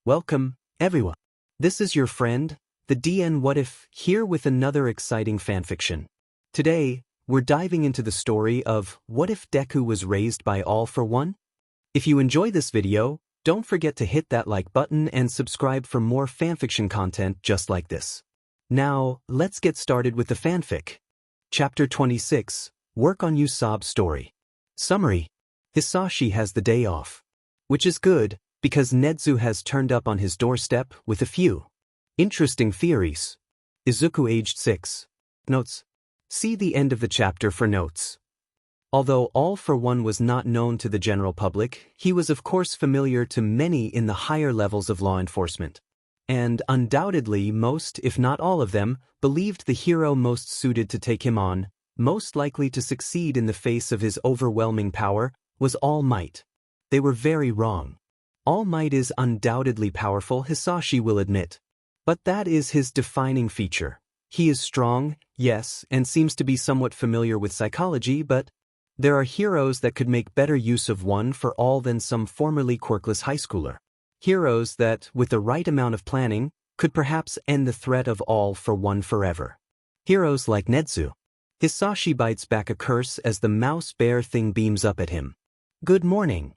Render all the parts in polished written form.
Welcome, everyone. This is your friend, the DN What If, here with another exciting fanfiction. Today, we're diving into the story of What If Deku Was Raised by All for One? If you enjoy this video, don't forget to hit that like button and subscribe for more fanfiction content just like this. Now, let's get started with the fanfic. Chapter 26, Work on You Sob Story. Summary. Hisashi has the day off. Which is good, because Nezu has turned up on his doorstep with a few interesting theories. Izuku aged 6. Notes. See the end of the chapter for notes. Although All for One was not known to the general public, he was of course familiar to many in the higher levels of law enforcement. And undoubtedly most, if not all of them, believed the hero most suited to take him on, most likely to succeed in the face of his overwhelming power, was All Might. They were very wrong. All Might is undoubtedly powerful, Hisashi will admit. But that is his defining feature. He is strong, yes, and seems to be somewhat familiar with psychology, but there are heroes that could make better use of one for all than some formerly quirkless high schooler. Heroes that, with the right amount of planning, could perhaps end the threat of All for One forever. Heroes like Nezu. Hisashi bites back a curse as the mouse bear thing beams up at him. Good morning.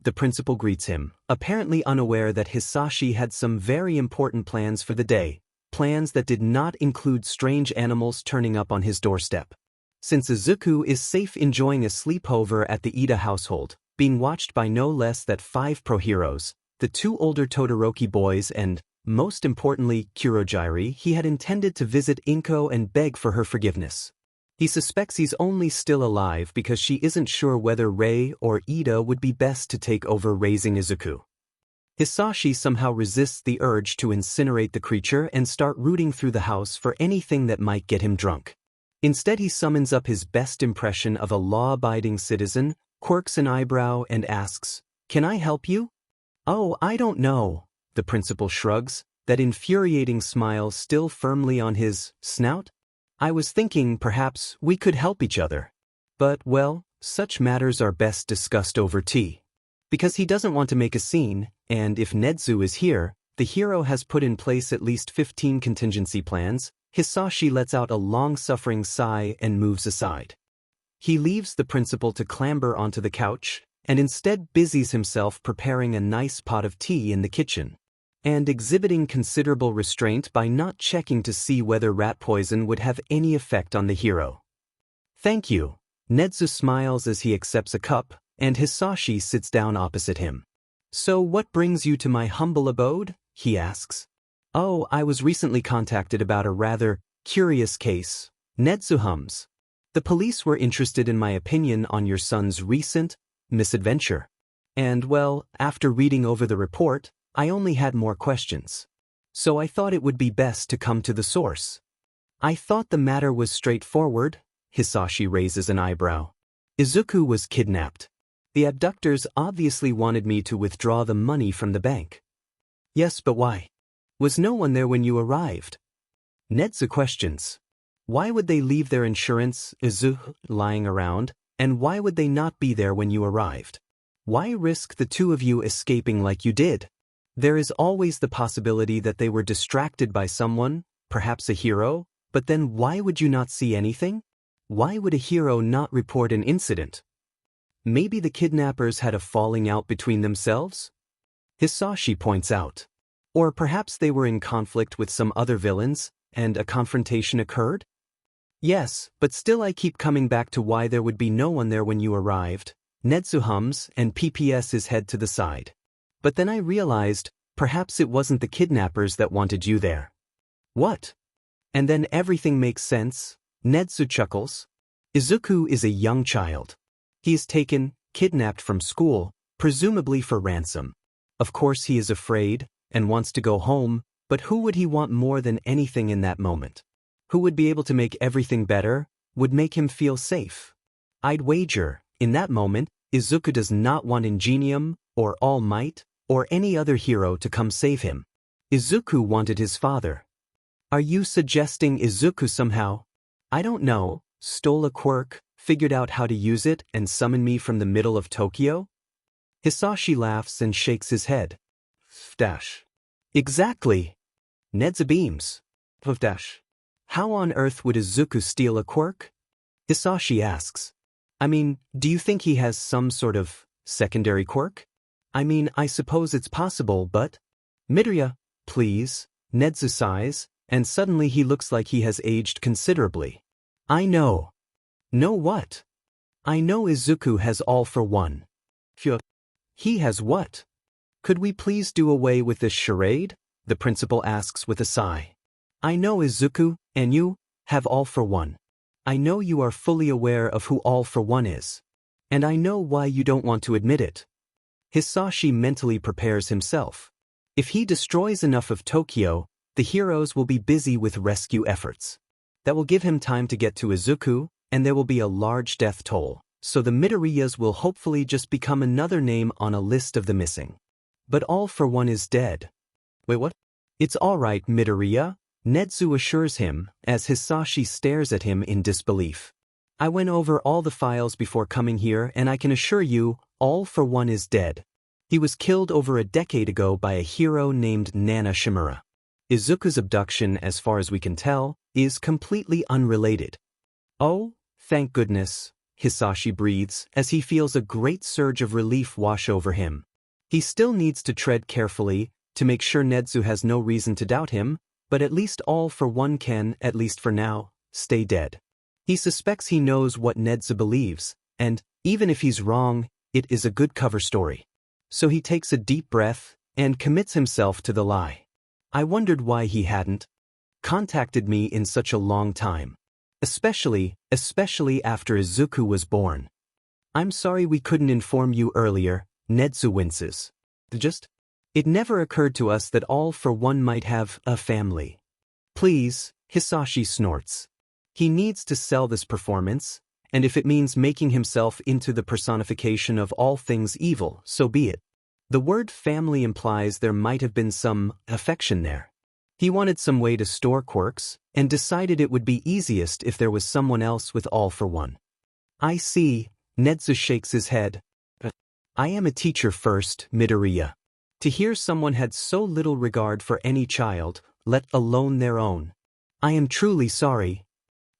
The principal greets him, apparently unaware that Hisashi had some very important plans for the day, plans that did not include strange animals turning up on his doorstep. Since Izuku is safe enjoying a sleepover at the Ida household, being watched by no less than 5 pro heroes, the 2 older Todoroki boys and, most importantly, Kurogiri, he had intended to visit Inko and beg for her forgiveness. He suspects he's only still alive because she isn't sure whether Rei or Ida would be best to take over raising Izuku. Hisashi somehow resists the urge to incinerate the creature and start rooting through the house for anything that might get him drunk. Instead he summons up his best impression of a law-abiding citizen, quirks an eyebrow and asks, "Can I help you?" "Oh, I don't know," the principal shrugs, that infuriating smile still firmly on his snout. "I was thinking perhaps we could help each other. But, well, such matters are best discussed over tea." Because he doesn't want to make a scene, and if Nezu is here, the hero has put in place at least 15 contingency plans, Hisashi lets out a long-suffering sigh and moves aside. He leaves the principal to clamber onto the couch, and instead busies himself preparing a nice pot of tea in the kitchen, and exhibiting considerable restraint by not checking to see whether rat poison would have any effect on the hero. "Thank you." Nezu smiles as he accepts a cup, and Hisashi sits down opposite him. "So what brings you to my humble abode?" he asks. "Oh, I was recently contacted about a rather curious case." Nezu hums. "The police were interested in my opinion on your son's recent misadventure. And well, after reading over the report, I only had more questions. So I thought it would be best to come to the source." "I thought the matter was straightforward." Hisashi raises an eyebrow. "Izuku was kidnapped. The abductors obviously wanted me to withdraw the money from the bank." "Yes, but why? Was no one there when you arrived?" Nezu questions. "Why would they leave their insurance, Izuku, lying around, and why would they not be there when you arrived? Why risk the 2 of you escaping like you did? There is always the possibility that they were distracted by someone, perhaps a hero, but then why would you not see anything? Why would a hero not report an incident? Maybe the kidnappers had a falling out between themselves?" Hisashi points out. "Or perhaps they were in conflict with some other villains, and a confrontation occurred?" "Yes, but still I keep coming back to why there would be no one there when you arrived." Nezu hums and PPS his head to the side. "But then I realized, perhaps it wasn't the kidnappers that wanted you there." "What?" "And then everything makes sense." Nezu chuckles. "Izuku is a young child. He is taken, kidnapped from school, presumably for ransom. Of course he is afraid, and wants to go home, but who would he want more than anything in that moment? Who would be able to make everything better, would make him feel safe? I'd wager, in that moment, Izuku does not want Ingenium, or All Might, or any other hero to come save him. Izuku wanted his father. Are you suggesting Izuku somehow, I don't know, stole a quirk, figured out how to use it, and summoned me from the middle of Tokyo?" Hisashi laughs and shakes his head. Exactly. Nedza beams. Of dash. How on earth would Izuku steal a quirk? Hisashi asks. I mean, do you think he has some sort of secondary quirk? I mean, I suppose it's possible, but… Midoriya, please, Nedzu sighs, and suddenly he looks like he has aged considerably. I know. Know what? I know Izuku has all for one. Phew. He has what? Could we please do away with this charade? The principal asks with a sigh. I know Izuku, and you, have all for one. I know you are fully aware of who all for one is. And I know why you don't want to admit it. Hisashi mentally prepares himself. If he destroys enough of Tokyo, the heroes will be busy with rescue efforts. That will give him time to get to Izuku, and there will be a large death toll, so the Midoriyas will hopefully just become another name on a list of the missing. But all for one is dead. Wait, what? It's all right, Midoriya, Nedzu assures him, as Hisashi stares at him in disbelief. I went over all the files before coming here and I can assure you, all for one is dead. He was killed over a decade ago by a hero named Nana Shimura. Izuku's abduction, as far as we can tell, is completely unrelated. Oh, thank goodness, Hisashi breathes as he feels a great surge of relief wash over him. He still needs to tread carefully to make sure Nedzu has no reason to doubt him, but at least all for one can, at least for now, stay dead. He suspects he knows what Nedzu believes, and, even if he's wrong, it is a good cover story. So he takes a deep breath and commits himself to the lie. I wondered why he hadn't contacted me in such a long time. Especially after Izuku was born. I'm sorry we couldn't inform you earlier, Nedzu winces. It never occurred to us that all for one might have a family. Please, Hisashi snorts. He needs to sell this performance, and if it means making himself into the personification of all things evil, so be it. The word family implies there might have been some affection there. He wanted some way to store quirks, and decided it would be easiest if there was someone else with all for one. I see, Nedzu shakes his head. I am a teacher first, Midoriya. To hear someone had so little regard for any child, let alone their own. I am truly sorry.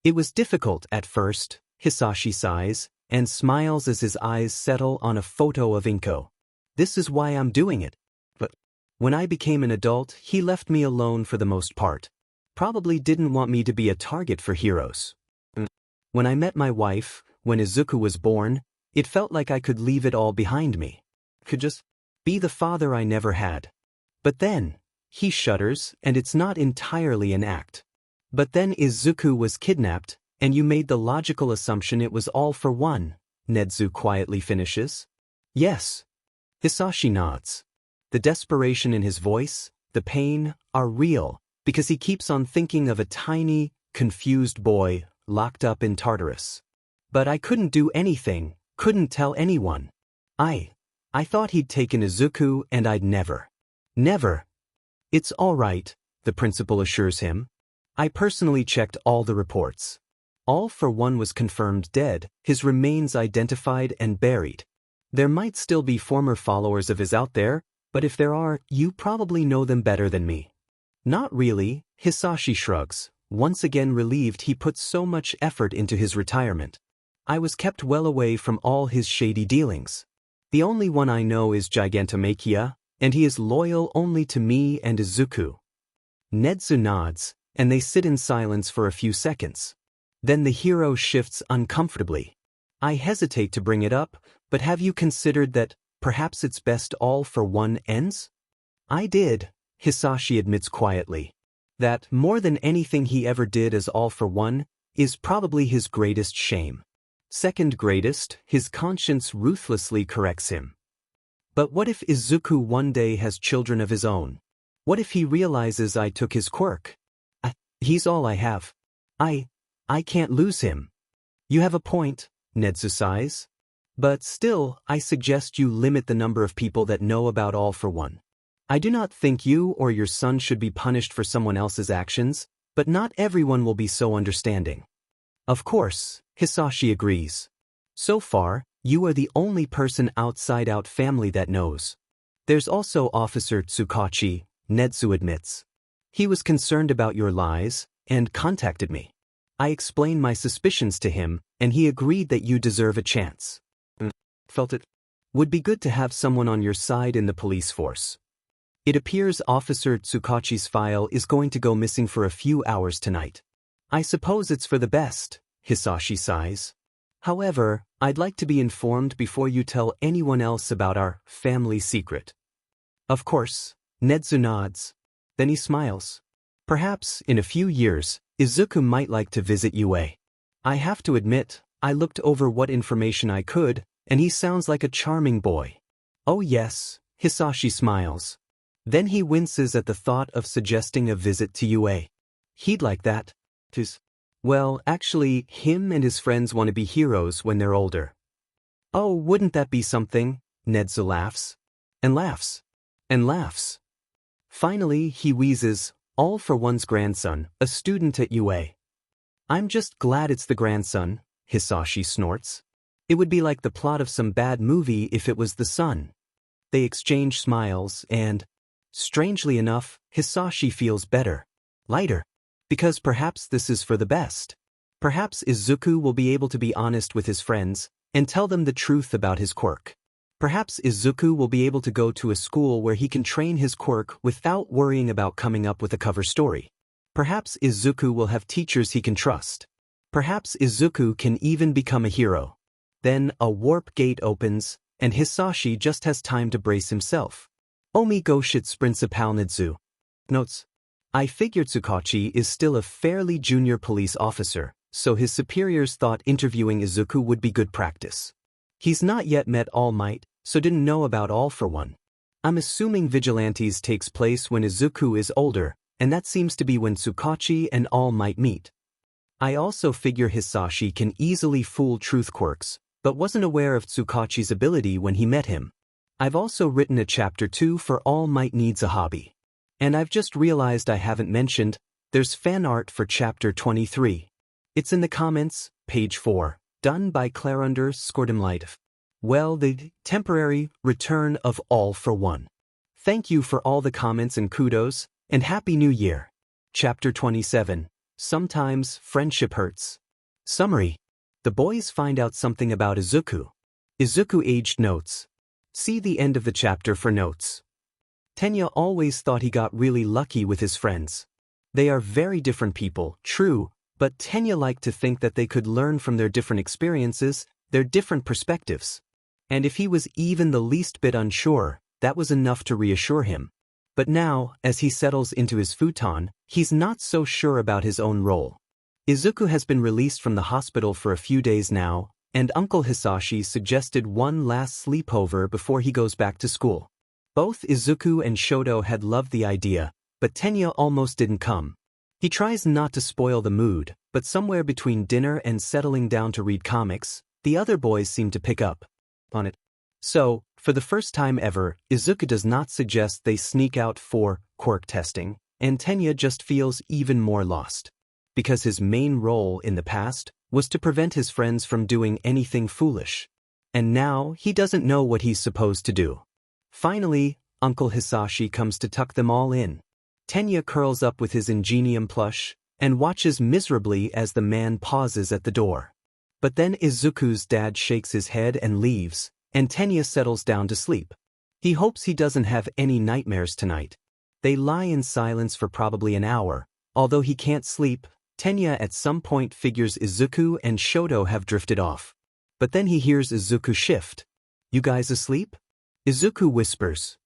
It was difficult at first, Hisashi sighs, and smiles as his eyes settle on a photo of Inko. This is why I'm doing it. But when I became an adult, he left me alone for the most part. Probably didn't want me to be a target for heroes. When I met my wife, when Izuku was born, it felt like I could leave it all behind me. Could just be the father I never had. But then, he shudders, and it's not entirely an act. But then Izuku was kidnapped, and you made the logical assumption it was all for one, Nedzu quietly finishes. Yes. Hisashi nods. The desperation in his voice, the pain, are real, because he keeps on thinking of a tiny, confused boy locked up in Tartarus. But I couldn't do anything, couldn't tell anyone. I thought he'd taken Izuku and I'd never. It's all right, the principal assures him. I personally checked all the reports. All for one was confirmed dead, his remains identified and buried. There might still be former followers of his out there, but if there are, you probably know them better than me. Not really, Hisashi shrugs, once again relieved he put so much effort into his retirement. I was kept well away from all his shady dealings. The only one I know is Gigantomachia, and he is loyal only to me and Izuku. Nedzu nods, and they sit in silence for a few seconds. Then the hero shifts uncomfortably. I hesitate to bring it up, but have you considered that perhaps it's best all for one ends? I did, Hisashi admits quietly. That, more than anything he ever did as all for one, is probably his greatest shame. Second greatest, his conscience ruthlessly corrects him. But what if Izuku one day has children of his own? What if he realizes I took his quirk? He's all I have. I can't lose him. You have a point, Nedzu sighs. But still, I suggest you limit the number of people that know about all for one. I do not think you or your son should be punished for someone else's actions, but not everyone will be so understanding. Of course, Hisashi agrees. So far, you are the only person outside family that knows. There's also Officer Tsukachi, Netsu admits. He was concerned about your lies, and contacted me. I explained my suspicions to him, and he agreed that you deserve a chance. Felt it would be good to have someone on your side in the police force. It appears Officer Tsukachi's file is going to go missing for a few hours tonight. I suppose it's for the best, Hisashi sighs. However, I'd like to be informed before you tell anyone else about our family secret. Of course, Netsu nods. Then he smiles. Perhaps, in a few years, Izuku might like to visit UA. I have to admit, I looked over what information I could, and he sounds like a charming boy. Oh yes, Hisashi smiles. Then he winces at the thought of suggesting a visit to UA. He'd like that. Well, actually, him and his friends want to be heroes when they're older. Oh, wouldn't that be something? Netsu laughs. And laughs. And laughs. Finally, he wheezes, all for one's grandson, a student at UA. I'm just glad it's the grandson, Hisashi snorts. It would be like the plot of some bad movie if it was the son. They exchange smiles and, strangely enough, Hisashi feels better. Lighter. Because perhaps this is for the best. Perhaps Izuku will be able to be honest with his friends and tell them the truth about his quirk. Perhaps Izuku will be able to go to a school where he can train his quirk without worrying about coming up with a cover story. Perhaps Izuku will have teachers he can trust. Perhaps Izuku can even become a hero. Then a warp gate opens, and Hisashi just has time to brace himself. Omi Goshitsu Principal Netsu. Notes. I figured Tsukachi is still a fairly junior police officer, so his superiors thought interviewing Izuku would be good practice. He's not yet met All Might, so didn't know about All for One. I'm assuming Vigilantes takes place when Izuku is older, and that seems to be when Tsukachi and All Might meet. I also figure Hisashi can easily fool truth quirks, but wasn't aware of Tsukachi's ability when he met him. I've also written a chapter 2 for All Might Needs a Hobby. And I've just realized I haven't mentioned, there's fan art for chapter 23. It's in the comments, page 4, done by Clarunder Skordimlight. Well, the temporary return of All for One. Thank you for all the comments and kudos, and Happy New Year. Chapter 27, Sometimes Friendship Hurts. Summary. The boys find out something about Izuku. Izuku aged notes. See the end of the chapter for notes. Tenya always thought he got really lucky with his friends. They are very different people, true, but Tenya liked to think that they could learn from their different experiences, their different perspectives. And if he was even the least bit unsure, that was enough to reassure him. But now, as he settles into his futon, he's not so sure about his own role. Izuku has been released from the hospital for a few days now, and Uncle Hisashi suggested one last sleepover before he goes back to school. Both Izuku and Shoto had loved the idea, but Tenya almost didn't come. He tries not to spoil the mood, but somewhere between dinner and settling down to read comics, the other boys seem to pick up on it. So, for the first time ever, Izuku does not suggest they sneak out for quirk testing, and Tenya just feels even more lost. Because his main role in the past was to prevent his friends from doing anything foolish. And now he doesn't know what he's supposed to do. Finally, Uncle Hisashi comes to tuck them all in. Tenya curls up with his Ingenium plush and watches miserably as the man pauses at the door. But then Izuku's dad shakes his head and leaves, and Tenya settles down to sleep. He hopes he doesn't have any nightmares tonight. They lie in silence for probably an hour. Although he can't sleep, Tenya at some point figures Izuku and Shoto have drifted off. But then he hears Izuku shift. "You guys asleep?" Izuku whispers.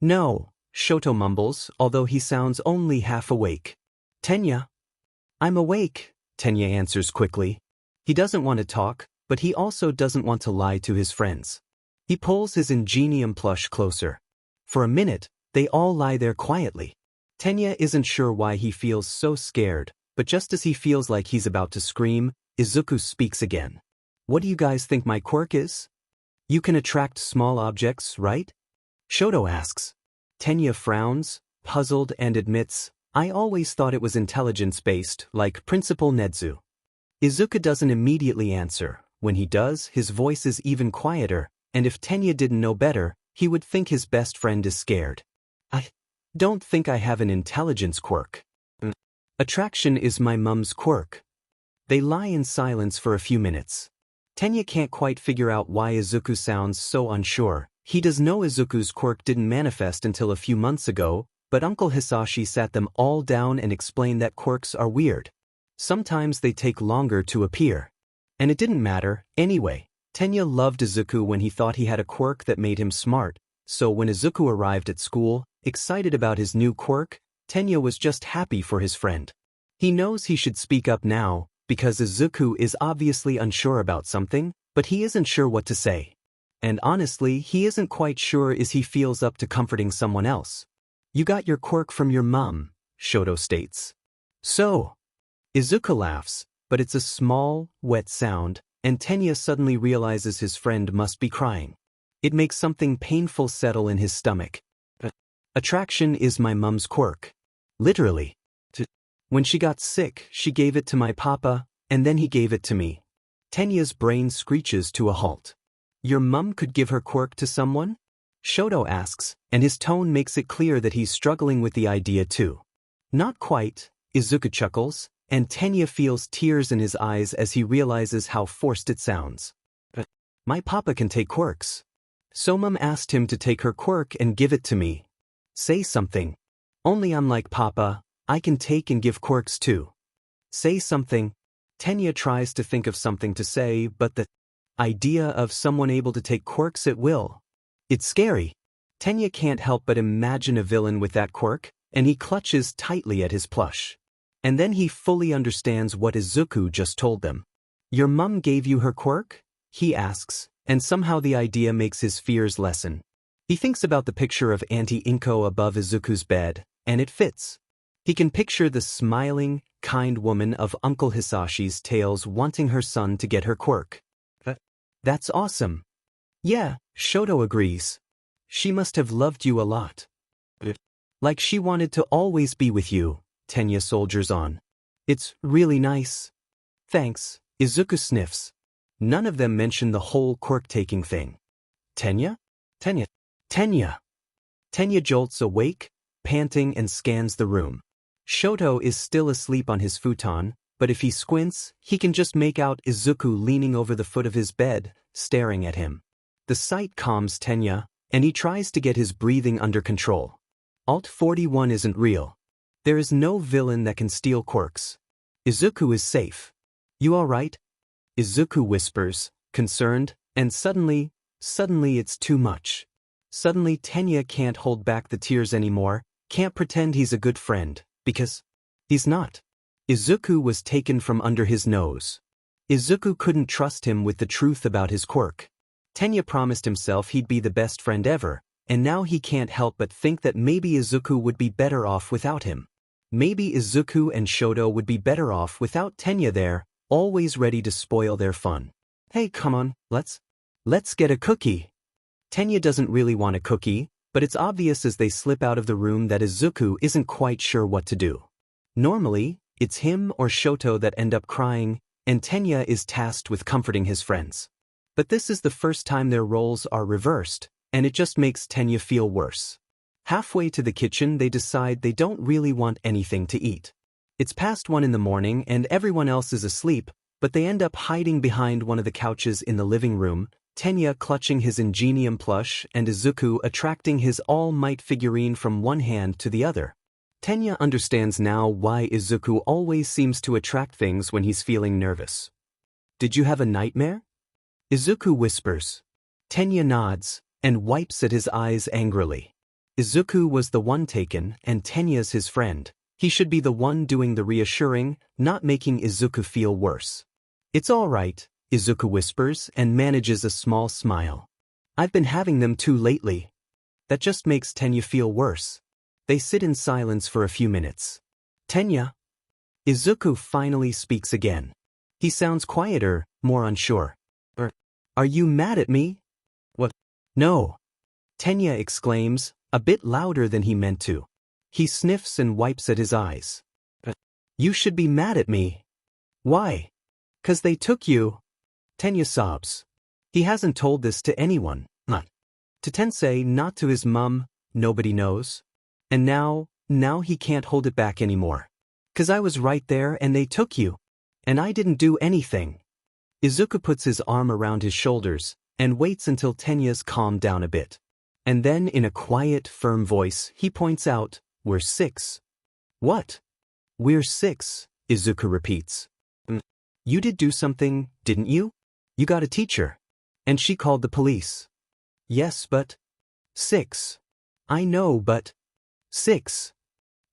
"No," Shoto mumbles, although he sounds only half awake. "Tenya." "I'm awake," Tenya answers quickly. He doesn't want to talk, but he also doesn't want to lie to his friends. He pulls his Ingenium plush closer. For a minute, they all lie there quietly. Tenya isn't sure why he feels so scared, but just as he feels like he's about to scream, Izuku speaks again. "What do you guys think my quirk is?" "You can attract small objects, right?" Shoto asks. Tenya frowns, puzzled, and admits, "I always thought it was intelligence-based, like Principal Netsu." Izuku doesn't immediately answer. When he does, his voice is even quieter, and if Tenya didn't know better, he would think his best friend is scared. Don't think I have an intelligence quirk. Attraction is my mum's quirk. They lie in silence for a few minutes. Tenya can't quite figure out why Izuku sounds so unsure. He does know Izuku's quirk didn't manifest until a few months ago, but Uncle Hisashi sat them all down and explained that quirks are weird. Sometimes they take longer to appear. And it didn't matter, anyway. Tenya loved Izuku when he thought he had a quirk that made him smart, so when Izuku arrived at school, excited about his new quirk, Tenya was just happy for his friend. He knows he should speak up now, because Izuku is obviously unsure about something, but he isn't sure what to say. And honestly, he isn't quite sure if he feels up to comforting someone else. You got your quirk from your mom, Shoto states. So, Izuku laughs, but it's a small, wet sound, and Tenya suddenly realizes his friend must be crying. It makes something painful settle in his stomach. Attraction is my mum's quirk. Literally. When she got sick, she gave it to my papa, and then he gave it to me. Tenya's brain screeches to a halt. Your mum could give her quirk to someone? Shoto asks, and his tone makes it clear that he's struggling with the idea too. Not quite, Izuku chuckles, and Tenya feels tears in his eyes as he realizes how forced it sounds. My papa can take quirks. So mum asked him to take her quirk and give it to me. Say something. Only I'm like papa, I can take and give quirks too. Say something. Tenya tries to think of something to say, but the idea of someone able to take quirks at will. It's scary. Tenya can't help but imagine a villain with that quirk, and he clutches tightly at his plush. And then he fully understands what Izuku just told them. Your mum gave you her quirk? He asks, and somehow the idea makes his fears lessen. He thinks about the picture of Auntie Inko above Izuku's bed, and it fits. He can picture the smiling, kind woman of Uncle Hisashi's tales wanting her son to get her quirk. That's awesome. Yeah, Shoto agrees. She must have loved you a lot. Like she wanted to always be with you, Tenya soldiers on. It's really nice. Thanks, Izuku sniffs. None of them mention the whole quirk-taking thing. Tenya? Tenya. Tenya. Tenya jolts awake, panting, and scans the room. Shoto is still asleep on his futon, but if he squints, he can just make out Izuku leaning over the foot of his bed, staring at him. The sight calms Tenya, and he tries to get his breathing under control. Alt 41 isn't real. There is no villain that can steal quirks. Izuku is safe. You alright? Izuku whispers, concerned, and suddenly it's too much. Suddenly Tenya can't hold back the tears anymore, can't pretend he's a good friend, because he's not. Izuku was taken from under his nose. Izuku couldn't trust him with the truth about his quirk. Tenya promised himself he'd be the best friend ever, and now he can't help but think that maybe Izuku would be better off without him. Maybe Izuku and Shoto would be better off without Tenya there, always ready to spoil their fun. Hey, come on, let's get a cookie. Tenya doesn't really want a cookie, but it's obvious as they slip out of the room that Izuku isn't quite sure what to do. Normally, it's him or Shoto that end up crying, and Tenya is tasked with comforting his friends. But this is the first time their roles are reversed, and it just makes Tenya feel worse. Halfway to the kitchen, they decide they don't really want anything to eat. It's past 1 in the morning and everyone else is asleep, but they end up hiding behind one of the couches in the living room, Tenya clutching his Ingenium plush and Izuku attracting his All Might figurine from one hand to the other. Tenya understands now why Izuku always seems to attract things when he's feeling nervous. Did you have a nightmare? Izuku whispers. Tenya nods and wipes at his eyes angrily. Izuku was the one taken and Tenya's his friend. He should be the one doing the reassuring, not making Izuku feel worse. It's all right, Izuku whispers and manages a small smile. I've been having them too lately. That just makes Tenya feel worse. They sit in silence for a few minutes. Tenya? Izuku finally speaks again. He sounds quieter, more unsure. Are you mad at me? What? No. Tenya exclaims, a bit louder than he meant to. He sniffs and wipes at his eyes. You should be mad at me. Why? 'Cause they took you. Tenya sobs. He hasn't told this to anyone. Not to Tensei, not to his mum, nobody knows. And now he can't hold it back anymore. 'Cause I was right there and they took you. And I didn't do anything. Izuku puts his arm around his shoulders and waits until Tenya's calmed down a bit. And then in a quiet, firm voice, he points out, "We're 6. What? We're 6, Izuku repeats. You did do something, didn't you? You got a teacher. And she called the police. Yes, but 6. I know, but 6.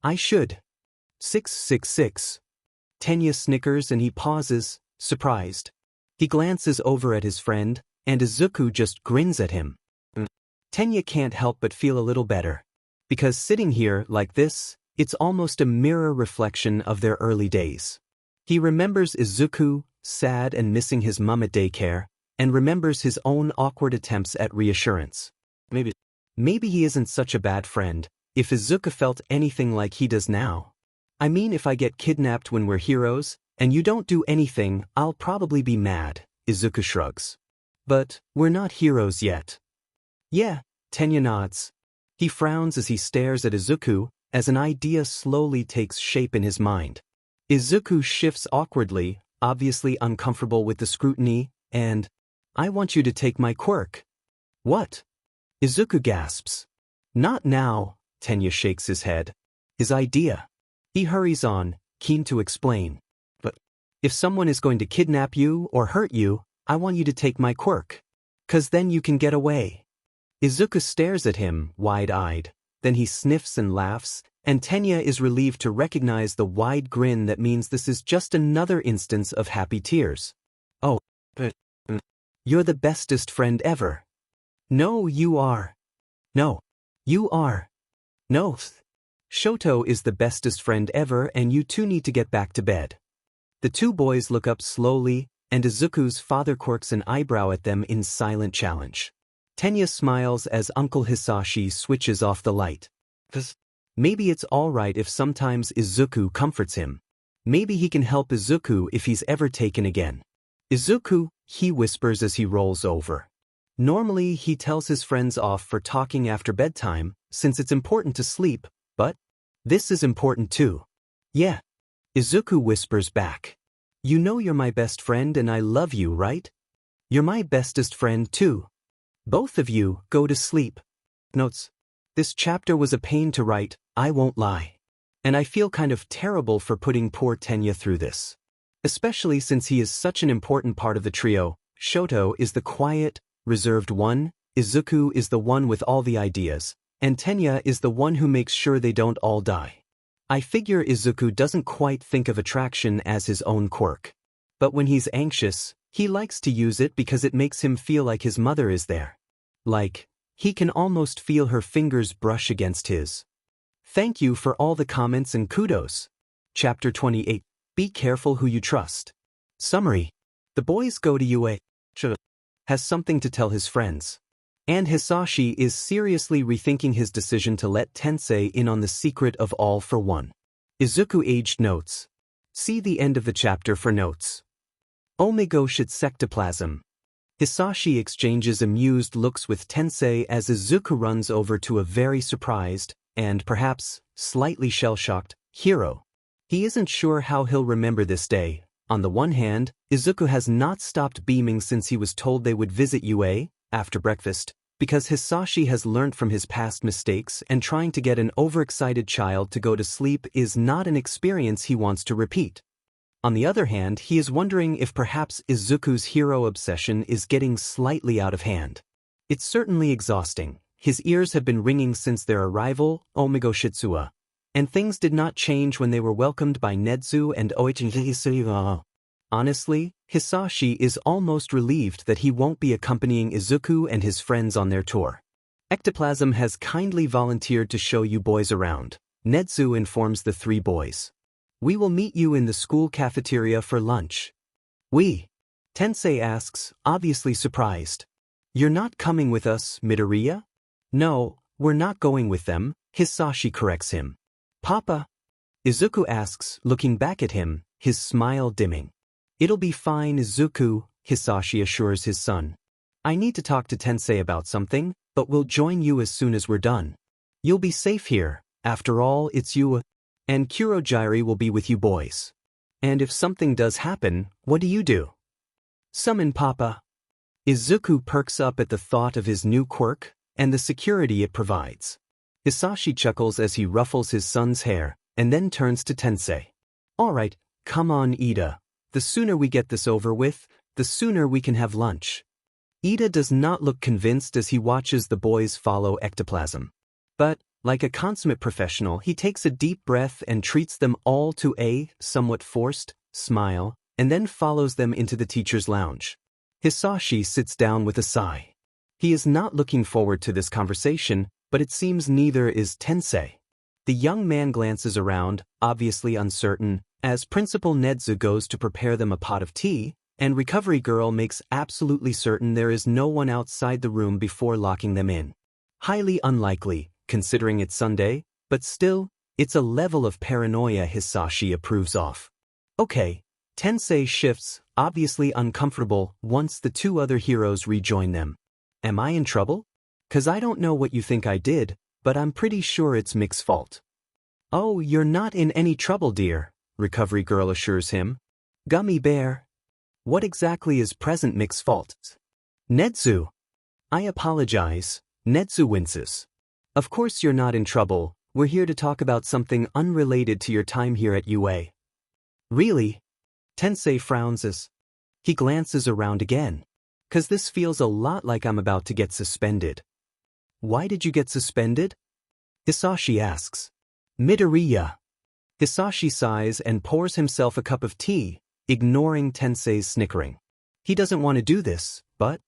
I should. 666. Tenya snickers and he pauses, surprised. He glances over at his friend, and Izuku just grins at him. Tenya can't help but feel a little better. Because sitting here like this, it's almost a mirror reflection of their early days. He remembers Izuku, sad and missing his mum at daycare, and remembers his own awkward attempts at reassurance. Maybe he isn't such a bad friend, if Izuku felt anything like he does now. I mean, if I get kidnapped when we're heroes, and you don't do anything, I'll probably be mad, Izuku shrugs. But we're not heroes yet. Yeah, Tenya nods. He frowns as he stares at Izuku, as an idea slowly takes shape in his mind. Izuku shifts awkwardly, obviously uncomfortable with the scrutiny, and, "I want you to take my quirk." What? Izuku gasps. Not now, Tenya shakes his head. His idea. He hurries on, keen to explain. But if someone is going to kidnap you or hurt you, I want you to take my quirk. 'Cause then you can get away. Izuku stares at him, wide-eyed. Then he sniffs and laughs, and Tenya is relieved to recognize the wide grin that means this is just another instance of happy tears. Oh, but you're the bestest friend ever. No, you are. No, you are. No, Shoto is the bestest friend ever and you two need to get back to bed. The two boys look up slowly, and Izuku's father quirks an eyebrow at them in silent challenge. Tenya smiles as Uncle Hisashi switches off the light. Maybe it's alright if sometimes Izuku comforts him. Maybe he can help Izuku if he's ever taken again. Izuku, he whispers as he rolls over. Normally he tells his friends off for talking after bedtime, since it's important to sleep, but this is important too. Yeah. Izuku whispers back. You know you're my best friend and I love you, right? You're my bestest friend too. Both of you, go to sleep. Notes. This chapter was a pain to write, I won't lie. And I feel kind of terrible for putting poor Tenya through this. Especially since he is such an important part of the trio. Shoto is the quiet, reserved one, Izuku is the one with all the ideas, and Tenya is the one who makes sure they don't all die. I figure Izuku doesn't quite think of attraction as his own quirk. But when he's anxious, he likes to use it because it makes him feel like his mother is there. Like, he can almost feel her fingers brush against his. Thank you for all the comments and kudos. Chapter 28. Be careful who you trust. Summary. The boys go to UA. Has something to tell his friends. And Hisashi is seriously rethinking his decision to let Tensei in on the secret of All for One. Izuku aged notes. See the end of the chapter for notes. Omegoshi's sectoplasm. Hisashi exchanges amused looks with Tensei as Izuku runs over to a very surprised, and perhaps slightly shell-shocked, hero. He isn't sure how he'll remember this day. On the one hand, Izuku has not stopped beaming since he was told they would visit UA, after breakfast, because Hisashi has learnt from his past mistakes and trying to get an overexcited child to go to sleep is not an experience he wants to repeat. On the other hand, he is wondering if perhaps Izuku's hero obsession is getting slightly out of hand. It's certainly exhausting. His ears have been ringing since their arrival, Omegoshitsua, and things did not change when they were welcomed by Nedzu and Oichi. Honestly, Hisashi is almost relieved that he won't be accompanying Izuku and his friends on their tour. Ectoplasm has kindly volunteered to show you boys around, Nedzu informs the three boys. We will meet you in the school cafeteria for lunch. We? Tensei asks, obviously surprised. You're not coming with us, Midoriya? No, we're not going with them, Hisashi corrects him. Papa? Izuku asks, looking back at him, his smile dimming. It'll be fine, Izuku, Hisashi assures his son. I need to talk to Tensei about something, but we'll join you as soon as we're done. You'll be safe here, After all, it's you, and Kurogiri will be with you boys. And if something does happen, what do you do? Summon Papa. Izuku perks up at the thought of his new quirk and the security it provides. Hisashi chuckles as he ruffles his son's hair and then turns to Tensei. Alright, come on Ida. The sooner we get this over with, the sooner we can have lunch. Ida does not look convinced as he watches the boys follow ectoplasm. But, like a consummate professional, he takes a deep breath and treats them all to a, somewhat forced, smile, and then follows them into the teacher's lounge. Hisashi sits down with a sigh. He is not looking forward to this conversation, but it seems neither is Tensei. The young man glances around, obviously uncertain, as Principal Nedzu goes to prepare them a pot of tea, and Recovery Girl makes absolutely certain there is no one outside the room before locking them in. Highly unlikely, considering it's Sunday, but still, it's a level of paranoia Hisashi approves of. Okay, Tensei shifts, obviously uncomfortable, once the two other heroes rejoin them. Am I in trouble? 'Cause I don't know what you think I did, but I'm pretty sure it's Mick's fault. Oh, you're not in any trouble, dear, Recovery Girl assures him. Gummy Bear. What exactly is present Mick's fault? Nedzu. I apologize, Nedzu winces. Of course you're not in trouble, we're here to talk about something unrelated to your time here at UA. Really? Tensei frowns as he glances around again. 'Cause this feels a lot like I'm about to get suspended. Why did you get suspended? Hisashi asks. Midoriya. Hisashi sighs and pours himself a cup of tea, ignoring Tensei's snickering. He doesn't want to do this, but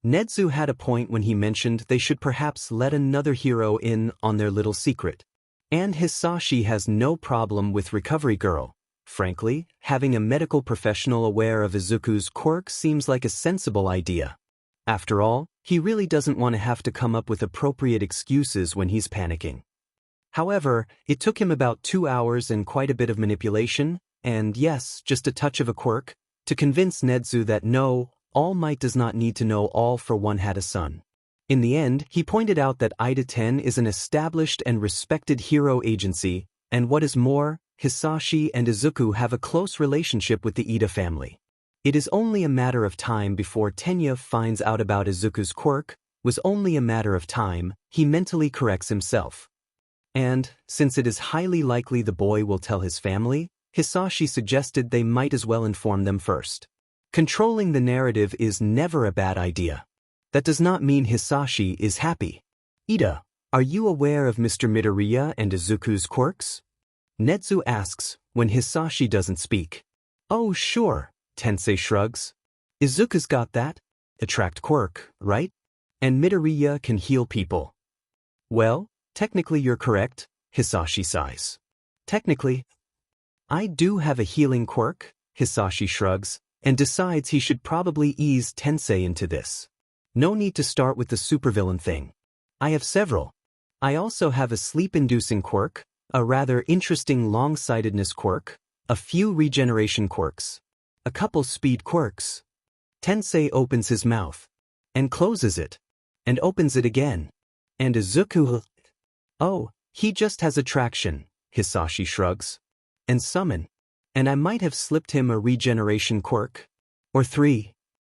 Nedzu had a point when he mentioned they should perhaps let another hero in on their little secret. And Hisashi has no problem with Recovery Girl. Frankly, having a medical professional aware of Izuku's quirk seems like a sensible idea. After all, he really doesn't want to have to come up with appropriate excuses when he's panicking. However, it took him about 2 hours and quite a bit of manipulation, and yes, just a touch of a quirk, to convince Nedzu that no, All Might does not need to know all for one had a son. In the end, he pointed out that Ida 10 is an established and respected hero agency, and what is more, Hisashi and Izuku have a close relationship with the Ida family. It is only a matter of time before Tenya finds out about Izuku's quirk, was only a matter of time, he mentally corrects himself. And, since it is highly likely the boy will tell his family, Hisashi suggested they might as well inform them first. Controlling the narrative is never a bad idea. That does not mean Hisashi is happy. Ida, are you aware of Mr. Midoriya and Izuku's quirks? Nedzu asks, when Hisashi doesn't speak. Oh sure, Tensei shrugs. Izuku's got that. Attract quirk, right? And Midoriya can heal people. Well, technically you're correct, Hisashi sighs. Technically. I do have a healing quirk, Hisashi shrugs, and decides he should probably ease Tensei into this. No need to start with the supervillain thing. I have several. I also have a sleep-inducing quirk, a rather interesting long-sightedness quirk, a few regeneration quirks, a couple speed quirks. Tensei opens his mouth, and closes it, and opens it again. And Izuku... Oh, he just has attraction, Hisashi shrugs. And summon. And I might have slipped him a regeneration quirk. Or 3.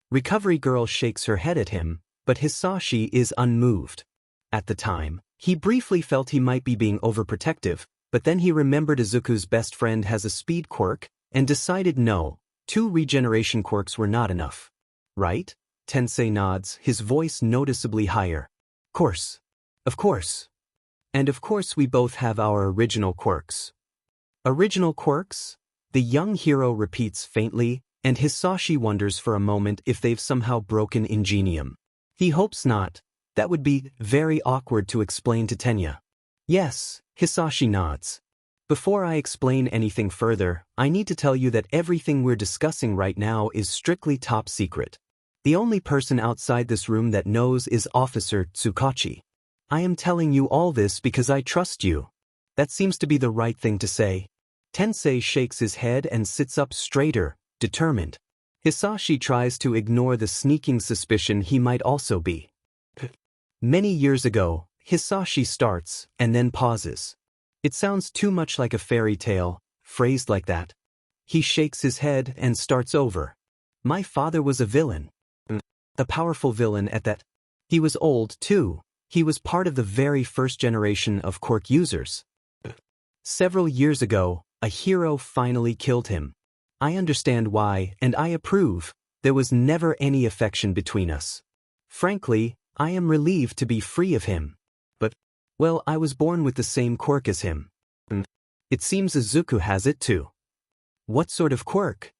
Recovery Girl shakes her head at him, but Hisashi is unmoved. At the time, he briefly felt he might be being overprotective, but then he remembered Izuku's best friend has a speed quirk, and decided no, 2 regeneration quirks were not enough. Right? Tensei nods, his voice noticeably higher. Course. Of course. And of course we both have our original quirks. Original quirks? The young hero repeats faintly, and Hisashi wonders for a moment if they've somehow broken ingenium. He hopes not. That would be very awkward to explain to Tenya. Yes, Hisashi nods. Before I explain anything further, I need to tell you that everything we're discussing right now is strictly top secret. The only person outside this room that knows is Officer Tsukachi. I am telling you all this because I trust you. That seems to be the right thing to say. Tensei shakes his head and sits up straighter, determined. Hisashi tries to ignore the sneaking suspicion he might also be. Many years ago, Hisashi starts, and then pauses. It sounds too much like a fairy tale, phrased like that. He shakes his head and starts over. My father was a villain. A powerful villain at that. He was old, too. He was part of the very first generation of quirk users. Several years ago, a hero finally killed him. I understand why, and I approve. There was never any affection between us. Frankly, I am relieved to be free of him. But, well, I was born with the same quirk as him. It seems Izuku has it too. What sort of quirk?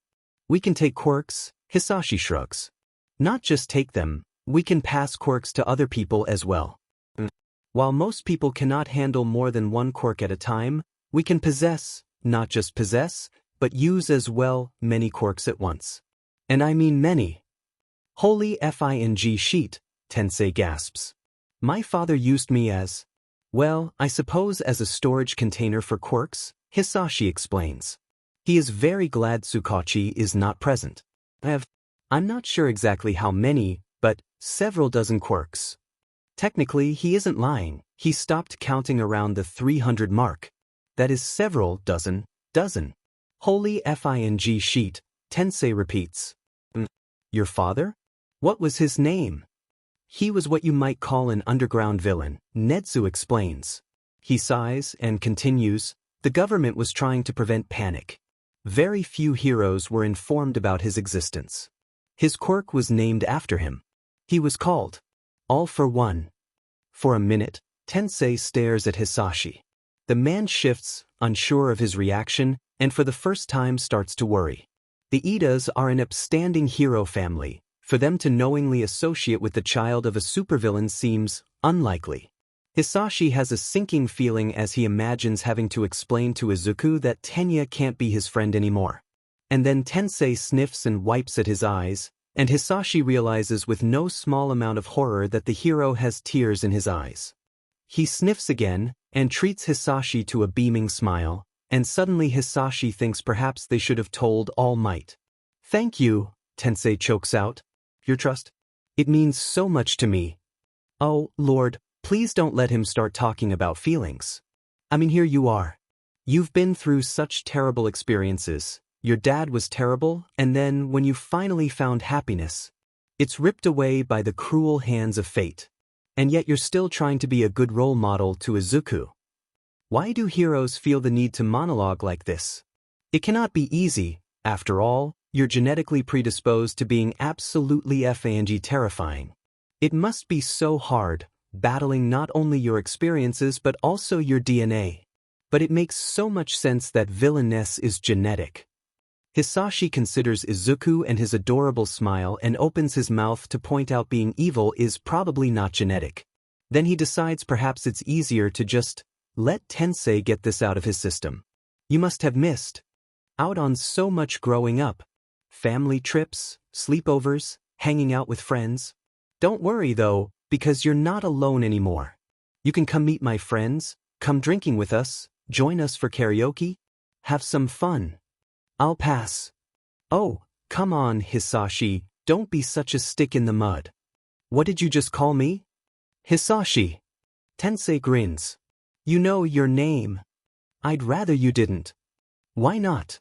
We can take quirks, Hisashi shrugs. Not just take them, we can pass quirks to other people as well. While most people cannot handle more than one quirk at a time, we can possess, not just possess, but use as well many quirks at once. And I mean many. Holy fing sheet, Tensei gasps. My father used me as, well, I suppose as a storage container for quirks, Hisashi explains. He is very glad Tsukachi is not present. I'm not sure exactly how many, but several dozen quirks. Technically, he isn't lying. He stopped counting around the 300 mark. That is several dozen. Holy fing sheet, Tensei repeats. Your father? What was his name? He was what you might call an underground villain, Netsu explains. He sighs and continues, the government was trying to prevent panic. Very few heroes were informed about his existence. His quirk was named after him. He was called All for One. For a minute, Tensei stares at Hisashi. The man shifts, unsure of his reaction, and for the first time starts to worry. The Idas are an upstanding hero family. For them to knowingly associate with the child of a supervillain seems unlikely. Hisashi has a sinking feeling as he imagines having to explain to Izuku that Tenya can't be his friend anymore. And then Tensei sniffs and wipes at his eyes, and Hisashi realizes with no small amount of horror that the hero has tears in his eyes. He sniffs again, and treats Hisashi to a beaming smile, and suddenly Hisashi thinks perhaps they should have told All Might. Thank you, Tensei chokes out. Your trust? It means so much to me. Oh, Lord, please don't let him start talking about feelings. I mean, here you are. You've been through such terrible experiences. Your dad was terrible, and then when you finally found happiness, it's ripped away by the cruel hands of fate. And yet you're still trying to be a good role model to Izuku. Why do heroes feel the need to monologue like this? It cannot be easy, after all. You're genetically predisposed to being absolutely fing terrifying. It must be so hard, battling not only your experiences but also your DNA. But it makes so much sense that villainness is genetic. Hisashi considers Izuku and his adorable smile and opens his mouth to point out being evil is probably not genetic. Then he decides perhaps it's easier to just let Tensei get this out of his system. You must have missed out on so much growing up. Family trips, sleepovers, hanging out with friends. Don't worry though, because you're not alone anymore. You can come meet my friends, come drinking with us, join us for karaoke, have some fun. I'll pass. Oh, come on, Hisashi, don't be such a stick in the mud. What did you just call me? Hisashi. Tensei grins. You know your name. I'd rather you didn't. Why not?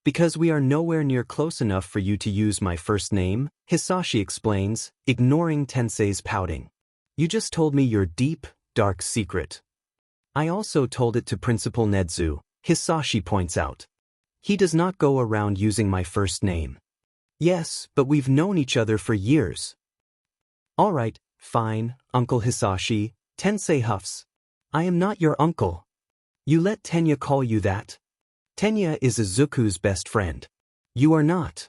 Because we are nowhere near close enough for you to use my first name, Hisashi explains, ignoring Tensei's pouting. You just told me your deep, dark secret. I also told it to Principal Netsu, Hisashi points out. He does not go around using my first name. Yes, but we've known each other for years. All right, fine, Uncle Hisashi, Tensei huffs. I am not your uncle. You let Tenya call you that. Tenya is Izuku's best friend. You are not.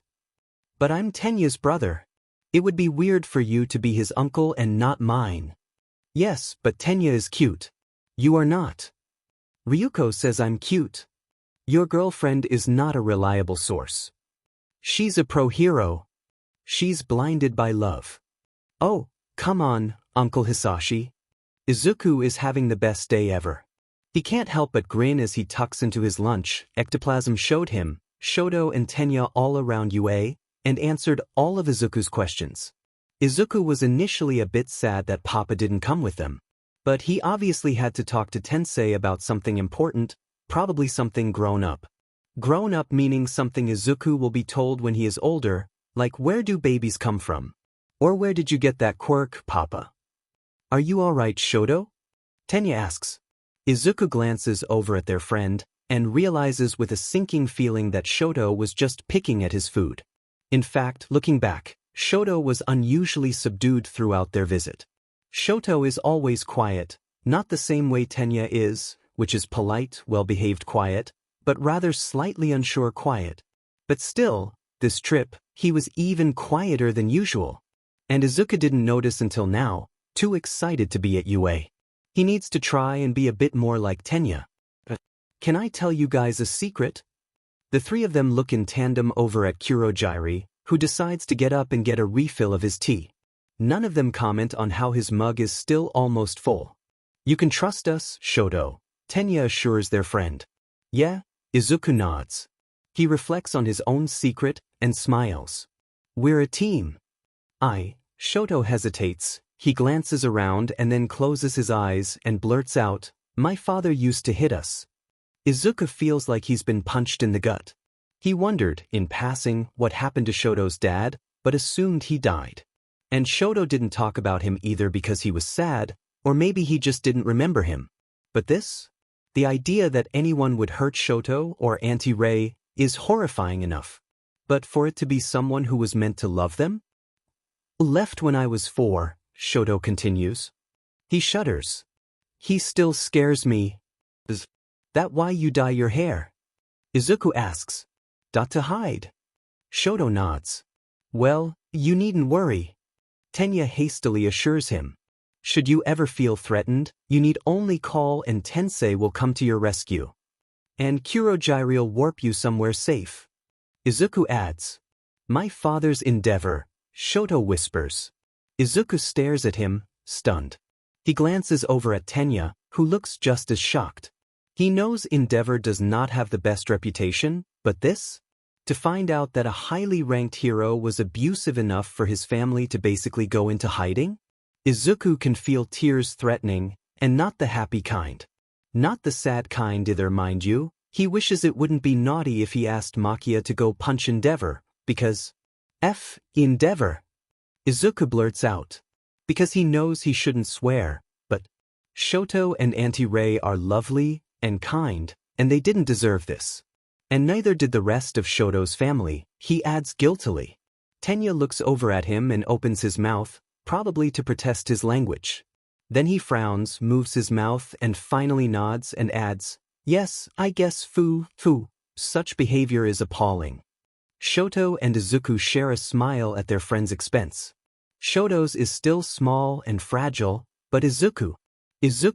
But I'm Tenya's brother. It would be weird for you to be his uncle and not mine. Yes, but Tenya is cute. You are not. Ryuko says I'm cute. Your girlfriend is not a reliable source. She's a pro-hero. She's blinded by love. Oh, come on, Uncle Hisashi. Izuku is having the best day ever. He can't help but grin as he tucks into his lunch. Ectoplasm showed him, Shoto and Tenya all around UA, and answered all of Izuku's questions. Izuku was initially a bit sad that Papa didn't come with them. But he obviously had to talk to Tensei about something important, probably something grown up. Grown up meaning something Izuku will be told when he is older, like where do babies come from? Or where did you get that quirk, Papa? Are you alright, Shoto? Tenya asks. Izuku glances over at their friend, and realizes with a sinking feeling that Shoto was just picking at his food. In fact, looking back, Shoto was unusually subdued throughout their visit. Shoto is always quiet, not the same way Tenya is, which is polite, well-behaved quiet, but rather slightly unsure quiet. But still, this trip, he was even quieter than usual. And Izuku didn't notice until now, too excited to be at UA. He needs to try and be a bit more like Tenya. Can I tell you guys a secret? The three of them look in tandem over at Kurogyri, who decides to get up and get a refill of his tea. None of them comment on how his mug is still almost full. You can trust us, Shoto, Tenya assures their friend. Yeah, Izuku nods. He reflects on his own secret and smiles. We're a team. Shoto hesitates. He glances around and then closes his eyes and blurts out, my father used to hit us. Izuku feels like he's been punched in the gut. He wondered, in passing, what happened to Shoto's dad, but assumed he died. And Shoto didn't talk about him either because he was sad, or maybe he just didn't remember him. But this? The idea that anyone would hurt Shoto or Auntie Rei is horrifying enough. But for it to be someone who was meant to love them? Left when I was 4, Shoto continues. He shudders. He still scares me. Is that why you dye your hair? Izuku asks. To hide. Shoto nods. Well, you needn't worry. Tenya hastily assures him. Should you ever feel threatened, you need only call and Tensei will come to your rescue. And Kurogyri will warp you somewhere safe. Izuku adds. My father's endeavor, Shoto whispers. Izuku stares at him, stunned. He glances over at Tenya, who looks just as shocked. He knows Endeavor does not have the best reputation, but this? To find out that a highly ranked hero was abusive enough for his family to basically go into hiding? Izuku can feel tears threatening, and not the happy kind. Not the sad kind either, mind you. He wishes it wouldn't be naughty if he asked Makia to go punch Endeavor, because Endeavor. Izuku blurts out. Because he knows he shouldn't swear, but Shoto and Auntie Rei are lovely and kind, and they didn't deserve this. And neither did the rest of Shoto's family, he adds guiltily. Tenya looks over at him and opens his mouth, probably to protest his language. Then he frowns, moves his mouth, and finally nods and adds, yes, I guess foo. Such behavior is appalling. Shoto and Izuku share a smile at their friend's expense. Shoto's is still small and fragile, but Izuku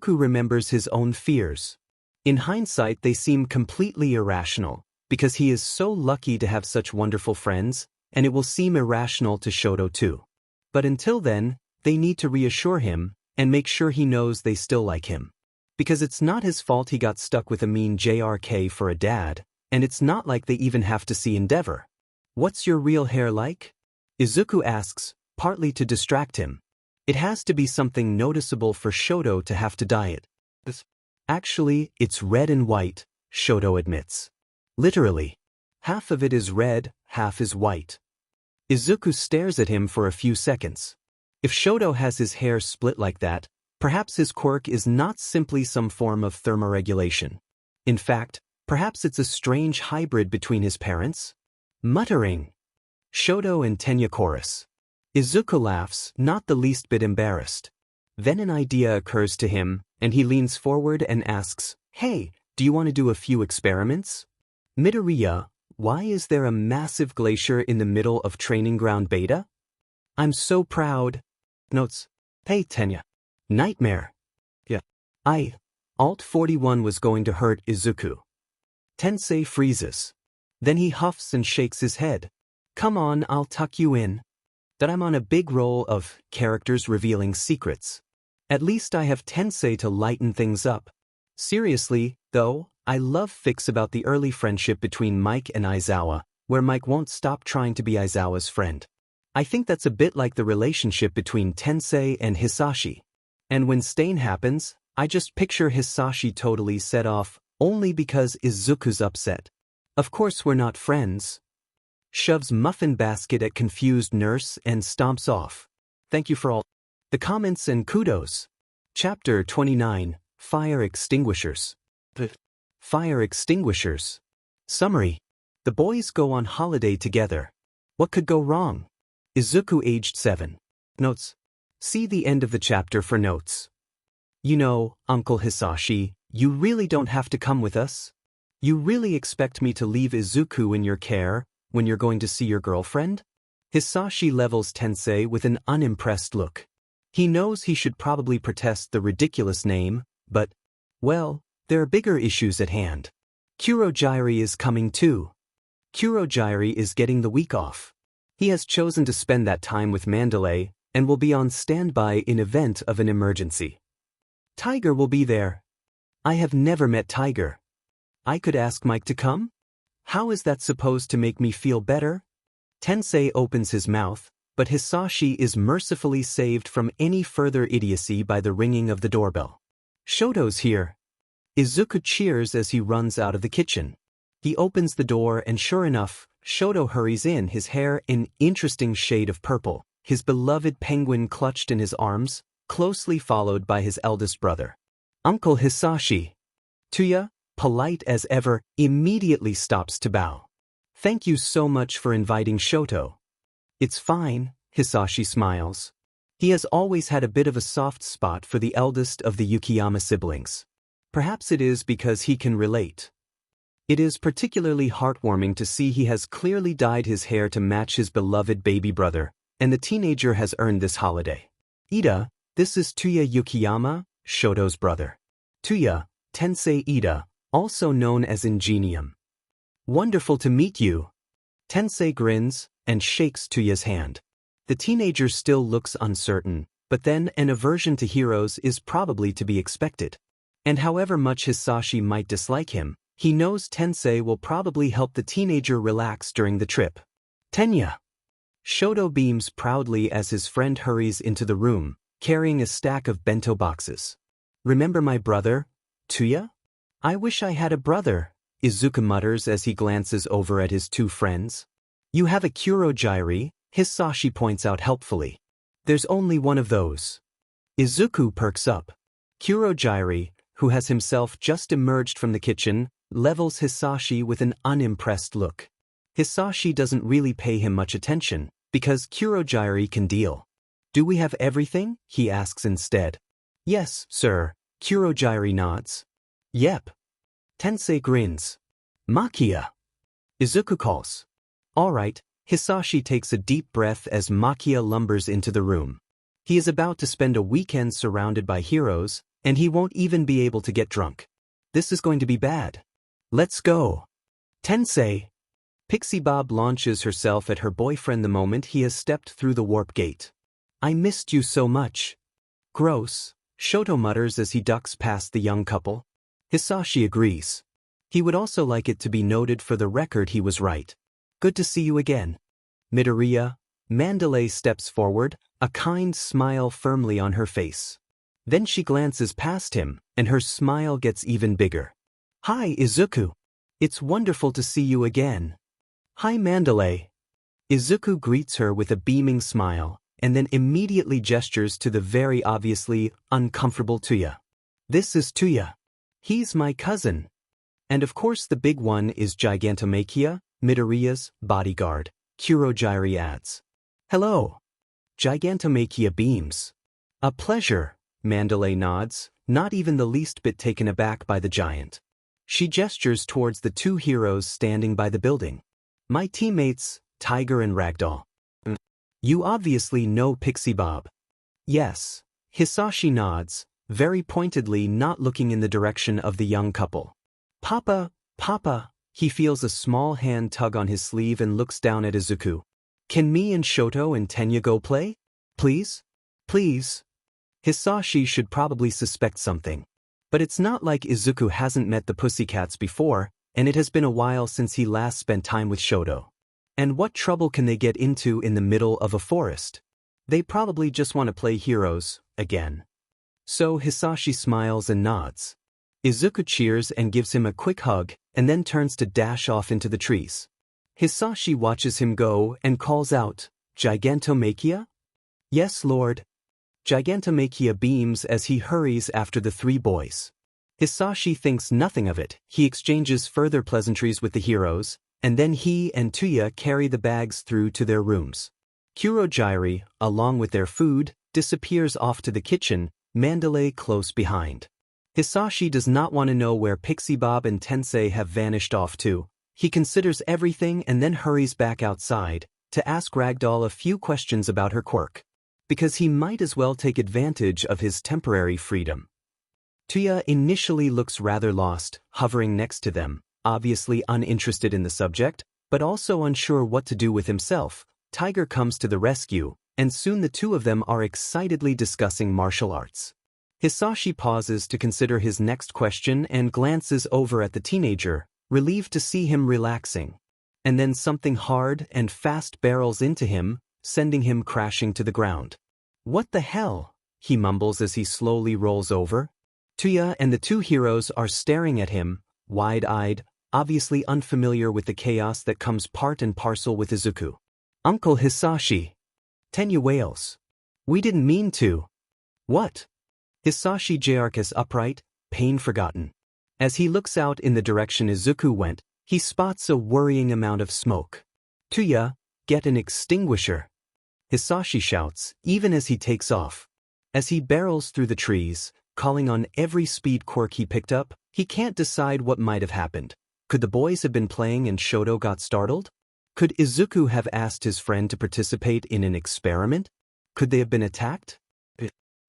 remembers his own fears. In hindsight, they seem completely irrational, because he is so lucky to have such wonderful friends, and it will seem irrational to Shoto too. But until then, they need to reassure him, and make sure he knows they still like him. Because it's not his fault he got stuck with a mean JRK for a dad, and it's not like they even have to see Endeavor. What's your real hair like? Izuku asks, partly to distract him. It has to be something noticeable for Shoto to have to dye it. Actually, it's red and white, Shoto admits. Literally. Half of it is red, half is white. Izuku stares at him for a few seconds. If Shoto has his hair split like that, perhaps his quirk is not simply some form of thermoregulation. In fact, perhaps it's a strange hybrid between his parents? Muttering. Shoto and Tenya chorus. Izuku laughs, not the least bit embarrassed. Then an idea occurs to him, and he leans forward and asks, hey, do you want to do a few experiments? Midoriya, why is there a massive glacier in the middle of Training Ground Beta? I'm so proud. Notes. Hey, Tenya. Nightmare. Yeah. Alt 41 was going to hurt Izuku. Tensei freezes. Then he huffs and shakes his head. Come on, I'll tuck you in. That I'm on a big roll of characters revealing secrets. At least I have Tensei to lighten things up. Seriously, though, I love fics about the early friendship between Mike and Aizawa, where Mike won't stop trying to be Aizawa's friend. I think that's a bit like the relationship between Tensei and Hisashi. And when stain happens, I just picture Hisashi totally set off, only because Izuku's upset. Of course we're not friends. Shoves muffin basket at confused nurse and stomps off. Thank you for all the comments and kudos. Chapter 29, Fire Extinguishers. Fire Extinguishers. Summary. The boys go on holiday together. What could go wrong? Izuku aged 7. Notes. See the end of the chapter for notes. You know, Uncle Hisashi, you really don't have to come with us? You really expect me to leave Izuku in your care when you're going to see your girlfriend? Hisashi levels Tensei with an unimpressed look. He knows he should probably protest the ridiculous name, but, well, there are bigger issues at hand. Kurogyri is coming too. Kurogyri is getting the week off. He has chosen to spend that time with Mandalay and will be on standby in event of an emergency. Tiger will be there. I have never met Tiger. I could ask Mike to come? How is that supposed to make me feel better? Tensei opens his mouth, but Hisashi is mercifully saved from any further idiocy by the ringing of the doorbell. Shoto's here. Izuku cheers as he runs out of the kitchen. He opens the door and sure enough, Shoto hurries in, his hair an interesting shade of purple, his beloved penguin clutched in his arms, closely followed by his eldest brother. Uncle Hisashi. Tuya, polite as ever, immediately stops to bow. Thank you so much for inviting Shoto. It's fine, Hisashi smiles. He has always had a bit of a soft spot for the eldest of the Yukiyama siblings. Perhaps it is because he can relate. It is particularly heartwarming to see he has clearly dyed his hair to match his beloved baby brother, and the teenager has earned this holiday. Ida, this is Tuya Yukiyama, Shoto's brother. Tuya, Tensei Ida, also known as Ingenium. Wonderful to meet you. Tensei grins and shakes Tuya's hand. The teenager still looks uncertain, but then an aversion to heroes is probably to be expected. And however much Hisashi might dislike him, he knows Tensei will probably help the teenager relax during the trip. Tenya. Shoto beams proudly as his friend hurries into the room, carrying a stack of bento boxes. Remember my brother, Tuya? I wish I had a brother, Izuku mutters as he glances over at his two friends. You have a Kurogyri, Hisashi points out helpfully. There's only one of those. Izuku perks up. Kurogyri, who has himself just emerged from the kitchen, levels Hisashi with an unimpressed look. Hisashi doesn't really pay him much attention, because Kurogyri can deal. Do we have everything? He asks instead. Yes, sir, Kurogyri nods. Yep. Tensei grins. Makia. Izuku calls. All right, Hisashi takes a deep breath as Makia lumbers into the room. He is about to spend a weekend surrounded by heroes, and he won't even be able to get drunk. This is going to be bad. Let's go. Tensei. Pixie Bob launches herself at her boyfriend the moment he has stepped through the warp gate. I missed you so much. Gross, Shoto mutters as he ducks past the young couple. Hisashi agrees. He would also like it to be noted for the record he was right. Good to see you again. Midoriya. Mandalay steps forward, a kind smile firmly on her face. Then she glances past him, and her smile gets even bigger. Hi, Izuku. It's wonderful to see you again. Hi, Mandalay. Izuku greets her with a beaming smile, and then immediately gestures to the very obviously uncomfortable Tuya. This is Tuya. He's my cousin. And of course the big one is Gigantomachia, Midoriya's bodyguard, Kurogyri adds. Hello. Gigantomachia beams. A pleasure, Mandalay nods, not even the least bit taken aback by the giant. She gestures towards the two heroes standing by the building. My teammates, Tiger and Ragdoll. You obviously know Pixie Bob. Yes. Hisashi nods, very pointedly not looking in the direction of the young couple. Papa, Papa, he feels a small hand tug on his sleeve and looks down at Izuku. Can me and Shoto and Tenya go play? Please? Please? Hisashi should probably suspect something. But it's not like Izuku hasn't met the Pussycats before, and it has been a while since he last spent time with Shoto. And what trouble can they get into in the middle of a forest? They probably just want to play heroes, again. So Hisashi smiles and nods. Izuku cheers and gives him a quick hug, and then turns to dash off into the trees. Hisashi watches him go and calls out, "Gigantomachia?" "Yes, Lord." Gigantomachia beams as he hurries after the three boys. Hisashi thinks nothing of it. He exchanges further pleasantries with the heroes, and then he and Tuya carry the bags through to their rooms. Kurogiri, along with their food, disappears off to the kitchen, Mandalay close behind. Hisashi does not want to know where Pixie Bob and Tensei have vanished off to. He considers everything and then hurries back outside to ask Ragdoll a few questions about her quirk, because he might as well take advantage of his temporary freedom. Tuya initially looks rather lost, hovering next to them, obviously uninterested in the subject, but also unsure what to do with himself. Tiger comes to the rescue, and soon the two of them are excitedly discussing martial arts. Hisashi pauses to consider his next question and glances over at the teenager, relieved to see him relaxing. And then something hard and fast barrels into him, sending him crashing to the ground. "What the hell?" he mumbles as he slowly rolls over. Tuya and the two heroes are staring at him, wide-eyed, obviously unfamiliar with the chaos that comes part and parcel with Izuku. "Uncle Hisashi." Tenya wails. "We didn't mean to." "What?" Hisashi jerks upright, pain forgotten. As he looks out in the direction Izuku went, he spots a worrying amount of smoke. "Tuya, get an extinguisher," Hisashi shouts, even as he takes off. As he barrels through the trees, calling on every speed quirk he picked up, he can't decide what might have happened. Could the boys have been playing and Shoto got startled? Could Izuku have asked his friend to participate in an experiment? Could they have been attacked?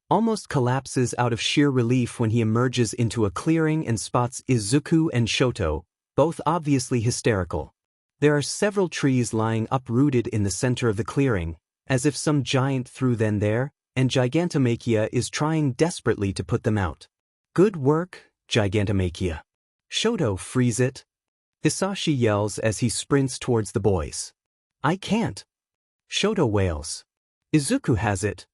Almost collapses out of sheer relief when he emerges into a clearing and spots Izuku and Shoto, both obviously hysterical. There are several trees lying uprooted in the center of the clearing, as if some giant threw them there, and Gigantomachia is trying desperately to put them out. "Good work, Gigantomachia." Shoto frees it. Hisashi yells as he sprints towards the boys. "I can't." Shoto wails. "Izuku has it."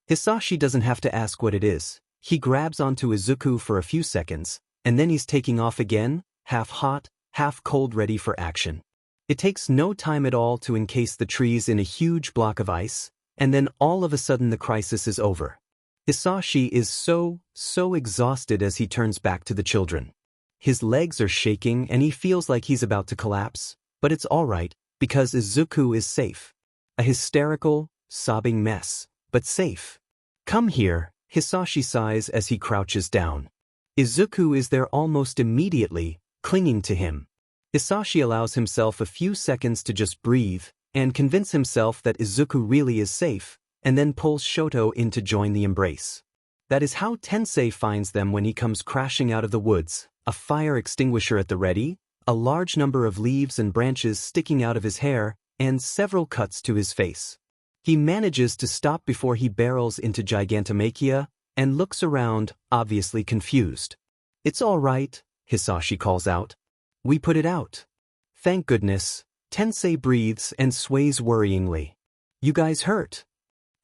Hisashi doesn't have to ask what it is. He grabs onto Izuku for a few seconds, and then he's taking off again, half hot, half cold, ready for action. It takes no time at all to encase the trees in a huge block of ice, and then all of a sudden the crisis is over. Hisashi is so exhausted as he turns back to the children. His legs are shaking and he feels like he's about to collapse, but it's alright, because Izuku is safe. A hysterical, sobbing mess, but safe. "Come here," Hisashi sighs as he crouches down. Izuku is there almost immediately, clinging to him. Hisashi allows himself a few seconds to just breathe and convince himself that Izuku really is safe, and then pulls Shoto in to join the embrace. That is how Tensei finds them when he comes crashing out of the woods, a fire extinguisher at the ready, a large number of leaves and branches sticking out of his hair, and several cuts to his face. He manages to stop before he barrels into Gigantomachia and looks around, obviously confused. "It's all right," Hisashi calls out. "We put it out." "Thank goodness." Tensei breathes and sways worryingly. "You guys hurt?"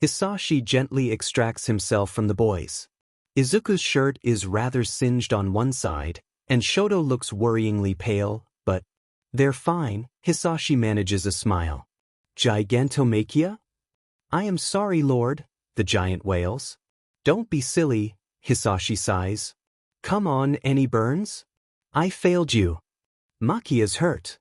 Hisashi gently extracts himself from the boys. Izuku's shirt is rather singed on one side, and Shoto looks worryingly pale, but they're fine. Hisashi manages a smile. "Gigantomachia?" "I am sorry, Lord," the giant wails. "Don't be silly," Hisashi sighs. "Come on, any burns?" "I failed you." "Machia's hurt."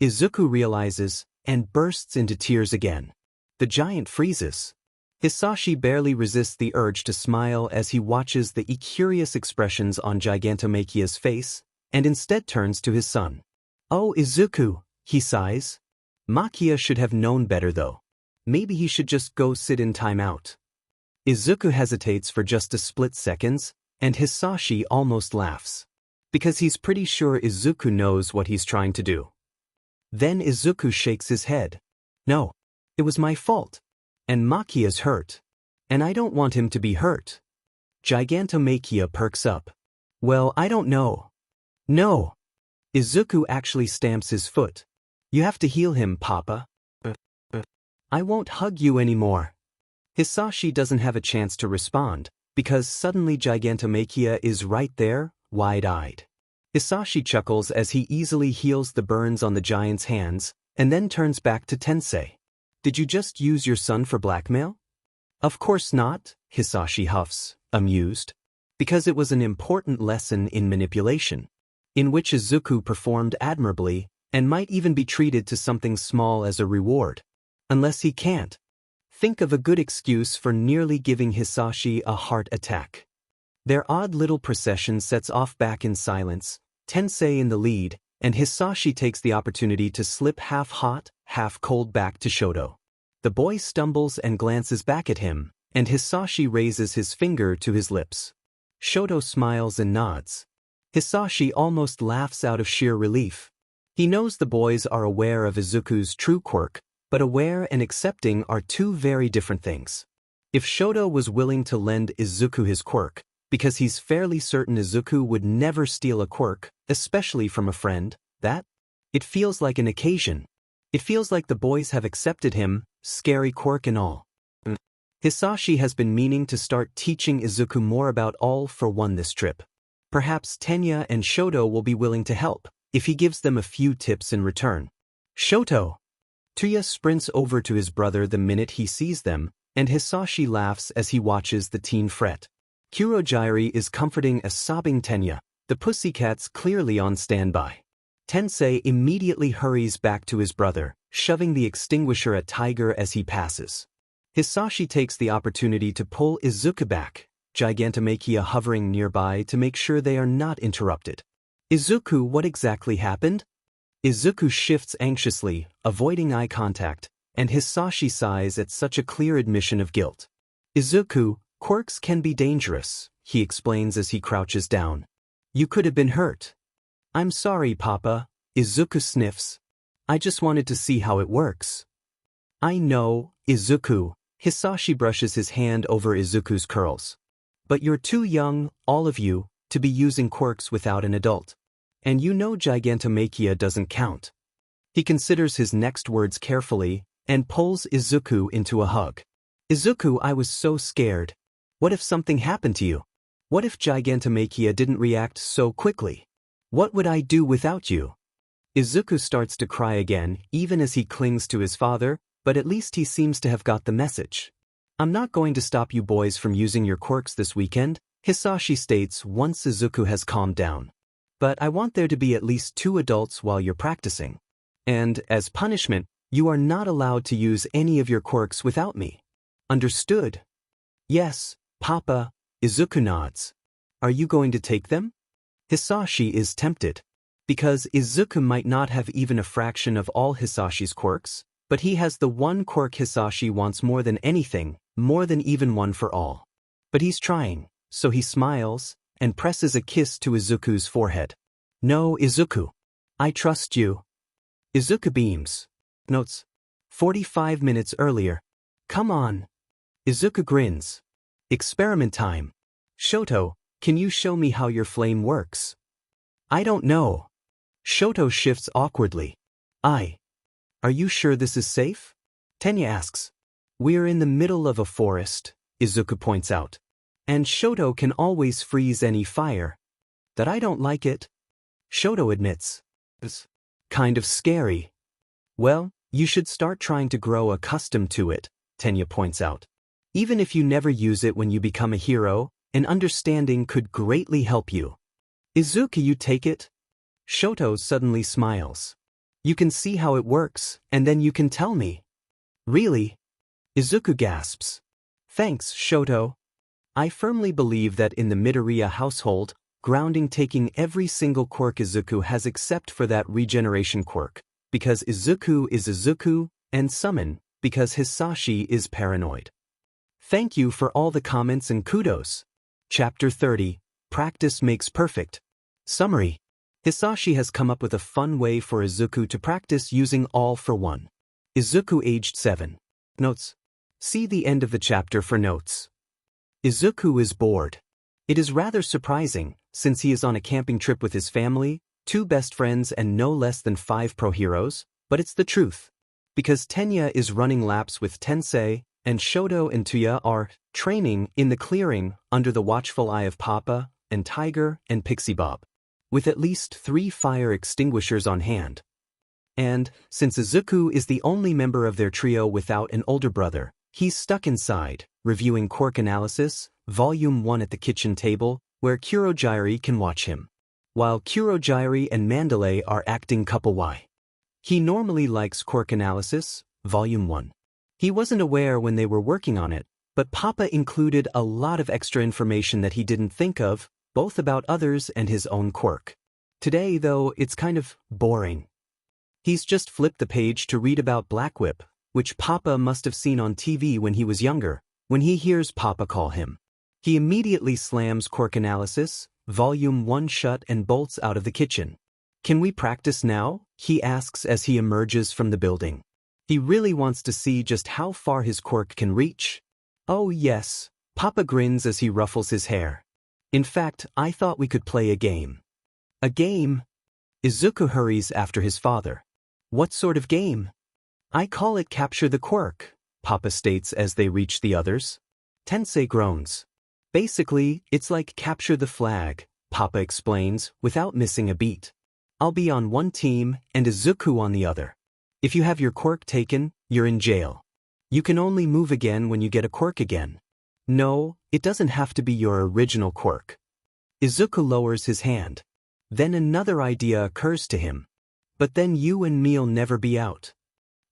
Izuku realizes, and bursts into tears again. The giant freezes. Hisashi barely resists the urge to smile as he watches the curious expressions on Gigantomachia's face, and instead turns to his son. "Oh, Izuku," he sighs. Machia should have known better though. Maybe he should just go sit in timeout. Izuku hesitates for just a split seconds, and Hisashi almost laughs. Because he's pretty sure Izuku knows what he's trying to do. Then Izuku shakes his head. "No, it was my fault. And Machia's hurt. And I don't want him to be hurt." Gigantomachia perks up. "Well, I don't know." "No." Izuku actually stamps his foot. "You have to heal him, Papa." "I won't hug you anymore." Hisashi doesn't have a chance to respond, because suddenly Gigantomachia is right there, wide-eyed. Hisashi chuckles as he easily heals the burns on the giant's hands, and then turns back to Tensei. Did you just use your son for blackmail? Of course not, Hisashi huffs, amused. Because it was an important lesson in manipulation, in which Izuku performed admirably, and might even be treated to something small as a reward. Unless he can't. Think of a good excuse for nearly giving Hisashi a heart attack. Their odd little procession sets off back in silence, Tensei in the lead, and Hisashi takes the opportunity to slip half hot, half cold back to Shoto. The boy stumbles and glances back at him, and Hisashi raises his finger to his lips. Shoto smiles and nods. Hisashi almost laughs out of sheer relief. He knows the boys are aware of Izuku's true quirk, but aware and accepting are two very different things. If Shoto was willing to lend Izuku his quirk, because he's fairly certain Izuku would never steal a quirk, especially from a friend, it feels like an occasion. It feels like the boys have accepted him, scary quirk and all. Hisashi has been meaning to start teaching Izuku more about All for One this trip. Perhaps Tenya and Shoto will be willing to help, if he gives them a few tips in return. Shoto! Tuya sprints over to his brother the minute he sees them, and Hisashi laughs as he watches the teen fret. Kurogyari is comforting a sobbing Tenya, the pussycats clearly on standby. Tensei immediately hurries back to his brother, shoving the extinguisher at Tiger as he passes. Hisashi takes the opportunity to pull Izuku back, Gigantomachia hovering nearby to make sure they are not interrupted. Izuku, what exactly happened? Izuku shifts anxiously, avoiding eye contact, and Hisashi sighs at such a clear admission of guilt. Izuku, quirks can be dangerous, he explains as he crouches down. You could have been hurt. I'm sorry, Papa, Izuku sniffs. I just wanted to see how it works. I know, Izuku, Hisashi brushes his hand over Izuku's curls. But you're too young, all of you, to be using quirks without an adult. And you know Gigantomachia doesn't count. He considers his next words carefully, and pulls Izuku into a hug. Izuku, I was so scared. What if something happened to you? What if Gigantomachia didn't react so quickly? What would I do without you? Izuku starts to cry again, even as he clings to his father, but at least he seems to have got the message. I'm not going to stop you boys from using your quirks this weekend, Hisashi states once Izuku has calmed down. But I want there to be at least 2 adults while you're practicing. And, as punishment, you are not allowed to use any of your quirks without me. Understood? Yes, Papa, Izuku nods. Are you going to take them? Hisashi is tempted. Because Izuku might not have even a fraction of all Hisashi's quirks, but he has the one quirk Hisashi wants more than anything, more than even one for all. But he's trying, so he smiles, and presses a kiss to Izuku's forehead. No, Izuku. I trust you. Izuku beams. Notes. 45 minutes earlier. Come on. Izuku grins. Experiment time. Shoto, can you show me how your flame works? I don't know. Shoto shifts awkwardly. Are you sure this is safe? Tenya asks. We're in the middle of a forest, Izuku points out. And Shoto can always freeze any fire. That I don't like it. Shoto admits. It's kind of scary. Well, you should start trying to grow accustomed to it, Tenya points out. Even if you never use it when you become a hero, an understanding could greatly help you. Izuku, you take it? Shoto suddenly smiles. You can see how it works, and then you can tell me. Really? Izuku gasps. Thanks, Shoto. I firmly believe that in the Midoriya household, grounding taking every single quirk Izuku has except for that regeneration quirk, because Izuku is Izuku, and summon, because Hisashi is paranoid. Thank you for all the comments and kudos. Chapter 30, Practice Makes Perfect. Summary. Hisashi has come up with a fun way for Izuku to practice using All for One. Izuku aged 7. Notes. See the end of the chapter for notes. Izuku is bored. It is rather surprising, since he is on a camping trip with his family, 2 best friends and no less than 5 pro heroes, but it's the truth. Because Tenya is running laps with Tensei, and Shoto and Tuya are training in the clearing under the watchful eye of Papa and Tiger and Pixie Bob, with at least 3 fire extinguishers on hand. And, since Izuku is the only member of their trio without an older brother, he's stuck inside, reviewing quirk analysis, Volume 1 at the kitchen table, where Kurogyri can watch him. While Kurogyri and Mandalay are acting couple Y. He normally likes quirk analysis, Volume 1. He wasn't aware when they were working on it, but Papa included a lot of extra information that he didn't think of, both about others and his own quirk. Today, though, it's kind of boring. He's just flipped the page to read about Black Whip, which Papa must have seen on TV when he was younger, when he hears Papa call him. He immediately slams Quirk Analysis, Volume 1 shut and bolts out of the kitchen. "Can we practice now?" he asks as he emerges from the building. He really wants to see just how far his quirk can reach. "Oh yes," Papa grins as he ruffles his hair. "In fact, I thought we could play a game." "A game?" Izuku hurries after his father. "What sort of game?" "I call it Capture the Quirk," Papa states as they reach the others. Tensei groans. "Basically, it's like Capture the Flag," Papa explains, without missing a beat. "I'll be on one team and Izuku on the other. If you have your quirk taken, you're in jail. You can only move again when you get a quirk again. No, it doesn't have to be your original quirk." Izuku lowers his hand. Then another idea occurs to him. "But then you and me'll never be out.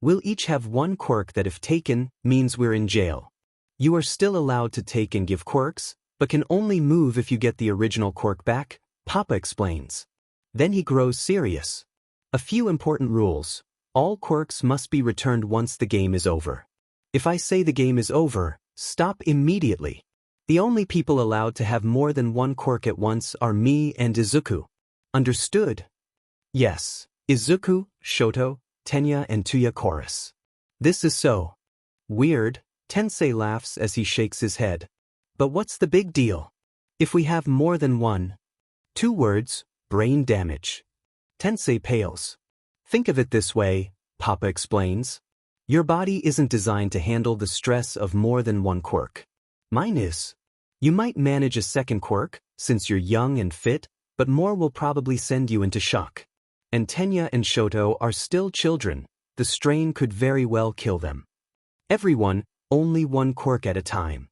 We'll each have one quirk that if taken, means we're in jail. You are still allowed to take and give quirks, but can only move if you get the original quirk back," Papa explains. Then he grows serious. "A few important rules. All quirks must be returned once the game is over. If I say the game is over, stop immediately. The only people allowed to have more than one quirk at once are me and Izuku. Understood?" "Yes." Izuku, Shoto, Tenya and Tuya chorus. "This is so weird," Tensei laughs as he shakes his head. "But what's the big deal? If we have more than one?" "2 words, brain damage." Tensei pales. "Think of it this way," Papa explains. "Your body isn't designed to handle the stress of more than one quirk. Mine is. You might manage a second quirk, since you're young and fit, but more will probably send you into shock. And Tenya and Shoto are still children, the strain could very well kill them. Everyone, only one quirk at a time.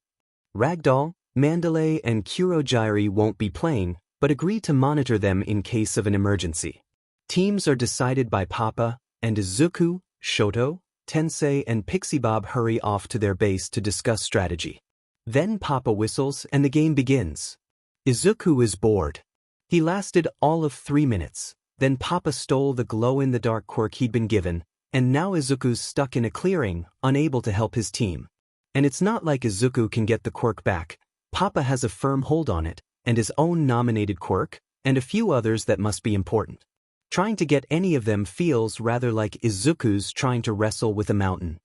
Ragdoll, Mandalay and Kurogyri won't be playing, but agree to monitor them in case of an emergency. Teams are decided by Papa, and Izuku, Shoto, Tensei and Pixie Bob hurry off to their base to discuss strategy. Then Papa whistles and the game begins. Izuku is bored. He lasted all of 3 minutes. Then Papa stole the glow-in-the-dark quirk he'd been given, and now Izuku's stuck in a clearing, unable to help his team. And it's not like Izuku can get the quirk back. Papa has a firm hold on it, and his own nominated quirk, and a few others that must be important. Trying to get any of them feels rather like Izuku's trying to wrestle with a mountain.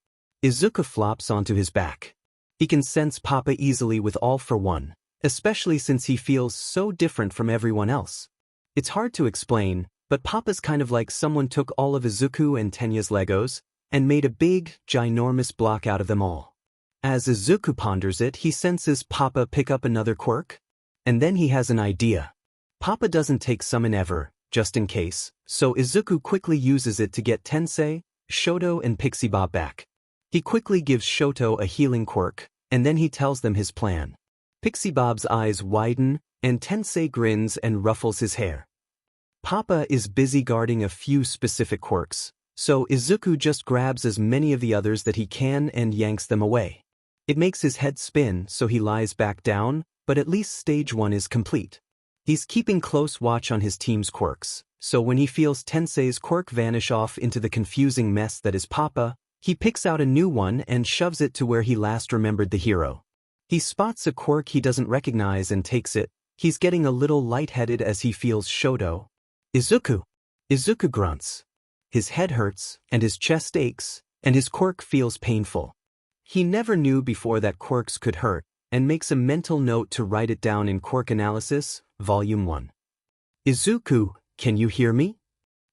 Izuku flops onto his back. He can sense Papa easily with All for One, especially since he feels so different from everyone else. It's hard to explain, but Papa's kind of like someone took all of Izuku and Tenya's Legos and made a big, ginormous block out of them all. As Izuku ponders it, he senses Papa pick up another quirk. And then he has an idea. Papa doesn't take summon ever, just in case, so Izuku quickly uses it to get Tensei, Shoto and Pixie Bob back. He quickly gives Shoto a healing quirk, and then he tells them his plan. Pixie Bob's eyes widen, and Tensei grins and ruffles his hair. Papa is busy guarding a few specific quirks, so Izuku just grabs as many of the others that he can and yanks them away. It makes his head spin, so he lies back down, but at least stage 1 is complete. He's keeping close watch on his team's quirks, so when he feels Tensei's quirk vanish off into the confusing mess that is Papa, he picks out a new one and shoves it to where he last remembered the hero. He spots a quirk he doesn't recognize and takes it. He's getting a little lightheaded as he feels Shoto. "Izuku!" Izuku grunts. His head hurts, and his chest aches, and his quirk feels painful. He never knew before that quirks could hurt, and makes a mental note to write it down in Quirk Analysis, Volume 1. "Izuku, can you hear me?"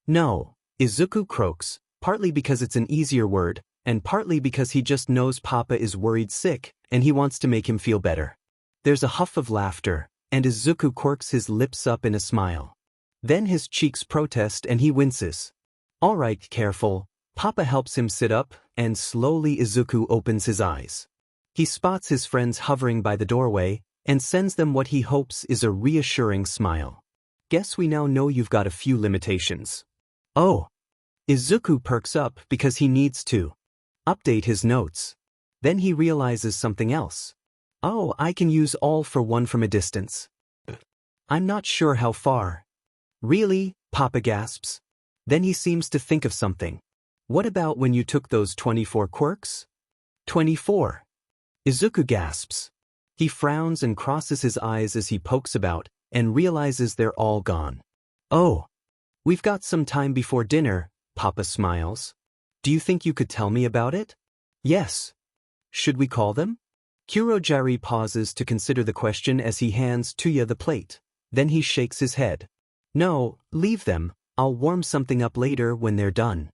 "No," Izuku croaks, partly because it's an easier word, and partly because he just knows Papa is worried sick, and he wants to make him feel better. There's a huff of laughter, and Izuku quirks his lips up in a smile. Then his cheeks protest and he winces. All right, careful. Papa helps him sit up, and slowly Izuku opens his eyes. He spots his friends hovering by the doorway, and sends them what he hopes is a reassuring smile. Guess we now know you've got a few limitations. Oh. Izuku perks up because he needs to update his notes. Then he realizes something else. Oh, I can use all for one from a distance. I'm not sure how far. Really? Papa gasps. Then he seems to think of something. What about when you took those 24 quirks? 24. Izuku gasps. He frowns and crosses his eyes as he pokes about, and realizes they're all gone. Oh. We've got some time before dinner, Papa smiles. Do you think you could tell me about it? Yes. Should we call them? Kurogiri pauses to consider the question as he hands Tuya the plate. Then he shakes his head. No, leave them. I'll warm something up later when they're done.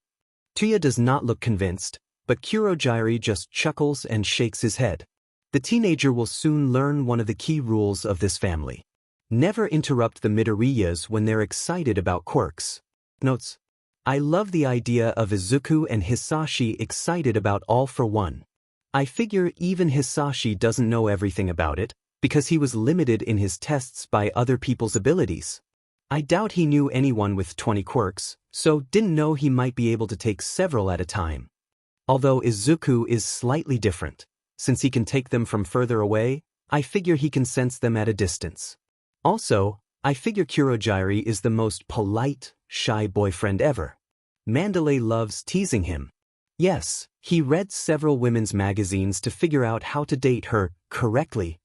Tuya does not look convinced, but Kurogiri just chuckles and shakes his head. The teenager will soon learn one of the key rules of this family. Never interrupt the Midoriyas when they're excited about quirks. Notes. I love the idea of Izuku and Hisashi excited about All for One. I figure even Hisashi doesn't know everything about it, because he was limited in his tests by other people's abilities. I doubt he knew anyone with 20 quirks, so didn't know he might be able to take several at a time. Although Izuku is slightly different. Since he can take them from further away, I figure he can sense them at a distance. Also, I figure Kurogiri is the most polite, shy boyfriend ever. Mandalay loves teasing him. Yes, he read several women's magazines to figure out how to date her correctly.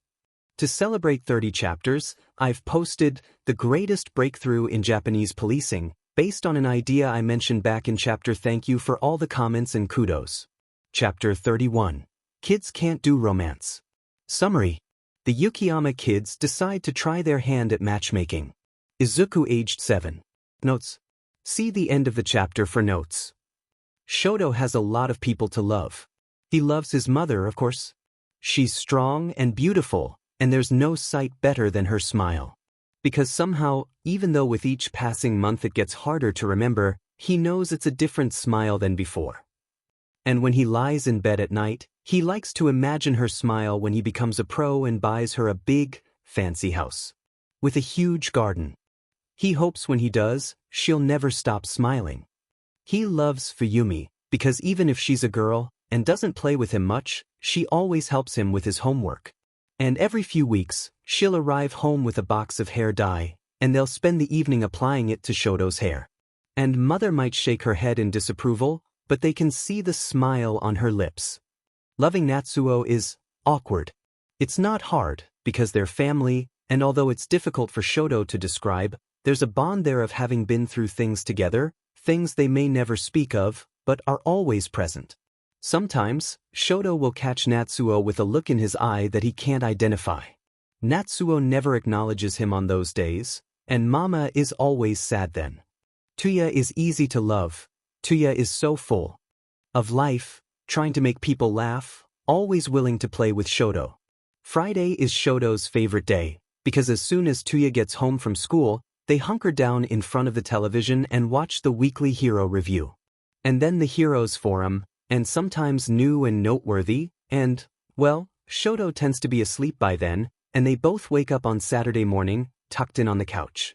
To celebrate 30 chapters, I've posted The Greatest Breakthrough in Japanese Policing, based on an idea I mentioned back in chapter. Thank you for all the comments and kudos. Chapter 31. Kids Can't Do Romance. Summary. The Yukiyama kids decide to try their hand at matchmaking. Izuku aged 7. Notes. See the end of the chapter for notes. Shoto has a lot of people to love. He loves his mother, of course. She's strong and beautiful, and there's no sight better than her smile. Because somehow, even though with each passing month it gets harder to remember, he knows it's a different smile than before. And when he lies in bed at night, he likes to imagine her smile when he becomes a pro and buys her a big, fancy house. With a huge garden. He hopes when he does, she'll never stop smiling. He loves Fuyumi, because even if she's a girl, and doesn't play with him much, she always helps him with his homework. And every few weeks, she'll arrive home with a box of hair dye, and they'll spend the evening applying it to Shoto's hair. And mother might shake her head in disapproval, but they can see the smile on her lips. Loving Natsuo is awkward. It's not hard, because they're family, and although it's difficult for Shoto to describe, there's a bond there of having been through things together, things they may never speak of, but are always present. Sometimes, Shoto will catch Natsuo with a look in his eye that he can't identify. Natsuo never acknowledges him on those days, and Mama is always sad then. Tuya is easy to love. Tuya is so full of life, trying to make people laugh, always willing to play with Shoto. Friday is Shoto's favorite day, because as soon as Tuya gets home from school, they hunker down in front of the television and watch the weekly hero review. And then the heroes forum, and sometimes new and noteworthy, and, well, Shoto tends to be asleep by then, and they both wake up on Saturday morning, tucked in on the couch.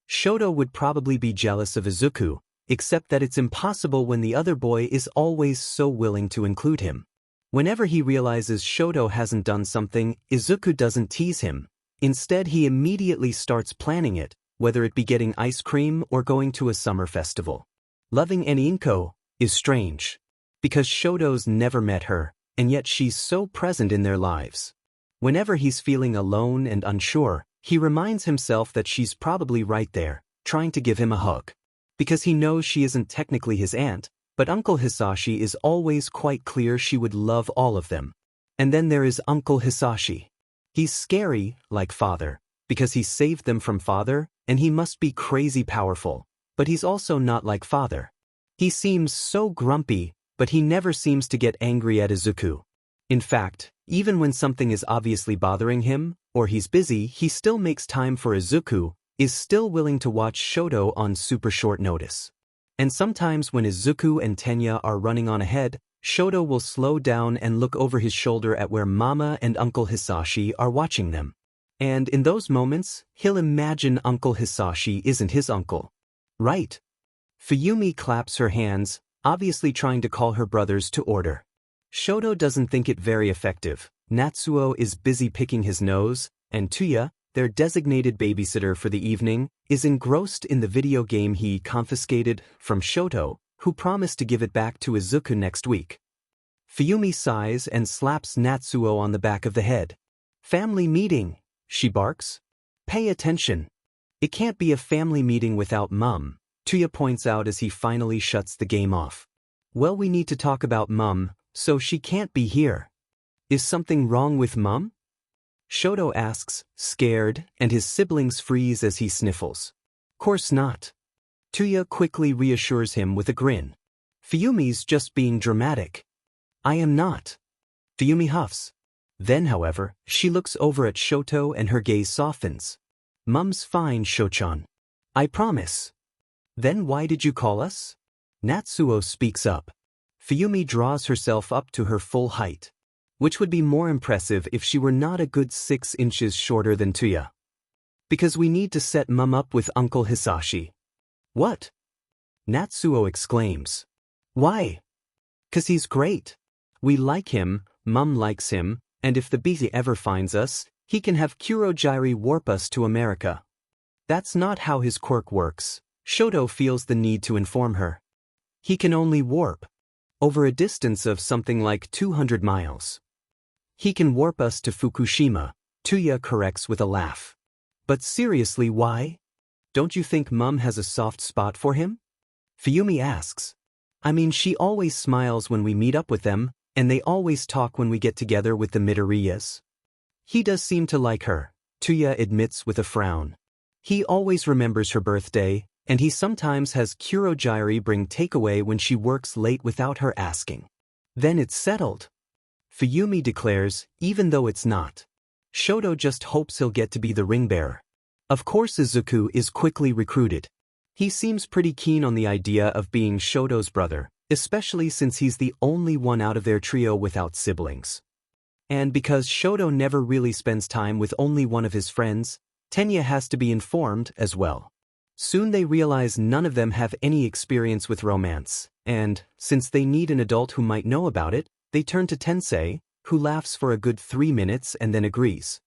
Shoto would probably be jealous of Izuku, except that it's impossible when the other boy is always so willing to include him. Whenever he realizes Shoto hasn't done something, Izuku doesn't tease him. Instead, he immediately starts planning it, whether it be getting ice cream or going to a summer festival. Loving Eninko is strange, because Shoto's never met her, and yet she's so present in their lives. Whenever he's feeling alone and unsure, he reminds himself that she's probably right there, trying to give him a hug. Because he knows she isn't technically his aunt, but Uncle Hisashi is always quite clear she would love all of them. And then there is Uncle Hisashi. He's scary, like Father, because he saved them from Father, and he must be crazy powerful, but he's also not like Father. He seems so grumpy, but he never seems to get angry at Izuku. In fact, even when something is obviously bothering him, or he's busy, he still makes time for Izuku, is still willing to watch Shoto on super short notice. And sometimes when Izuku and Tenya are running on ahead, Shoto will slow down and look over his shoulder at where Mama and Uncle Hisashi are watching them. And in those moments, he'll imagine Uncle Hisashi isn't his uncle. Right? Fuyumi claps her hands, obviously trying to call her brothers to order. Shoto doesn't think it very effective. Natsuo is busy picking his nose, and Tuya, their designated babysitter for the evening, is engrossed in the video game he confiscated from Shoto, who promised to give it back to Izuku next week. Fuyumi sighs and slaps Natsuo on the back of the head. "Family meeting," she barks. "Pay attention. It can't be a family meeting without Mum," Tuya points out as he finally shuts the game off. "Well, we need to talk about Mum, so she can't be here." "Is something wrong with Mum?" Shoto asks, scared, and his siblings freeze as he sniffles. "Course not." Tuya quickly reassures him with a grin. "Fuyumi's just being dramatic." "I am not." Fuyumi huffs. Then, however, she looks over at Shoto and her gaze softens. "Mum's fine, Shochan. I promise." "Then why did you call us?" Natsuo speaks up. Fuyumi draws herself up to her full height, which would be more impressive if she were not a good 6 inches shorter than Tuya. "Because we need to set Mum up with Uncle Hisashi." "What?" Natsuo exclaims. "Why?" "'Cause he's great. We like him, Mum likes him, and if the BZ ever finds us, he can have Kurogyri warp us to America." "That's not how his quirk works," Shoto feels the need to inform her. "He can only warp over a distance of something like 200 miles. He can warp us to Fukushima," Tuya corrects with a laugh. "But seriously, why? Don't you think Mum has a soft spot for him?" Fuyumi asks. "I mean, she always smiles when we meet up with them, and they always talk when we get together with the Midoriyas." "He does seem to like her," Tuya admits with a frown. "He always remembers her birthday, and he sometimes has Kurogyri bring takeaway when she works late without her asking." "Then it's settled," Fuyumi declares, even though it's not. Shoto just hopes he'll get to be the ring bearer. Of course Izuku is quickly recruited. He seems pretty keen on the idea of being Shoto's brother, especially since he's the only one out of their trio without siblings. And because Shoto never really spends time with only one of his friends, Tenya has to be informed as well. Soon they realize none of them have any experience with romance, and, since they need an adult who might know about it, they turn to Tensei, who laughs for a good 3 minutes and then agrees.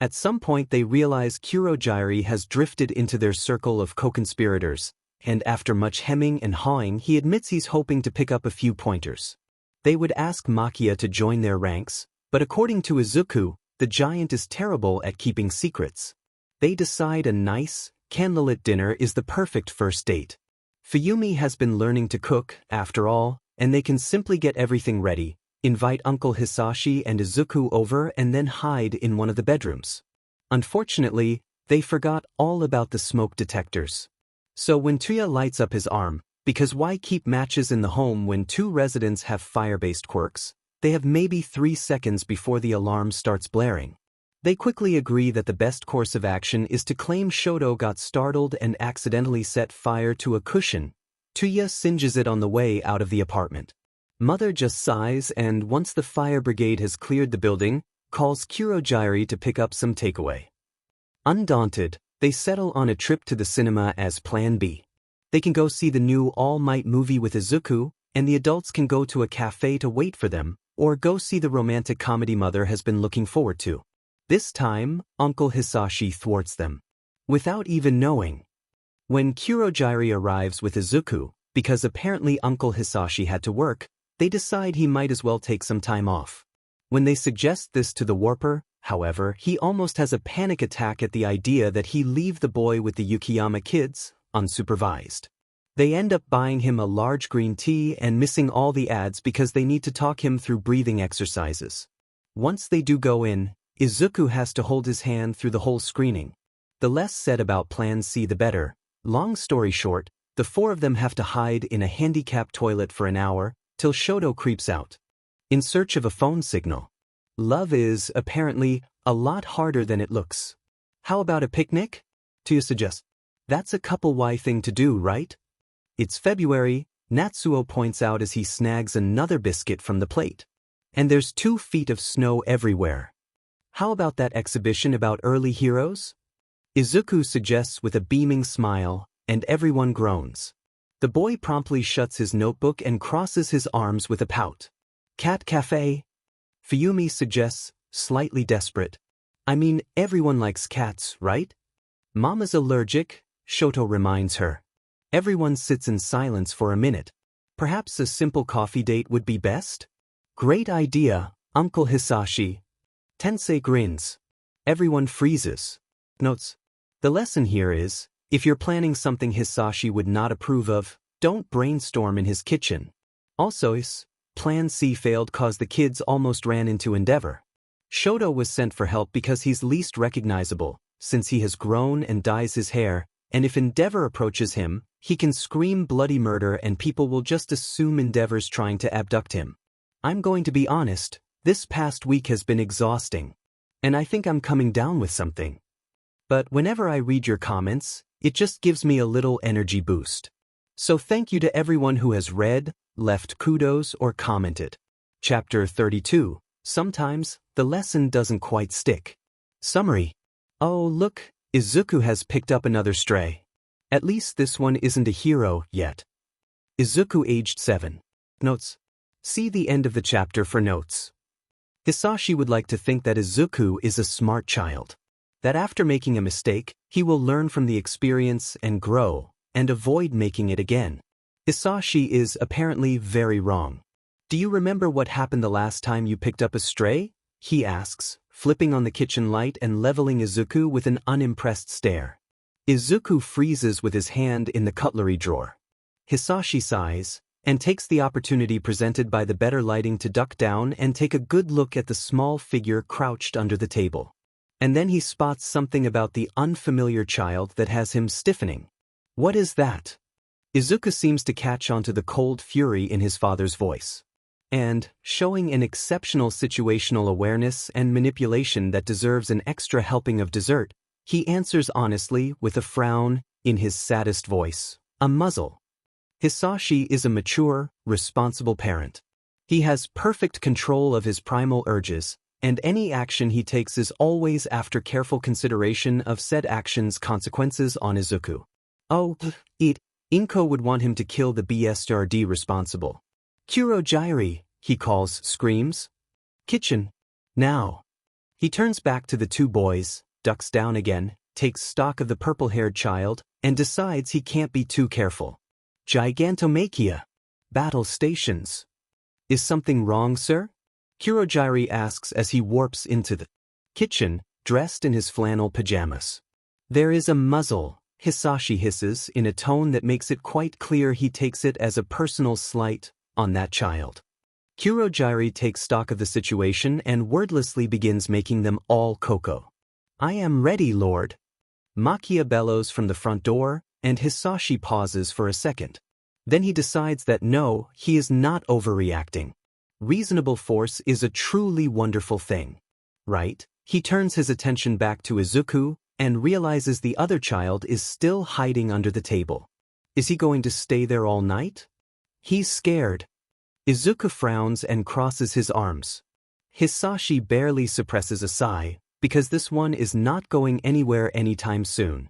At some point they realize Kurogyri has drifted into their circle of co-conspirators, and after much hemming and hawing he admits he's hoping to pick up a few pointers. They would ask Makia to join their ranks, but according to Izuku, the giant is terrible at keeping secrets. They decide a nice, candlelit dinner is the perfect first date. Fuyumi has been learning to cook, after all, and they can simply get everything ready, invite Uncle Hisashi and Izuku over and then hide in one of the bedrooms. Unfortunately, they forgot all about the smoke detectors. So when Tuya lights up his arm, because why keep matches in the home when 2 residents have fire-based quirks, they have maybe 3 seconds before the alarm starts blaring. They quickly agree that the best course of action is to claim Shoto got startled and accidentally set fire to a cushion. Tuya singes it on the way out of the apartment. Mother just sighs and, once the fire brigade has cleared the building, calls Kurogyri to pick up some takeaway. Undaunted, they settle on a trip to the cinema as Plan B. They can go see the new All Might movie with Izuku, and the adults can go to a cafe to wait for them, or go see the romantic comedy Mother has been looking forward to. This time, Uncle Hisashi thwarts them, without even knowing. When Kurogyri arrives with Izuku, because apparently Uncle Hisashi had to work, they decide he might as well take some time off. When they suggest this to the Warper, however, he almost has a panic attack at the idea that he leave the boy with the Yukiyama kids, unsupervised. They end up buying him a large green tea and missing all the ads because they need to talk him through breathing exercises. Once they do go in, Izuku has to hold his hand through the whole screening. The less said about Plan C the better. Long story short, the 4 of them have to hide in a handicapped toilet for an hour, till Shoto creeps out. In search of a phone signal. Love is, apparently, a lot harder than it looks. How about a picnic? Tuya suggests. That's a couple Y thing to do, right? It's February, Natsuo points out as he snags another biscuit from the plate. And there's 2 feet of snow everywhere. How about that exhibition about early heroes? Izuku suggests with a beaming smile, and everyone groans. The boy promptly shuts his notebook and crosses his arms with a pout. Cat cafe? Fuyumi suggests, slightly desperate. I mean, everyone likes cats, right? Mama's allergic, Shoto reminds her. Everyone sits in silence for a minute. Perhaps a simple coffee date would be best? Great idea, Uncle Hisashi. Tensei grins. Everyone freezes. Notes. The lesson here is, if you're planning something Hisashi would not approve of, don't brainstorm in his kitchen. Also, Plan C failed cause the kids almost ran into Endeavor. Shoto was sent for help because he's least recognizable, since he has grown and dyes his hair, and if Endeavor approaches him, he can scream bloody murder and people will just assume Endeavor's trying to abduct him. I'm going to be honest, this past week has been exhausting. And I think I'm coming down with something. But whenever I read your comments, it just gives me a little energy boost. So thank you to everyone who has read, left kudos or commented. Chapter 32. Sometimes, the lesson doesn't quite stick. Summary. Oh look, Izuku has picked up another stray. At least this one isn't a hero yet. Izuku aged 7. Notes. See the end of the chapter for notes. Hisashi would like to think that Izuku is a smart child. That after making a mistake, he will learn from the experience and grow, and avoid making it again. Hisashi is apparently very wrong. Do you remember what happened the last time you picked up a stray? He asks, flipping on the kitchen light and leveling Izuku with an unimpressed stare. Izuku freezes with his hand in the cutlery drawer. Hisashi sighs, and takes the opportunity presented by the better lighting to duck down and take a good look at the small figure crouched under the table. And then he spots something about the unfamiliar child that has him stiffening. What is that? Izuku seems to catch onto the cold fury in his father's voice. And, showing an exceptional situational awareness and manipulation that deserves an extra helping of dessert, he answers honestly with a frown, in his saddest voice, a muzzle. Hisashi is a mature, responsible parent. He has perfect control of his primal urges, and any action he takes is always after careful consideration of said action's consequences on Izuku. Oh, Inko would want him to kill the BSRD responsible. Kurogyri, he calls, screams. Kitchen. Now. He turns back to the 2 boys, ducks down again, takes stock of the purple-haired child, and decides he can't be too careful. Gigantomachia. Battle stations. Is something wrong, sir? Kurogyri asks as he warps into the kitchen, dressed in his flannel pajamas. There is a muzzle, Hisashi hisses in a tone that makes it quite clear he takes it as a personal slight on that child. Kurogyri takes stock of the situation and wordlessly begins making them all cocoa. I am ready, Lord. Makia bellows from the front door, and Hisashi pauses for a second. Then he decides that no, he is not overreacting. Reasonable force is a truly wonderful thing. Right? He turns his attention back to Izuku, and realizes the other child is still hiding under the table. Is he going to stay there all night? He's scared. Izuku frowns and crosses his arms. Hisashi barely suppresses a sigh, because this one is not going anywhere anytime soon.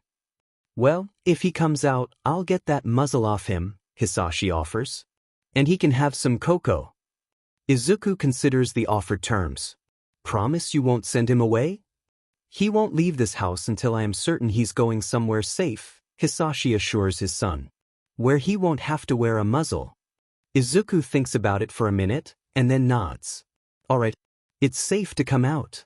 Well, if he comes out, I'll get that muzzle off him, Hisashi offers. And he can have some cocoa. Izuku considers the offered terms. Promise you won't send him away? He won't leave this house until I am certain he's going somewhere safe, Hisashi assures his son. Where he won't have to wear a muzzle. Izuku thinks about it for a minute, and then nods. Alright, it's safe to come out.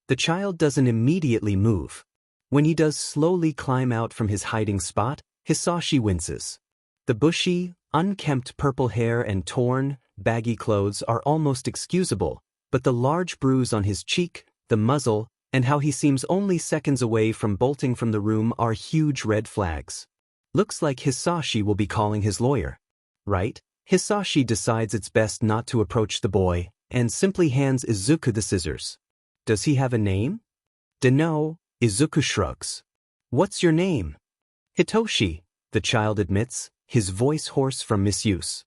The child doesn't immediately move. When he does slowly climb out from his hiding spot, Hisashi winces. The bushy, unkempt purple hair and torn, baggy clothes are almost excusable, but the large bruise on his cheek, the muzzle, and how he seems only seconds away from bolting from the room are huge red flags. Looks like Hisashi will be calling his lawyer. Right? Hisashi decides it's best not to approach the boy, and simply hands Izuku the scissors. Does he have a name? Dunno, Izuku shrugs. What's your name? Hitoshi, the child admits, his voice hoarse from misuse.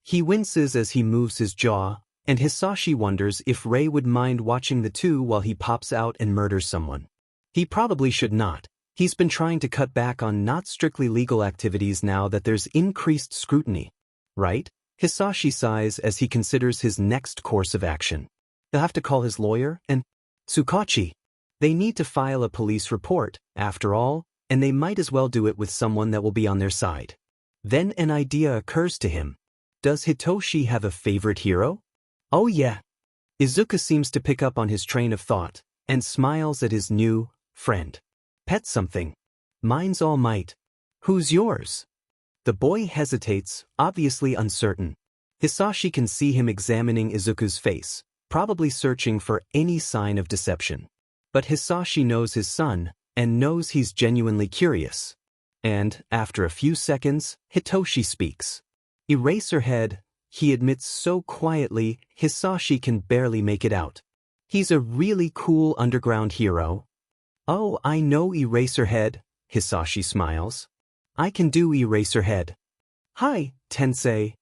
He winces as he moves his jaw, and Hisashi wonders if Rei would mind watching the two while he pops out and murders someone. He probably should not. He's been trying to cut back on not strictly legal activities now that there's increased scrutiny. Right? Hisashi sighs as he considers his next course of action. He'll have to call his lawyer and Tsukachi. They need to file a police report, after all, and they might as well do it with someone that will be on their side. Then an idea occurs to him. Does Hitoshi have a favorite hero? Oh yeah. Izuku seems to pick up on his train of thought, and smiles at his new friend. Pet something. Mine's All Might. Who's yours? The boy hesitates, obviously uncertain. Hisashi can see him examining Izuku's face, probably searching for any sign of deception. But Hisashi knows his son, and knows he's genuinely curious. And, after a few seconds, Hitoshi speaks. Eraserhead, he admits so quietly, Hisashi can barely make it out. He's a really cool underground hero. Oh, I know Eraserhead, Hisashi smiles. I can do Eraserhead. Hi, Tensei.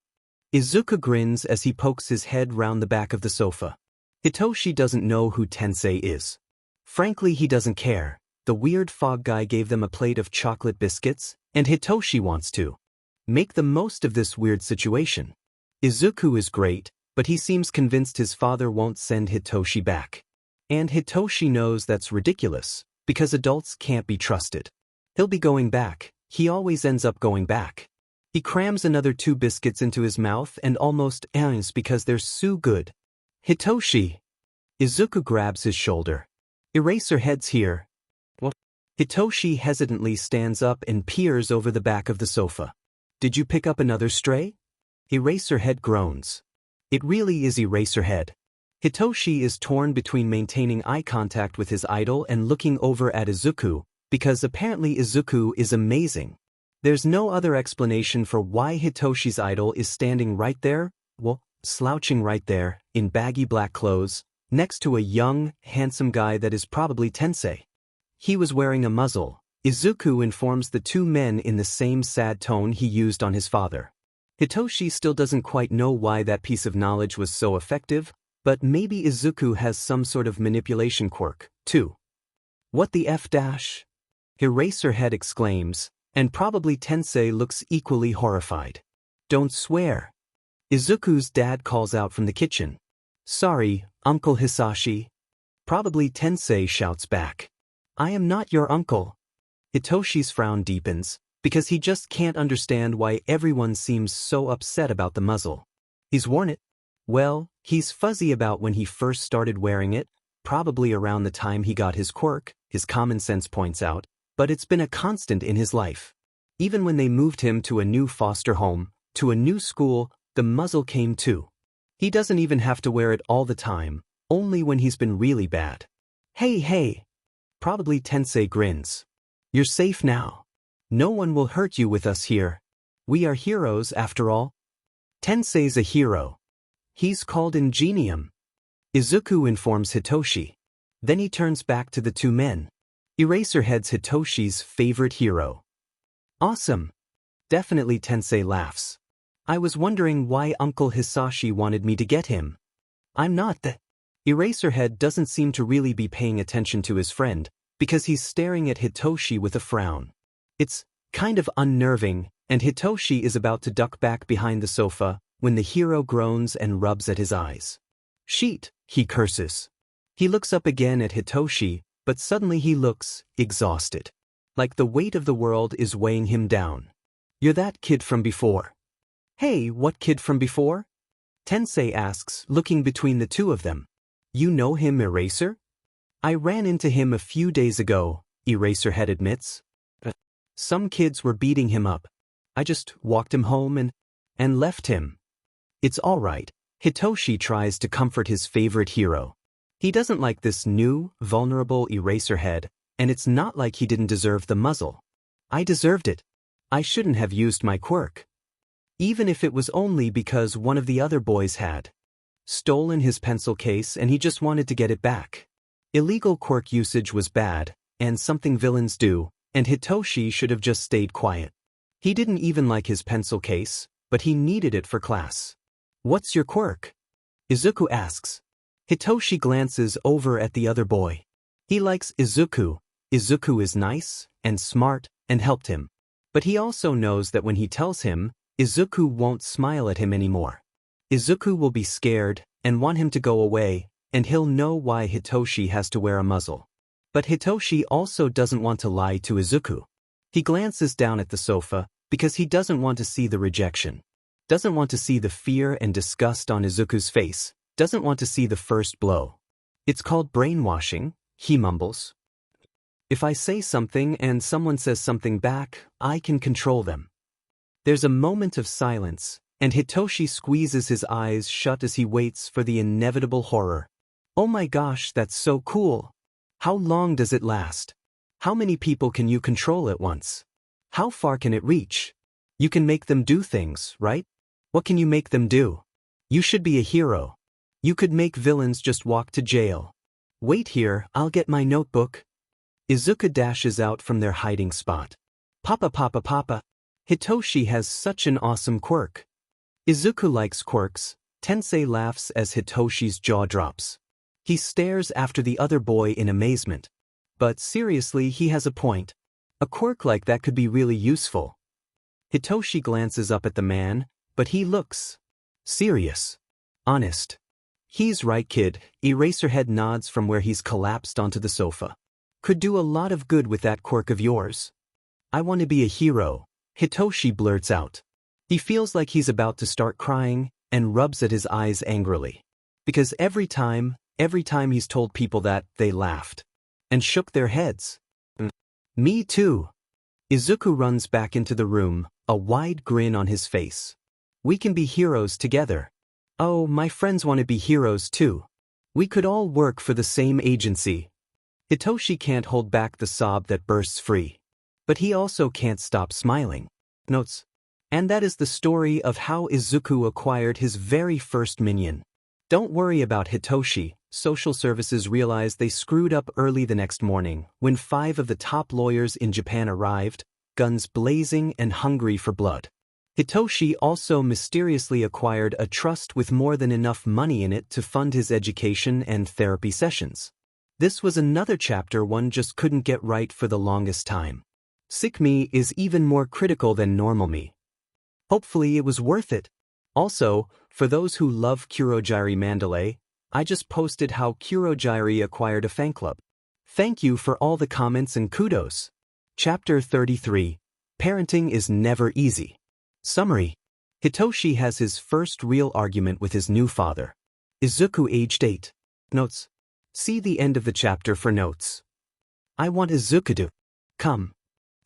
Izuku grins as he pokes his head round the back of the sofa. Hitoshi doesn't know who Tensei is. Frankly, he doesn't care. The weird fog guy gave them a plate of chocolate biscuits, and Hitoshi wants to make the most of this weird situation. Izuku is great, but he seems convinced his father won't send Hitoshi back. And Hitoshi knows that's ridiculous, because adults can't be trusted. He'll be going back. He always ends up going back. He crams another 2 biscuits into his mouth and almost ends because they're so good. Hitoshi. Izuku grabs his shoulder. Eraserhead's here. What? Hitoshi hesitantly stands up and peers over the back of the sofa. Did you pick up another stray? Eraserhead groans. It really is Eraserhead. Hitoshi is torn between maintaining eye contact with his idol and looking over at Izuku, because apparently Izuku is amazing. There's no other explanation for why Hitoshi's idol is standing right there, well, slouching right there, in baggy black clothes, next to a young, handsome guy that is probably Tensei. He was wearing a muzzle. Izuku informs the 2 men in the same sad tone he used on his father. Hitoshi still doesn't quite know why that piece of knowledge was so effective, but maybe Izuku has some sort of manipulation quirk, too. What the F dash? Eraserhead exclaims, and probably Tensei looks equally horrified. Don't swear. Izuku's dad calls out from the kitchen. Sorry, Uncle Hisashi. Probably Tensei shouts back. I am not your uncle. Hitoshi's frown deepens, because he just can't understand why everyone seems so upset about the muzzle. He's worn it. Well, he's fuzzy about when he first started wearing it, probably around the time he got his quirk, his common sense points out, but it's been a constant in his life. Even when they moved him to a new foster home, to a new school, the muzzle came too. He doesn't even have to wear it all the time, only when he's been really bad. Hey. Probably Tensei grins. You're safe now. No one will hurt you with us here. We are heroes after all. Tensei's a hero. He's called Ingenium. Izuku informs Hitoshi. Then he turns back to the 2 men. Eraserhead's Hitoshi's favorite hero. Awesome. Definitely, Tensei laughs. I was wondering why Uncle Hisashi wanted me to get him. I'm not the... Eraserhead doesn't seem to really be paying attention to his friend, because he's staring at Hitoshi with a frown. It's kind of unnerving, and Hitoshi is about to duck back behind the sofa when the hero groans and rubs at his eyes. Sheet, he curses. He looks up again at Hitoshi, but suddenly he looks exhausted. Like the weight of the world is weighing him down. You're that kid from before. Hey, what kid from before? Tensei asks, looking between the 2 of them. You know him, Eraser? I ran into him a few days ago, Eraserhead admits. Some kids were beating him up. I just walked him home and left him. It's all right. Hitoshi tries to comfort his favorite hero. He doesn't like this new, vulnerable Eraserhead, and it's not like he didn't deserve the muzzle. I deserved it. I shouldn't have used my quirk. even if it was only because one of the other boys had stolen his pencil case and he just wanted to get it back. Illegal quirk usage was bad, and something villains do, and Hitoshi should have just stayed quiet. He didn't even like his pencil case, but he needed it for class. What's your quirk? Izuku asks. Hitoshi glances over at the other boy. He likes Izuku. Izuku is nice and smart and helped him. But he also knows that when he tells him, Izuku won't smile at him anymore. Izuku will be scared and want him to go away, and he'll know why Hitoshi has to wear a muzzle. But Hitoshi also doesn't want to lie to Izuku. He glances down at the sofa because he doesn't want to see the rejection. Doesn't want to see the fear and disgust on Izuku's face. Doesn't want to see the first blow. It's called brainwashing, he mumbles. If I say something and someone says something back, I can control them. There's a moment of silence, and Hitoshi squeezes his eyes shut as he waits for the inevitable horror. Oh my gosh, that's so cool. How long does it last? How many people can you control at once? How far can it reach? You can make them do things, right? What can you make them do? You should be a hero. You could make villains just walk to jail. Wait here, I'll get my notebook. Izuku dashes out from their hiding spot. Papa, papa, papa. Hitoshi has such an awesome quirk. Izuku likes quirks. Tensei laughs as Hitoshi's jaw drops. He stares after the other boy in amazement. But seriously, he has a point. A quirk like that could be really useful. Hitoshi glances up at the man, but he looks serious. Honest. He's right, kid. Eraserhead nods from where he's collapsed onto the sofa. Could do a lot of good with that quirk of yours. I want to be a hero, Hitoshi blurts out. He feels like he's about to start crying and rubs at his eyes angrily. Because every time he's told people that, they laughed and shook their heads. Me too. Izuku runs back into the room, a wide grin on his face. We can be heroes together. Oh, my friends want to be heroes too. We could all work for the same agency. Hitoshi can't hold back the sob that bursts free. But he also can't stop smiling. Notes. And that is the story of how Izuku acquired his very first minion. Don't worry about Hitoshi. Social services realized they screwed up early the next morning when 5 of the top lawyers in Japan arrived, guns blazing and hungry for blood. Hitoshi also mysteriously acquired a trust with more than enough money in it to fund his education and therapy sessions. This was another chapter one just couldn't get right for the longest time. Sick me is even more critical than normal me. Hopefully it was worth it. Also, for those who love Kurogyri Mandalay, I just posted how Kurogyri acquired a fan club. Thank you for all the comments and kudos. Chapter 33. Parenting is never easy. Summary. Hitoshi has his first real argument with his new father. Izuku aged 8. Notes. See the end of the chapter for notes. I want Izuku to come.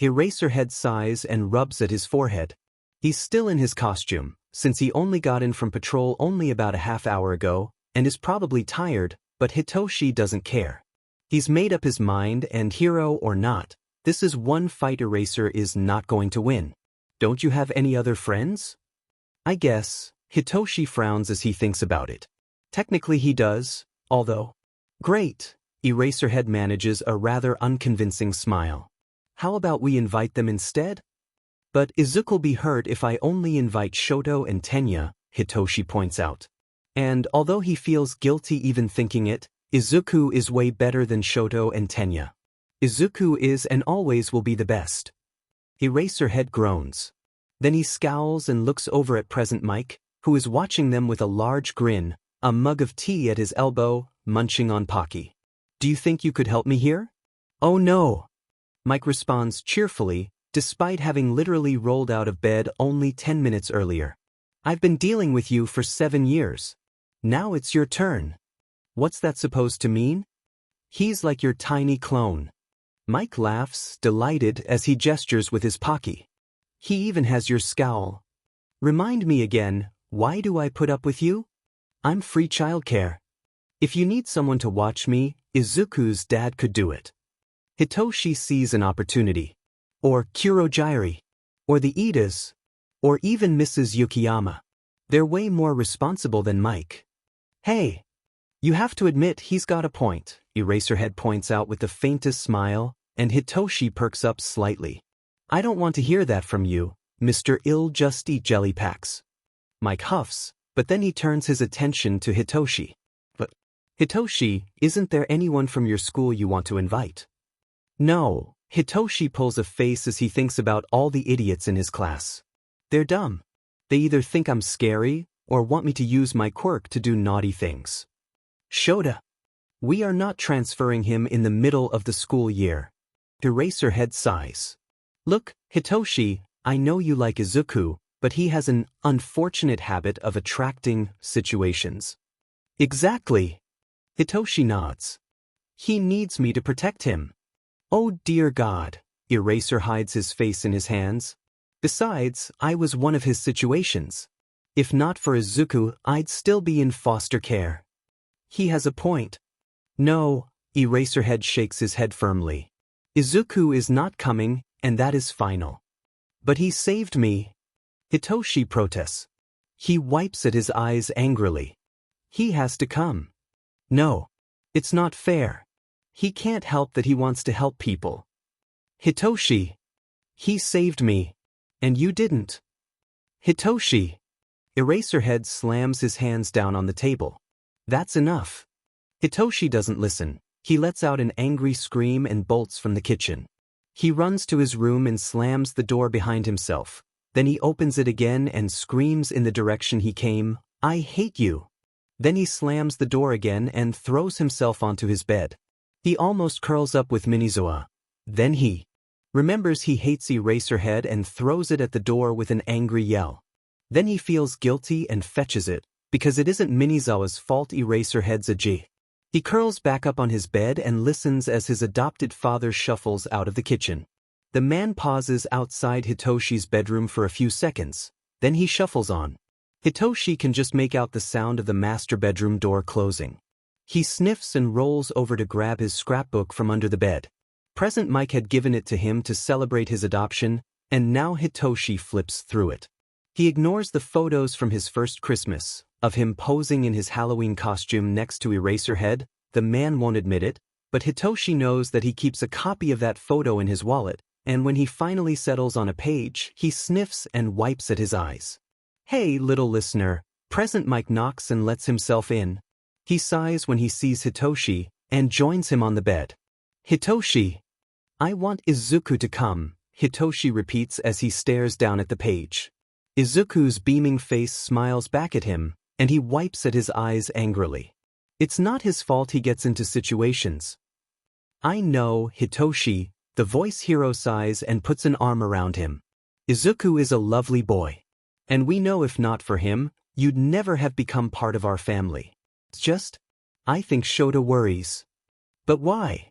Eraserhead sighs and rubs at his forehead. He's still in his costume, since he only got in from patrol only about a half hour ago, and is probably tired, but Hitoshi doesn't care. He's made up his mind, and hero or not, this is one fight Eraser is not going to win. Don't you have any other friends? I guess. Hitoshi frowns as he thinks about it. Technically he does, although. Great. Eraserhead manages a rather unconvincing smile. How about we invite them instead? But Izuku'll be hurt if I only invite Shoto and Tenya, Hitoshi points out. And although he feels guilty even thinking it, Izuku is way better than Shoto and Tenya. Izuku is and always will be the best. Eraserhead groans. Then he scowls and looks over at present Mike, who is watching them with a large grin, a mug of tea at his elbow, munching on Pocky. Do you think you could help me here? Oh no. Mike responds cheerfully, despite having literally rolled out of bed only 10 minutes earlier. I've been dealing with you for 7 years. Now it's your turn. What's that supposed to mean? He's like your tiny clone. Mike laughs, delighted as he gestures with his Pocky. He even has your scowl. Remind me again, why do I put up with you? I'm free childcare. If you need someone to watch me, Izuku's dad could do it. Hitoshi sees an opportunity. Or Kurogyri. Or the Idas. Or even Mrs. Yukiyama. They're way more responsible than Mike. Hey! You have to admit he's got a point, Eraserhead points out with the faintest smile, and Hitoshi perks up slightly. I don't want to hear that from you, Mr. Just Eat Jelly Packs. Mike huffs, but then he turns his attention to Hitoshi. But, Hitoshi, isn't there anyone from your school you want to invite? No, Hitoshi pulls a face as he thinks about all the idiots in his class. They're dumb. They either think I'm scary, or want me to use my quirk to do naughty things. Shota. We are not transferring him in the middle of the school year. Eraserhead sighs. Look, Hitoshi, I know you like Izuku, but he has an unfortunate habit of attracting situations. Exactly. Hitoshi nods. He needs me to protect him. Oh dear God. Eraser hides his face in his hands. Besides, I was one of his situations. If not for Izuku, I'd still be in foster care. He has a point. No, Eraserhead shakes his head firmly. Izuku is not coming, and that is final. But he saved me. Hitoshi protests. He wipes at his eyes angrily. He has to come. No. It's not fair. He can't help that he wants to help people. Hitoshi. He saved me. And you didn't. Hitoshi. Eraserhead slams his hands down on the table. That's enough. Hitoshi doesn't listen. He lets out an angry scream and bolts from the kitchen. He runs to his room and slams the door behind himself. Then he opens it again and screams in the direction he came, I hate you. Then he slams the door again and throws himself onto his bed. He almost curls up with Minizoa. Then he remembers he hates Eraserhead and throws it at the door with an angry yell. Then he feels guilty and fetches it, because it isn't Minizawa's fault Eraserhead's a G. He curls back up on his bed and listens as his adopted father shuffles out of the kitchen. The man pauses outside Hitoshi's bedroom for a few seconds, then he shuffles on. Hitoshi can just make out the sound of the master bedroom door closing. He sniffs and rolls over to grab his scrapbook from under the bed. Present Mike had given it to him to celebrate his adoption, and now Hitoshi flips through it. He ignores the photos from his first Christmas, of him posing in his Halloween costume next to Eraserhead. The man won't admit it, but Hitoshi knows that he keeps a copy of that photo in his wallet, and when he finally settles on a page, he sniffs and wipes at his eyes. Hey, little listener, Present Mike knocks and lets himself in. He sighs when he sees Hitoshi, and joins him on the bed. Hitoshi. I want Izuku to come, Hitoshi repeats as he stares down at the page. Izuku's beaming face smiles back at him, and he wipes at his eyes angrily. It's not his fault he gets into situations. I know, Hitoshi, the voice hero sighs and puts an arm around him. Izuku is a lovely boy. And we know if not for him, you'd never have become part of our family. It's just, I think Shota worries. But why?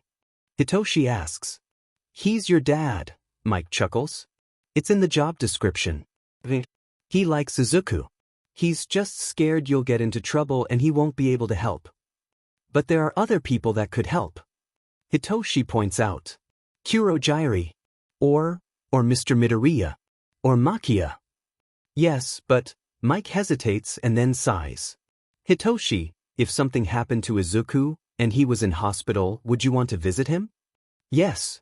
Hitoshi asks. He's your dad, Mike chuckles. It's in the job description. He likes Izuku. He's just scared you'll get into trouble and he won't be able to help. But there are other people that could help. Hitoshi points out. Kurojiiri. Or Mr. Midoriya. Or Makia. Yes, but, Mike hesitates and then sighs. Hitoshi, if something happened to Izuku, and he was in hospital, would you want to visit him? Yes.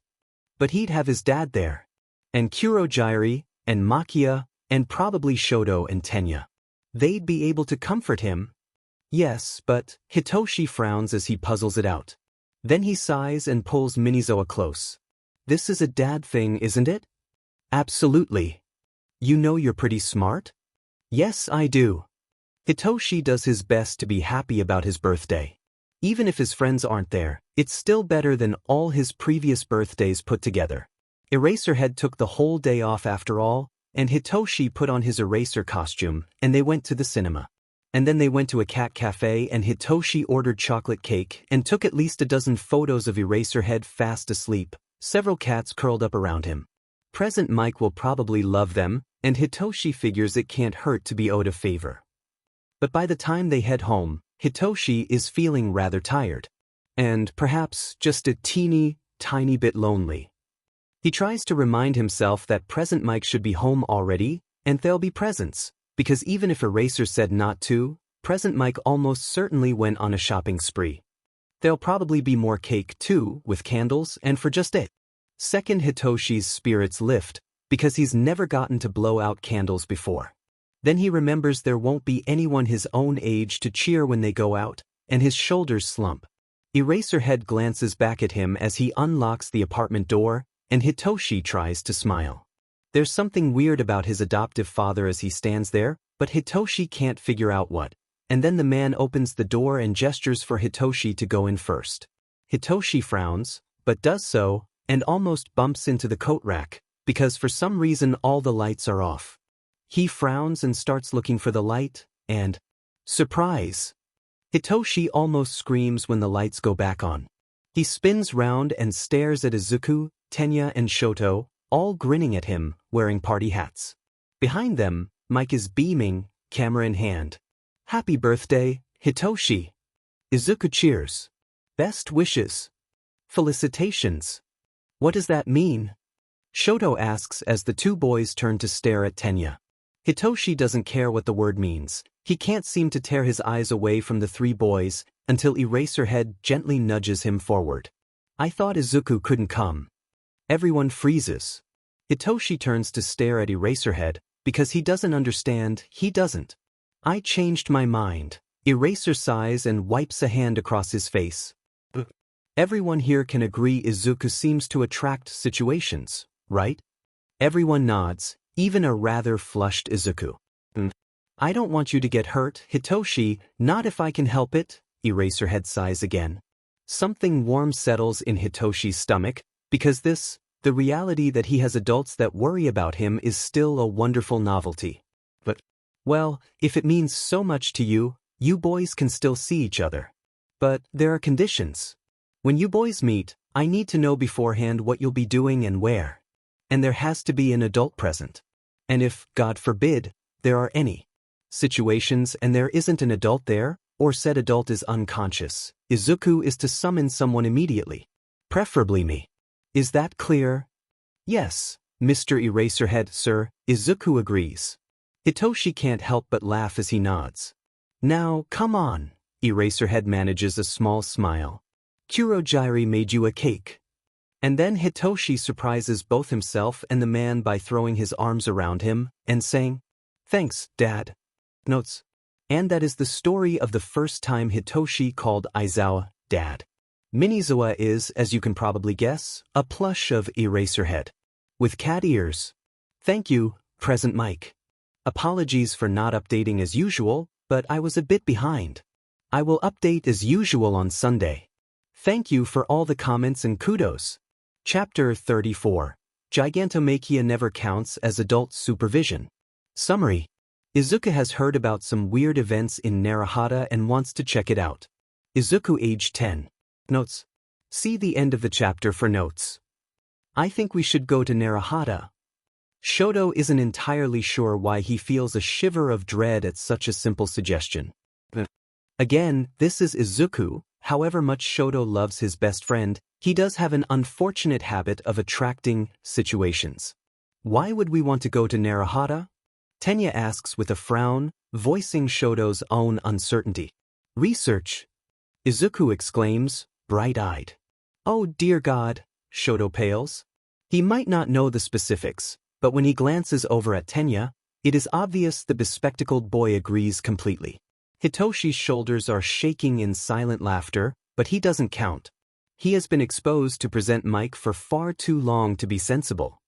But he'd have his dad there. And Kurojiiri, and Makia, and probably Shoto and Tenya. They'd be able to comfort him. Yes, but, Hitoshi frowns as he puzzles it out. Then he sighs and pulls Minizoa close. This is a dad thing, isn't it? Absolutely. You know you're pretty smart? Yes, I do. Hitoshi does his best to be happy about his birthday. Even if his friends aren't there, it's still better than all his previous birthdays put together. Eraserhead took the whole day off after all, and Hitoshi put on his eraser costume, and they went to the cinema. And then they went to a cat cafe and Hitoshi ordered chocolate cake and took at least a dozen photos of Eraserhead fast asleep, several cats curled up around him. Present Mike will probably love them, and Hitoshi figures it can't hurt to be owed a favor. But by the time they head home, Hitoshi is feeling rather tired. And perhaps just a tiny bit lonely. He tries to remind himself that Present Mike should be home already, And there'll be presents, because even if Eraser said not to, Present Mike almost certainly went on a shopping spree. There'll probably be more cake too, with candles, and for just it. Second, Hitoshi's spirits lift, because he's never gotten to blow out candles before. Then he remembers there won't be anyone his own age to cheer when they go out, and his shoulders slump. Eraserhead glances back at him as he unlocks the apartment door, and Hitoshi tries to smile. There's something weird about his adoptive father as he stands there, but Hitoshi can't figure out what. And then the man opens the door and gestures for Hitoshi to go in first. Hitoshi frowns, but does so, and almost bumps into the coat rack, because for some reason all the lights are off. He frowns and starts looking for the light, and surprise! Hitoshi almost screams when the lights go back on. He spins round and stares at Izuku, Tenya and Shoto, all grinning at him, wearing party hats. Behind them, Mike is beaming, camera in hand. Happy birthday, Hitoshi! Izuku cheers. Best wishes. Felicitations. What does that mean? Shoto asks as the two boys turn to stare at Tenya. Hitoshi doesn't care what the word means. He can't seem to tear his eyes away from the three boys until Eraserhead gently nudges him forward. I thought Izuku couldn't come. Everyone freezes. Hitoshi turns to stare at Eraserhead because he doesn't understand. He doesn't. I changed my mind. Eraser sighs and wipes a hand across his face. Everyone here can agree Izuku seems to attract situations, right? Everyone nods, even a rather flushed Izuku. I don't want you to get hurt, Hitoshi, not if I can help it, Eraserhead sighs again. Something warm settles in Hitoshi's stomach, because the reality that he has adults that worry about him is still a wonderful novelty. But, well, if it means so much to you, you boys can still see each other. But there are conditions. When you boys meet, I need to know beforehand what you'll be doing and where. And there has to be an adult present. And if, God forbid, there are any situations and there isn't an adult there, or said adult is unconscious, Izuku is to summon someone immediately. Preferably me. Is that clear? Yes, Mr. Eraserhead, sir, Izuku agrees. Hitoshi can't help but laugh as he nods. Now, come on, Eraserhead manages a small smile. Kurogyri made you a cake. And then Hitoshi surprises both himself and the man by throwing his arms around him and saying, Thanks, Dad. Notes. And that is the story of the first time Hitoshi called Aizawa Dad. Minizawa is, as you can probably guess, a plush of Eraserhead. With cat ears. Thank you, Present Mike. Apologies for not updating as usual, but I was a bit behind. I will update as usual on Sunday. Thank you for all the comments and kudos. Chapter 34. Gigantomachia never counts as adult supervision. Summary. Izuku has heard about some weird events in Naruhata and wants to check it out. Izuku age 10. Notes. See the end of the chapter for notes. I think we should go to Naruhata. Shoto isn't entirely sure why he feels a shiver of dread at such a simple suggestion. Again, this is Izuku. However much Shoto loves his best friend, he does have an unfortunate habit of attracting situations. Why would we want to go to Naruhata? Tenya asks with a frown, voicing Shoto's own uncertainty. Research. Izuku exclaims, bright-eyed. Oh dear God, Shoto pales. He might not know the specifics, but when he glances over at Tenya, it is obvious the bespectacled boy agrees completely. Hitoshi's shoulders are shaking in silent laughter, but he doesn't count. He has been exposed to Present Mike for far too long to be sensible.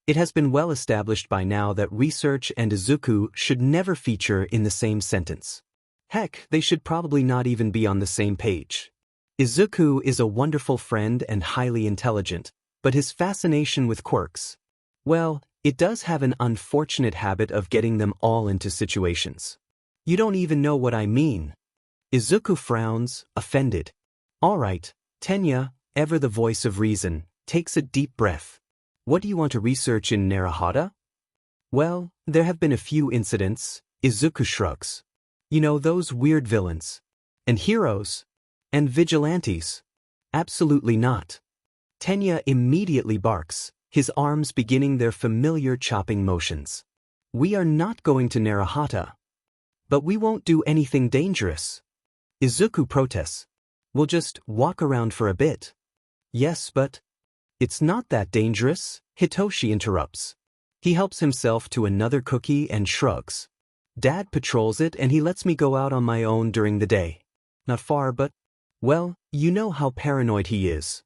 It has been well established by now that research and Izuku should never feature in the same sentence. Heck, they should probably not even be on the same page. Izuku is a wonderful friend and highly intelligent, but his fascination with quirks, well, it does have an unfortunate habit of getting them all into situations. You don't even know what I mean. Izuku frowns, offended. All right, Tenya, ever the voice of reason, takes a deep breath. What do you want to research in Naruhata? Well, there have been a few incidents, Izuku shrugs. You know, those weird villains. And heroes. And vigilantes. Absolutely not. Tenya immediately barks, his arms beginning their familiar chopping motions. We are not going to Narahata. But we won't do anything dangerous. Izuku protests. We'll just walk around for a bit. Yes, but it's not that dangerous, Hitoshi interrupts. He helps himself to another cookie and shrugs. Dad patrols it and he lets me go out on my own during the day. Not far, but, well, you know how paranoid he is.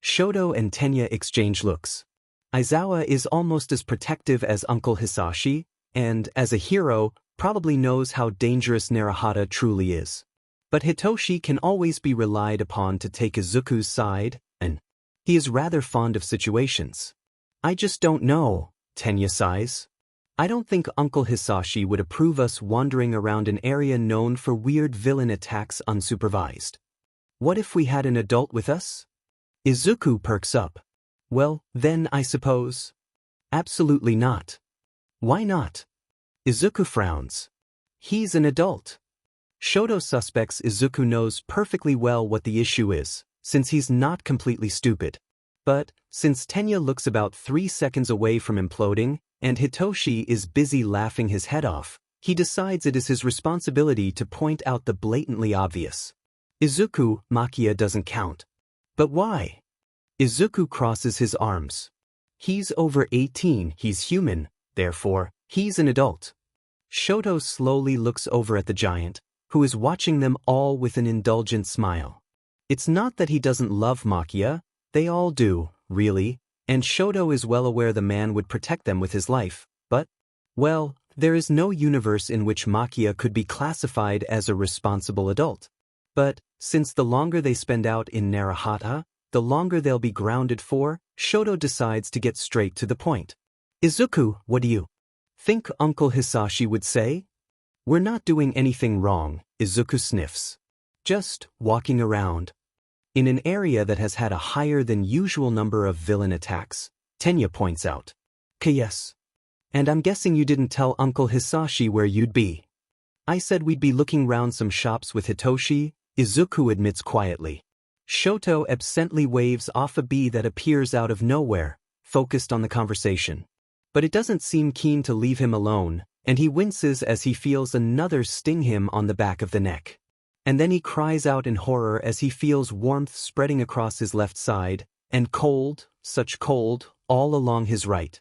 Shoto and Tenya exchange looks. Aizawa is almost as protective as Uncle Hisashi, and, as a hero, probably knows how dangerous Narahata truly is. But Hitoshi can always be relied upon to take Izuku's side, and he is rather fond of situations. I just don't know, Tenya sighs. I don't think Uncle Hisashi would approve us wandering around an area known for weird villain attacks unsupervised. What if we had an adult with us? Izuku perks up. Well, then I suppose. Absolutely not. Why not? Izuku frowns. He's an adult. Shoto suspects Izuku knows perfectly well what the issue is, since he's not completely stupid. But, since Tenya looks about 3 seconds away from imploding, and Hitoshi is busy laughing his head off, he decides it is his responsibility to point out the blatantly obvious. Izuku, Makia doesn't count. But why? Izuku crosses his arms. He's over 18, he's human, therefore, he's an adult. Shoto slowly looks over at the giant, who is watching them all with an indulgent smile. It's not that he doesn't love Makia, they all do, really, and Shoto is well aware the man would protect them with his life, but, well, there is no universe in which Makia could be classified as a responsible adult. But, since the longer they spend out in Narahata, the longer they'll be grounded for, Shoto decides to get straight to the point. Izuku, what do you think Uncle Hisashi would say? We're not doing anything wrong, Izuku sniffs. Just walking around. In an area that has had a higher than usual number of villain attacks, Tenya points out. Yes. And I'm guessing you didn't tell Uncle Hisashi where you'd be. I said we'd be looking round some shops with Hitoshi, Izuku admits quietly. Shoto absently waves off a bee that appears out of nowhere, focused on the conversation. But it doesn't seem keen to leave him alone, and he winces as he feels another sting him on the back of the neck. And then he cries out in horror as he feels warmth spreading across his left side, and cold, such cold, all along his right.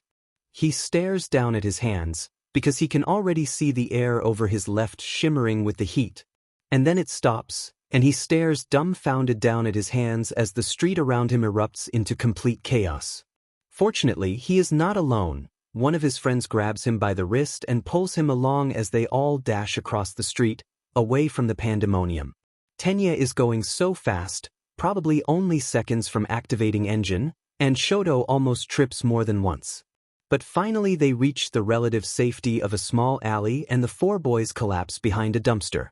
He stares down at his hands, because he can already see the air over his left shimmering with the heat. And then it stops, and he stares dumbfounded down at his hands as the street around him erupts into complete chaos. Fortunately, he is not alone. One of his friends grabs him by the wrist and pulls him along as they all dash across the street, away from the pandemonium. Tenya is going so fast, probably only seconds from activating engine, and Shoto almost trips more than once. But finally they reach the relative safety of a small alley and the 4 boys collapse behind a dumpster.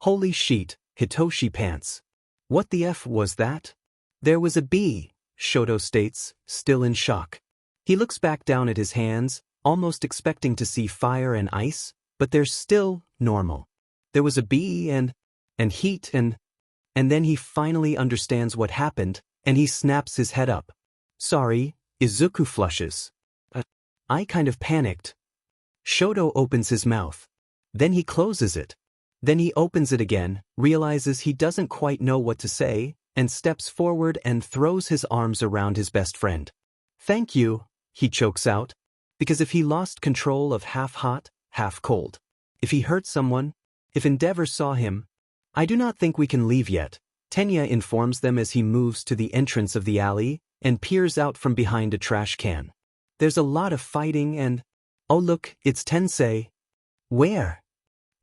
Holy shit, Hitoshi pants. What the F was that? There was a bee, Shoto states, still in shock. He looks back down at his hands, almost expecting to see fire and ice, but they're still normal. There was a bee and heat and then he finally understands what happened, and he snaps his head up. Sorry, Izuku flushes. I kind of panicked. Shoto opens his mouth. Then he closes it. Then he opens it again, realizes he doesn't quite know what to say, and steps forward and throws his arms around his best friend. Thank you, he chokes out, because if he lost control of half hot, half cold, if he hurt someone, if Endeavor saw him, I do not think we can leave yet, Tenya informs them as he moves to the entrance of the alley and peers out from behind a trash can. There's a lot of fighting and, oh look, it's Tensei. Where?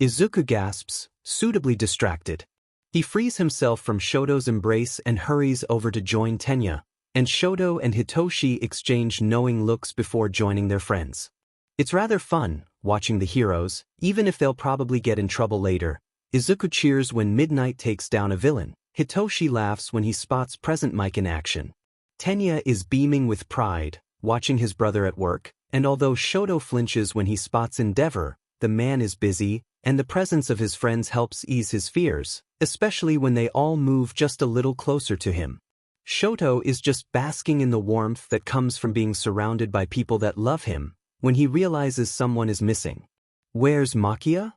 Izuku gasps, suitably distracted. He frees himself from Shoto's embrace and hurries over to join Tenya, and Shoto and Hitoshi exchange knowing looks before joining their friends. It's rather fun, watching the heroes, even if they'll probably get in trouble later. Izuku cheers when Midnight takes down a villain. Hitoshi laughs when he spots Present Mike in action. Tenya is beaming with pride, watching his brother at work, and although Shoto flinches when he spots Endeavor, the man is busy, and the presence of his friends helps ease his fears, especially when they all move just a little closer to him. Shoto is just basking in the warmth that comes from being surrounded by people that love him, when he realizes someone is missing. Where's Makia?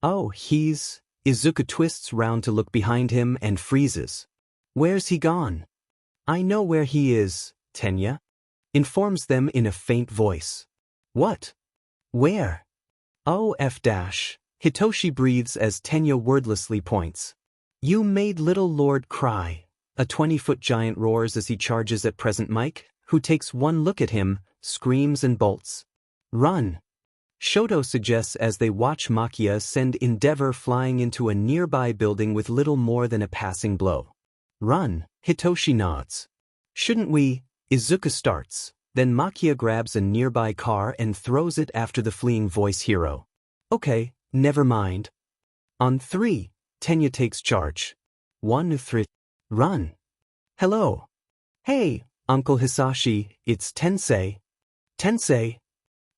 Oh, Izuku twists round to look behind him and freezes. Where's he gone? I know where he is, Tenya informs them in a faint voice. What? Where? Oh, Hitoshi breathes as Tenya wordlessly points. You made little Lord cry. A 20-foot giant roars as he charges at Present Mike, who takes one look at him, screams and bolts. Run! Shoto suggests as they watch Makia send Endeavor flying into a nearby building with little more than a passing blow. Run, Hitoshi nods. Shouldn't we? Izuku starts, then Makia grabs a nearby car and throws it after the fleeing voice hero. Okay, never mind. On 3, Tenya takes charge. 1, 3, run. Hello. Hey, Uncle Hisashi, it's Tensei. Tensei.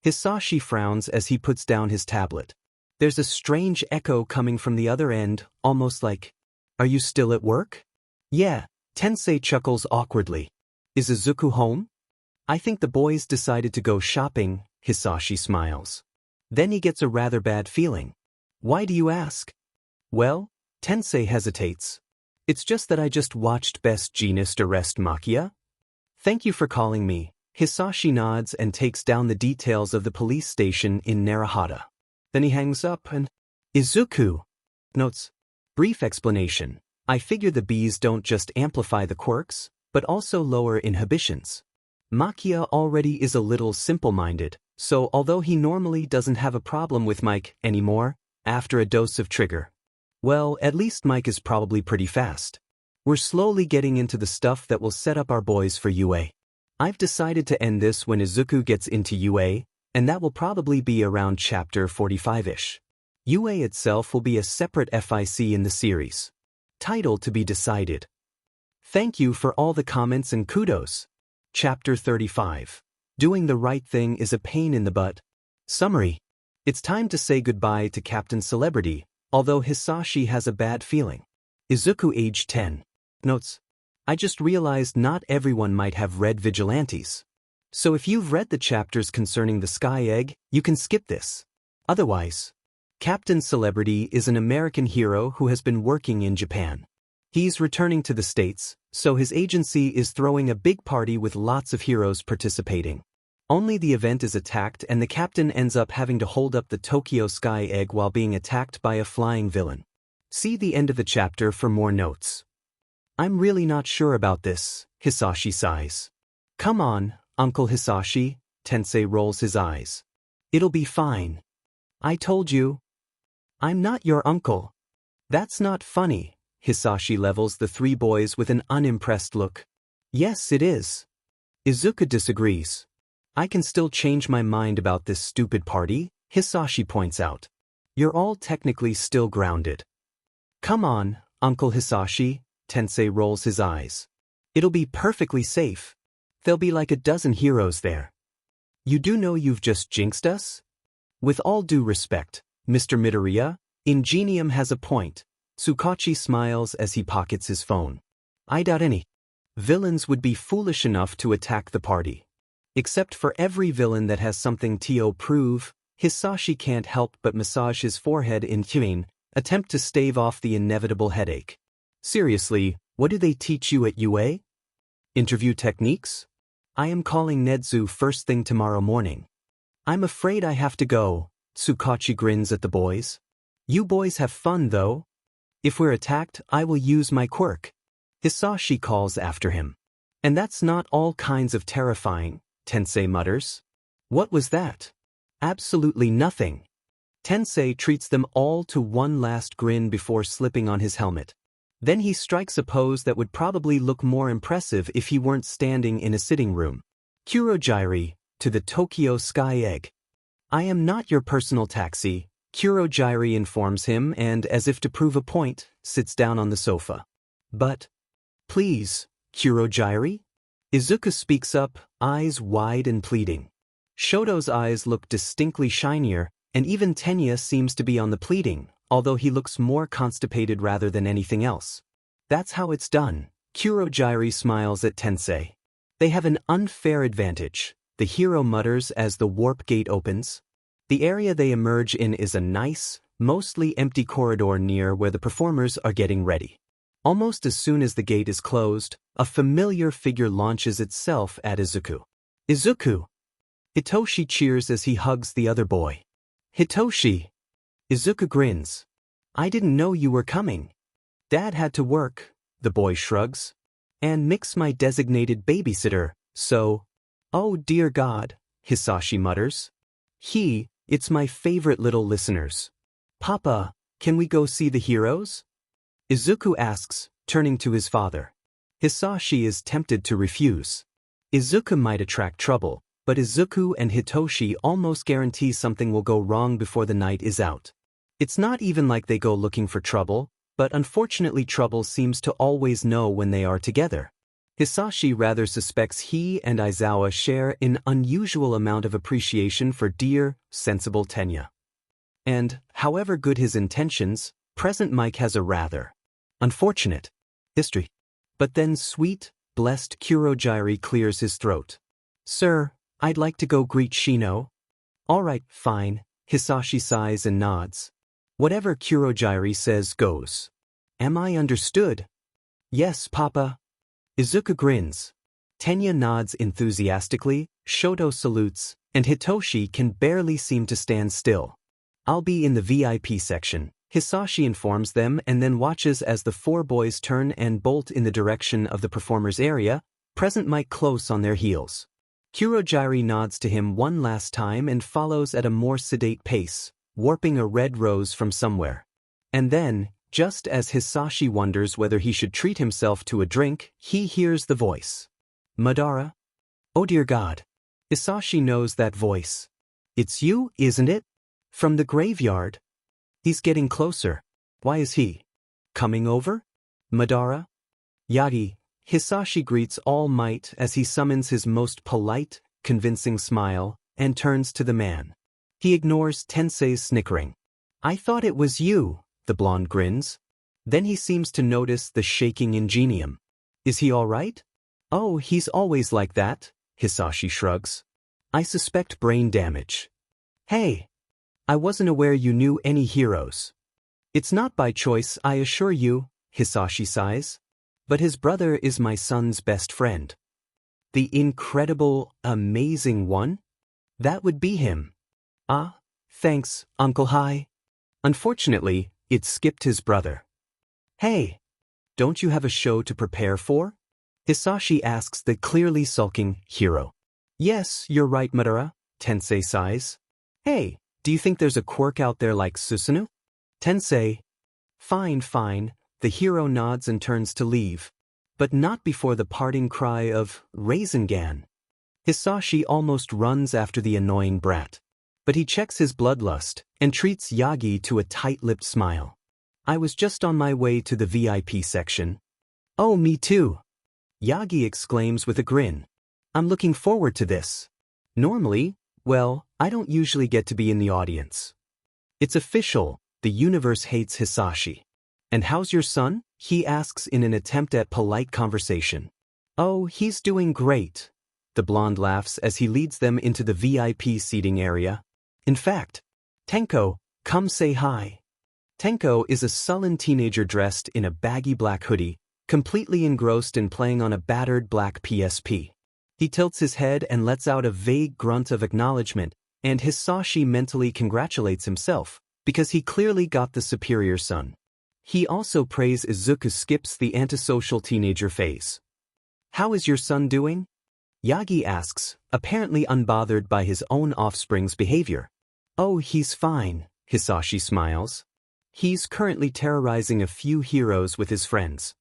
Hisashi frowns as he puts down his tablet. There's a strange echo coming from the other end, almost like, are you still at work? Yeah, Tensei chuckles awkwardly. Is Izuku home? I think the boys decided to go shopping, Hisashi smiles. Then he gets a rather bad feeling. Why do you ask? Well, Tensei hesitates. It's just that I just watched Best Jeanist arrest Makia. Thank you for calling me. Hisashi nods and takes down the details of the police station in Narahata. Then he hangs up and... Izuku! Notes. Brief explanation. I figure the bees don't just amplify the quirks, but also lower inhibitions. Makia already is a little simple-minded, so although he normally doesn't have a problem with Mike anymore, after a dose of trigger, well, at least Mike is probably pretty fast. We're slowly getting into the stuff that will set up our boys for UA. I've decided to end this when Izuku gets into UA, and that will probably be around chapter 45-ish. UA itself will be a separate FIC in the series. Title to be decided. Thank you for all the comments and kudos. Chapter 35. Doing the right thing is a pain in the butt. Summary. It's time to say goodbye to Captain Celebrity, although Hisashi has a bad feeling. Izuku age 10. Notes. I just realized not everyone might have read Vigilantes. So if you've read the chapters concerning the Sky Egg, you can skip this. Otherwise, Captain Celebrity is an American hero who has been working in Japan. He's returning to the States, so his agency is throwing a big party with lots of heroes participating. Only the event is attacked and the captain ends up having to hold up the Tokyo Sky Egg while being attacked by a flying villain. See the end of the chapter for more notes. I'm really not sure about this, Hisashi sighs. Come on, Uncle Hisashi, Tensei rolls his eyes. It'll be fine. I told you. I'm not your uncle. That's not funny. Hisashi levels the three boys with an unimpressed look. Yes, it is. Izuku disagrees. I can still change my mind about this stupid party, Hisashi points out. You're all technically still grounded. Come on, Uncle Hisashi, Tensei rolls his eyes. It'll be perfectly safe. There'll be like a dozen heroes there. You do know you've just jinxed us? With all due respect, Mr. Midoriya, Ingenium has a point. Tsukachi smiles as he pockets his phone. I doubt any villains would be foolish enough to attack the party. Except for every villain that has something to prove, Hisashi can't help but massage his forehead in attempt to stave off the inevitable headache. Seriously, what do they teach you at UA? Interview techniques? I am calling Nedzu first thing tomorrow morning. I'm afraid I have to go, Tsukachi grins at the boys. You boys have fun though. If we're attacked, I will use my quirk. Hisashi calls after him. And that's not all kinds of terrifying, Tensei mutters. What was that? Absolutely nothing. Tensei treats them all to one last grin before slipping on his helmet. Then he strikes a pose that would probably look more impressive if he weren't standing in a sitting room. Kurogyri, to the Tokyo Sky Egg. I am not your personal taxi, Kurogyri informs him and, as if to prove a point, sits down on the sofa. But, please, Kurogyri? Izuku speaks up, eyes wide and pleading. Shoto's eyes look distinctly shinier, and even Tenya seems to be on the pleading, although he looks more constipated rather than anything else. That's how it's done. Kurogyri smiles at Tensei. They have an unfair advantage. the hero mutters as the warp gate opens. The area they emerge in is a nice, mostly empty corridor near where the performers are getting ready. Almost as soon as the gate is closed, a familiar figure launches itself at Izuku. Izuku! Hitoshi cheers as he hugs the other boy. Hitoshi! Izuku grins. I didn't know you were coming. Dad had to work, the boy shrugs. And Mick's my designated babysitter, so… Oh dear God, Hisashi mutters. It's my favorite little listeners. Papa, can we go see the heroes? Izuku asks, turning to his father. Hisashi is tempted to refuse. Izuku might attract trouble, but Izuku and Hitoshi almost guarantee something will go wrong before the night is out. It's not even like they go looking for trouble, but unfortunately trouble seems to always know when they are together. Hisashi rather suspects he and Aizawa share an unusual amount of appreciation for dear, sensible Tenya. And, however good his intentions, present Mike has a rather unfortunate history. But then sweet, blessed Kurogyri clears his throat. Sir, I'd like to go greet Shino. All right, fine, Hisashi sighs and nods. Whatever Kurogyri says goes. Am I understood? Yes, Papa. Izuku grins. Tenya nods enthusiastically, Shoto salutes, and Hitoshi can barely seem to stand still. I'll be in the VIP section, Hisashi informs them and then watches as the four boys turn and bolt in the direction of the performers' area, present Mike close on their heels. Kurogyri nods to him one last time and follows at a more sedate pace, warping a red rose from somewhere. And then, just as Hisashi wonders whether he should treat himself to a drink, he hears the voice. Madara? Oh dear God. Hisashi knows that voice. It's you, isn't it? From the graveyard? He's getting closer. Why is he coming over? Madara? Yagi, Hisashi greets All Might as he summons his most polite, convincing smile, and turns to the man. He ignores Tensei's snickering. I thought it was you, the blonde grins. Then he seems to notice the shaking ingenium. Is he all right? Oh, he's always like that, Hisashi shrugs. I suspect brain damage. Hey! I wasn't aware you knew any heroes. It's not by choice, I assure you, Hisashi sighs. But his brother is my son's best friend. The incredible, amazing one? That would be him. Ah, thanks, Uncle Hai. Unfortunately, it skipped his brother. Hey, don't you have a show to prepare for? Hisashi asks the clearly sulking hero. Yes, you're right, Madara, Tensei sighs. Hey, do you think there's a quirk out there like Susanoo? Tensei. Fine, the hero nods and turns to leave. But not before the parting cry of Rasengan. Hisashi almost runs after the annoying brat. But he checks his bloodlust and treats Yagi to a tight-lipped smile. I was just on my way to the VIP section. Oh, me too. Yagi exclaims with a grin. I'm looking forward to this. Normally, well, I don't usually get to be in the audience. It's official, the universe hates Hisashi. And how's your son? He asks in an attempt at polite conversation. Oh, he's doing great. The blonde laughs as he leads them into the VIP seating area. In fact, Tenko, come say hi. Tenko is a sullen teenager dressed in a baggy black hoodie, completely engrossed in playing on a battered black PSP. He tilts his head and lets out a vague grunt of acknowledgement, and Hisashi mentally congratulates himself, because he clearly got the superior son. He also prays Izuku skips the antisocial teenager phase. How is your son doing? Yagi asks, apparently unbothered by his own offspring's behavior. Oh, he's fine, Hisashi smiles. He's currently terrorizing a few heroes with his friends.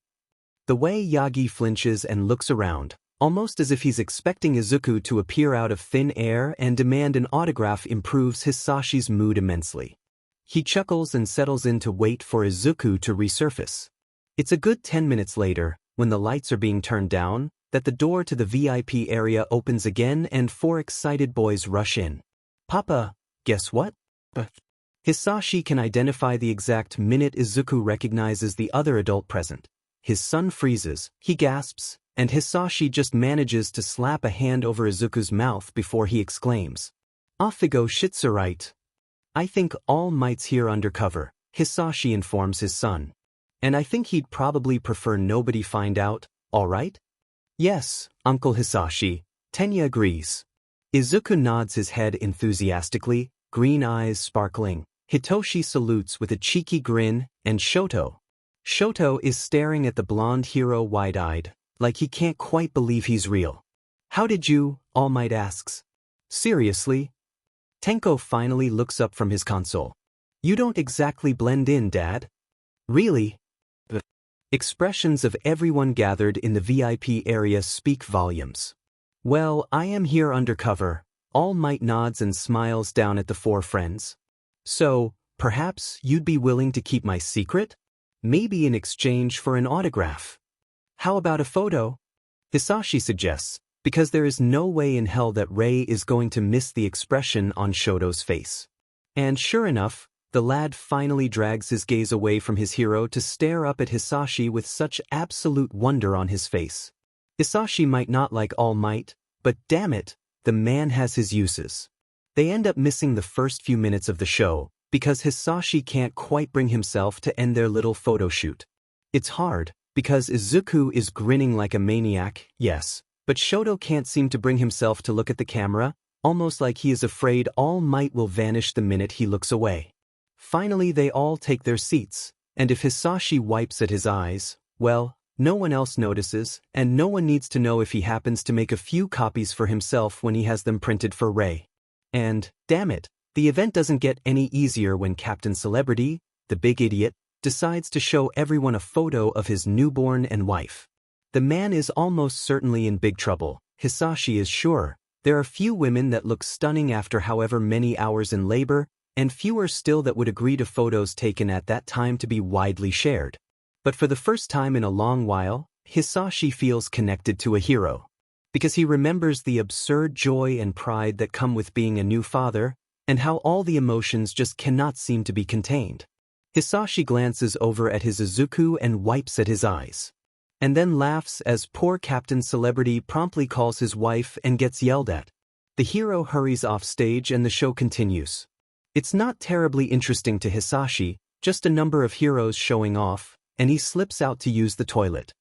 The way Yagi flinches and looks around, almost as if he's expecting Izuku to appear out of thin air and demand an autograph, improves Hisashi's mood immensely. He chuckles and settles in to wait for Izuku to resurface. It's a good 10 minutes later, when the lights are being turned down, that the door to the VIP area opens again and 4 excited boys rush in. Papa, guess what? Hisashi can identify the exact minute Izuku recognizes the other adult present. His son freezes, he gasps, and Hisashi just manages to slap a hand over Izuku's mouth before he exclaims, "Off you go, Shitsurite." "I think All Might's here undercover," Hisashi informs his son. "And I think he'd probably prefer nobody find out, alright?" "Yes, Uncle Hisashi," Tenya agrees. Izuku nods his head enthusiastically, green eyes sparkling. Hitoshi salutes with a cheeky grin, and Shoto is staring at the blonde hero wide-eyed, like he can't quite believe he's real. "How did you?" All Might asks. "Seriously?" Tenko finally looks up from his console. "You don't exactly blend in, Dad." "Really?" The expressions of everyone gathered in the VIP area speak volumes. "Well, I am here undercover." All Might nods and smiles down at the four friends. "So, perhaps you'd be willing to keep my secret? Maybe in exchange for an autograph." "How about a photo?" Hisashi suggests, because there is no way in hell that Rei is going to miss the expression on Shoto's face. And sure enough, the lad finally drags his gaze away from his hero to stare up at Hisashi with such absolute wonder on his face. Hisashi might not like All Might, but damn it, the man has his uses. They end up missing the first few minutes of the show, because Hisashi can't quite bring himself to end their little photo shoot. It's hard, because Izuku is grinning like a maniac, yes, but Shoto can't seem to bring himself to look at the camera, almost like he is afraid All Might will vanish the minute he looks away. Finally they all take their seats, and if Hisashi wipes at his eyes, well, no one else notices, and no one needs to know if he happens to make a few copies for himself when he has them printed for Rei. And, damn it, the event doesn't get any easier when Captain Celebrity, the big idiot, decides to show everyone a photo of his newborn and wife. The man is almost certainly in big trouble, Hisashi is sure. There are few women that look stunning after however many hours in labor, and fewer still that would agree to photos taken at that time to be widely shared. But for the first time in a long while, Hisashi feels connected to a hero. Because he remembers the absurd joy and pride that come with being a new father, and how all the emotions just cannot seem to be contained. Hisashi glances over at his Izuku and wipes at his eyes. And then laughs as poor Captain Celebrity promptly calls his wife and gets yelled at. The hero hurries off stage and the show continues. It's not terribly interesting to Hisashi, just a number of heroes showing off, and he slips out to use the toilet.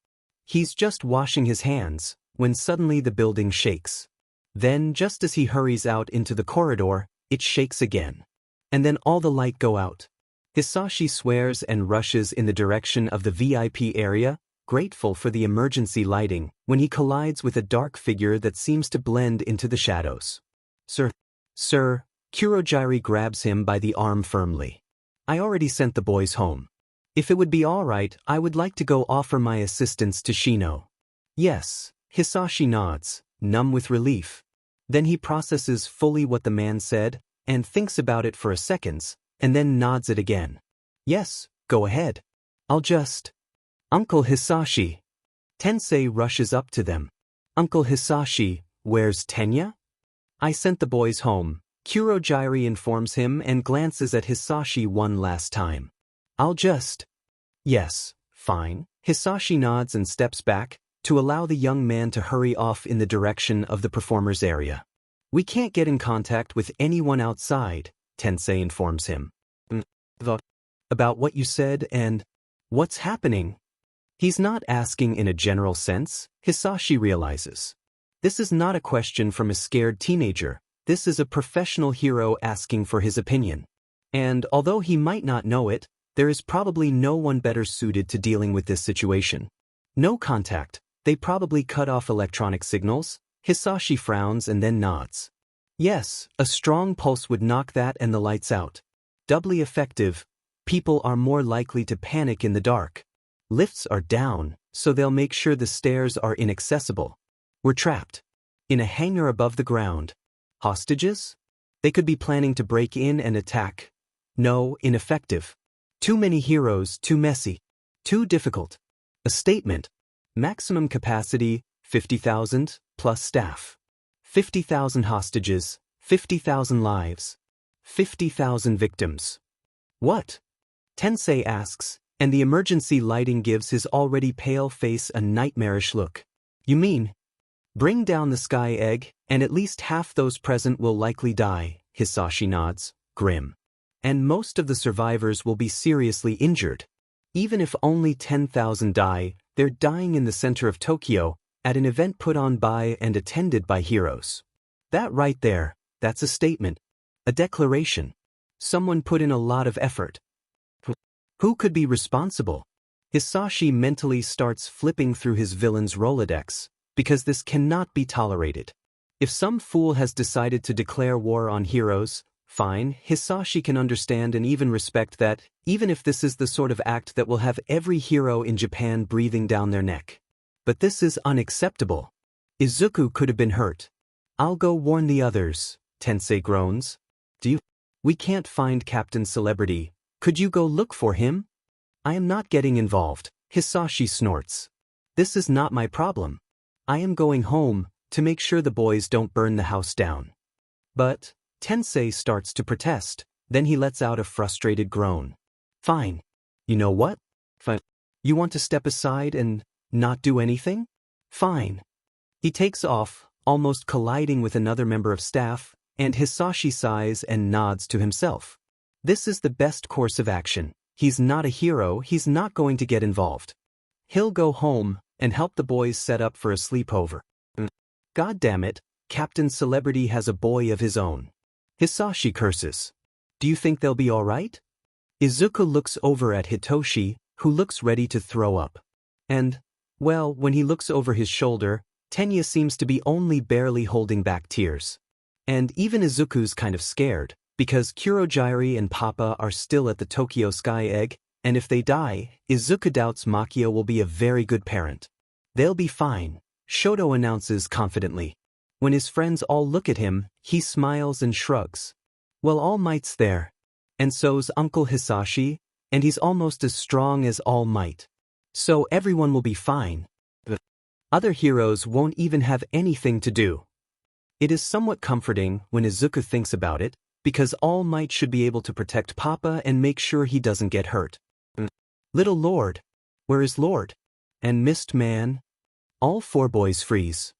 He's just washing his hands, when suddenly the building shakes. Then, just as he hurries out into the corridor, it shakes again. And then all the light go out. Hisashi swears and rushes in the direction of the VIP area, grateful for the emergency lighting, when he collides with a dark figure that seems to blend into the shadows. Sir, Kurogiri grabs him by the arm firmly. "I already sent the boys home. If it would be alright, I would like to go offer my assistance to Shino." "Yes," Hisashi nods, numb with relief. Then he processes fully what the man said, and thinks about it for a second, and then nods it again. "Yes, go ahead. I'll just..." "Uncle Hisashi." Tensei rushes up to them. "Uncle Hisashi, where's Tenya?" "I sent the boys home," Kurogiri informs him and glances at Hisashi one last time. "I'll just..." "Yes, fine." Hisashi nods and steps back, to allow the young man to hurry off in the direction of the performers area. "We can't get in contact with anyone outside," Tensei informs him. "About what you said and what's happening?" He's not asking in a general sense, Hisashi realizes. This is not a question from a scared teenager, this is a professional hero asking for his opinion. And although he might not know it, there is probably no one better suited to dealing with this situation. No contact, they probably cut off electronic signals. Hisashi frowns and then nods. Yes, a strong pulse would knock that and the lights out. Doubly effective, people are more likely to panic in the dark. Lifts are down, so they'll make sure the stairs are inaccessible. We're trapped. In a hangar above the ground. Hostages? They could be planning to break in and attack. No, ineffective. Too many heroes, too messy. Too difficult. A statement. Maximum capacity, 50,000, plus staff. 50,000 hostages, 50,000 lives. 50,000 victims. What? Tensei asks, and the emergency lighting gives his already pale face a nightmarish look. You mean, bring down the sky egg, and at least half those present will likely die, Hisashi nods, grim. And most of the survivors will be seriously injured. Even if only 10,000 die, they're dying in the center of Tokyo, at an event put on by and attended by heroes. That right there, that's a statement. A declaration. Someone put in a lot of effort. Who could be responsible? Hisashi mentally starts flipping through his villain's Rolodex, because this cannot be tolerated. If some fool has decided to declare war on heroes, fine, Hisashi can understand and even respect that, even if this is the sort of act that will have every hero in Japan breathing down their neck. But this is unacceptable. Izuku could have been hurt. I'll go warn the others, Tensei groans. We can't find Captain Celebrity. Could you go look for him? I am not getting involved, Hisashi snorts. This is not my problem. I am going home, to make sure the boys don't burn the house down. But, Tensei starts to protest, then he lets out a frustrated groan. Fine. You know what? Fine. You want to step aside and not do anything? Fine. He takes off, almost colliding with another member of staff, and Hisashi sighs and nods to himself. This is the best course of action. He's not a hero, he's not going to get involved. He'll go home and help the boys set up for a sleepover. God damn it, Captain Celebrity has a boy of his own. Hisashi curses. Do you think they'll be alright? Izuku looks over at Hitoshi, who looks ready to throw up. And, well, when he looks over his shoulder, Tenya seems to be only barely holding back tears. And even Izuku's kind of scared, because Kurogyari and Papa are still at the Tokyo Sky Egg, and if they die, Izuku doubts Makia will be a very good parent. They'll be fine, Shoto announces confidently. When his friends all look at him, he smiles and shrugs. Well, All Might's there. And so's Uncle Hisashi, and he's almost as strong as All Might. So everyone will be fine. The other heroes won't even have anything to do. It is somewhat comforting when Izuku thinks about it, because All Might should be able to protect Papa and make sure he doesn't get hurt. Little Lord. Where is Lord? And Mist Man? All four boys freeze.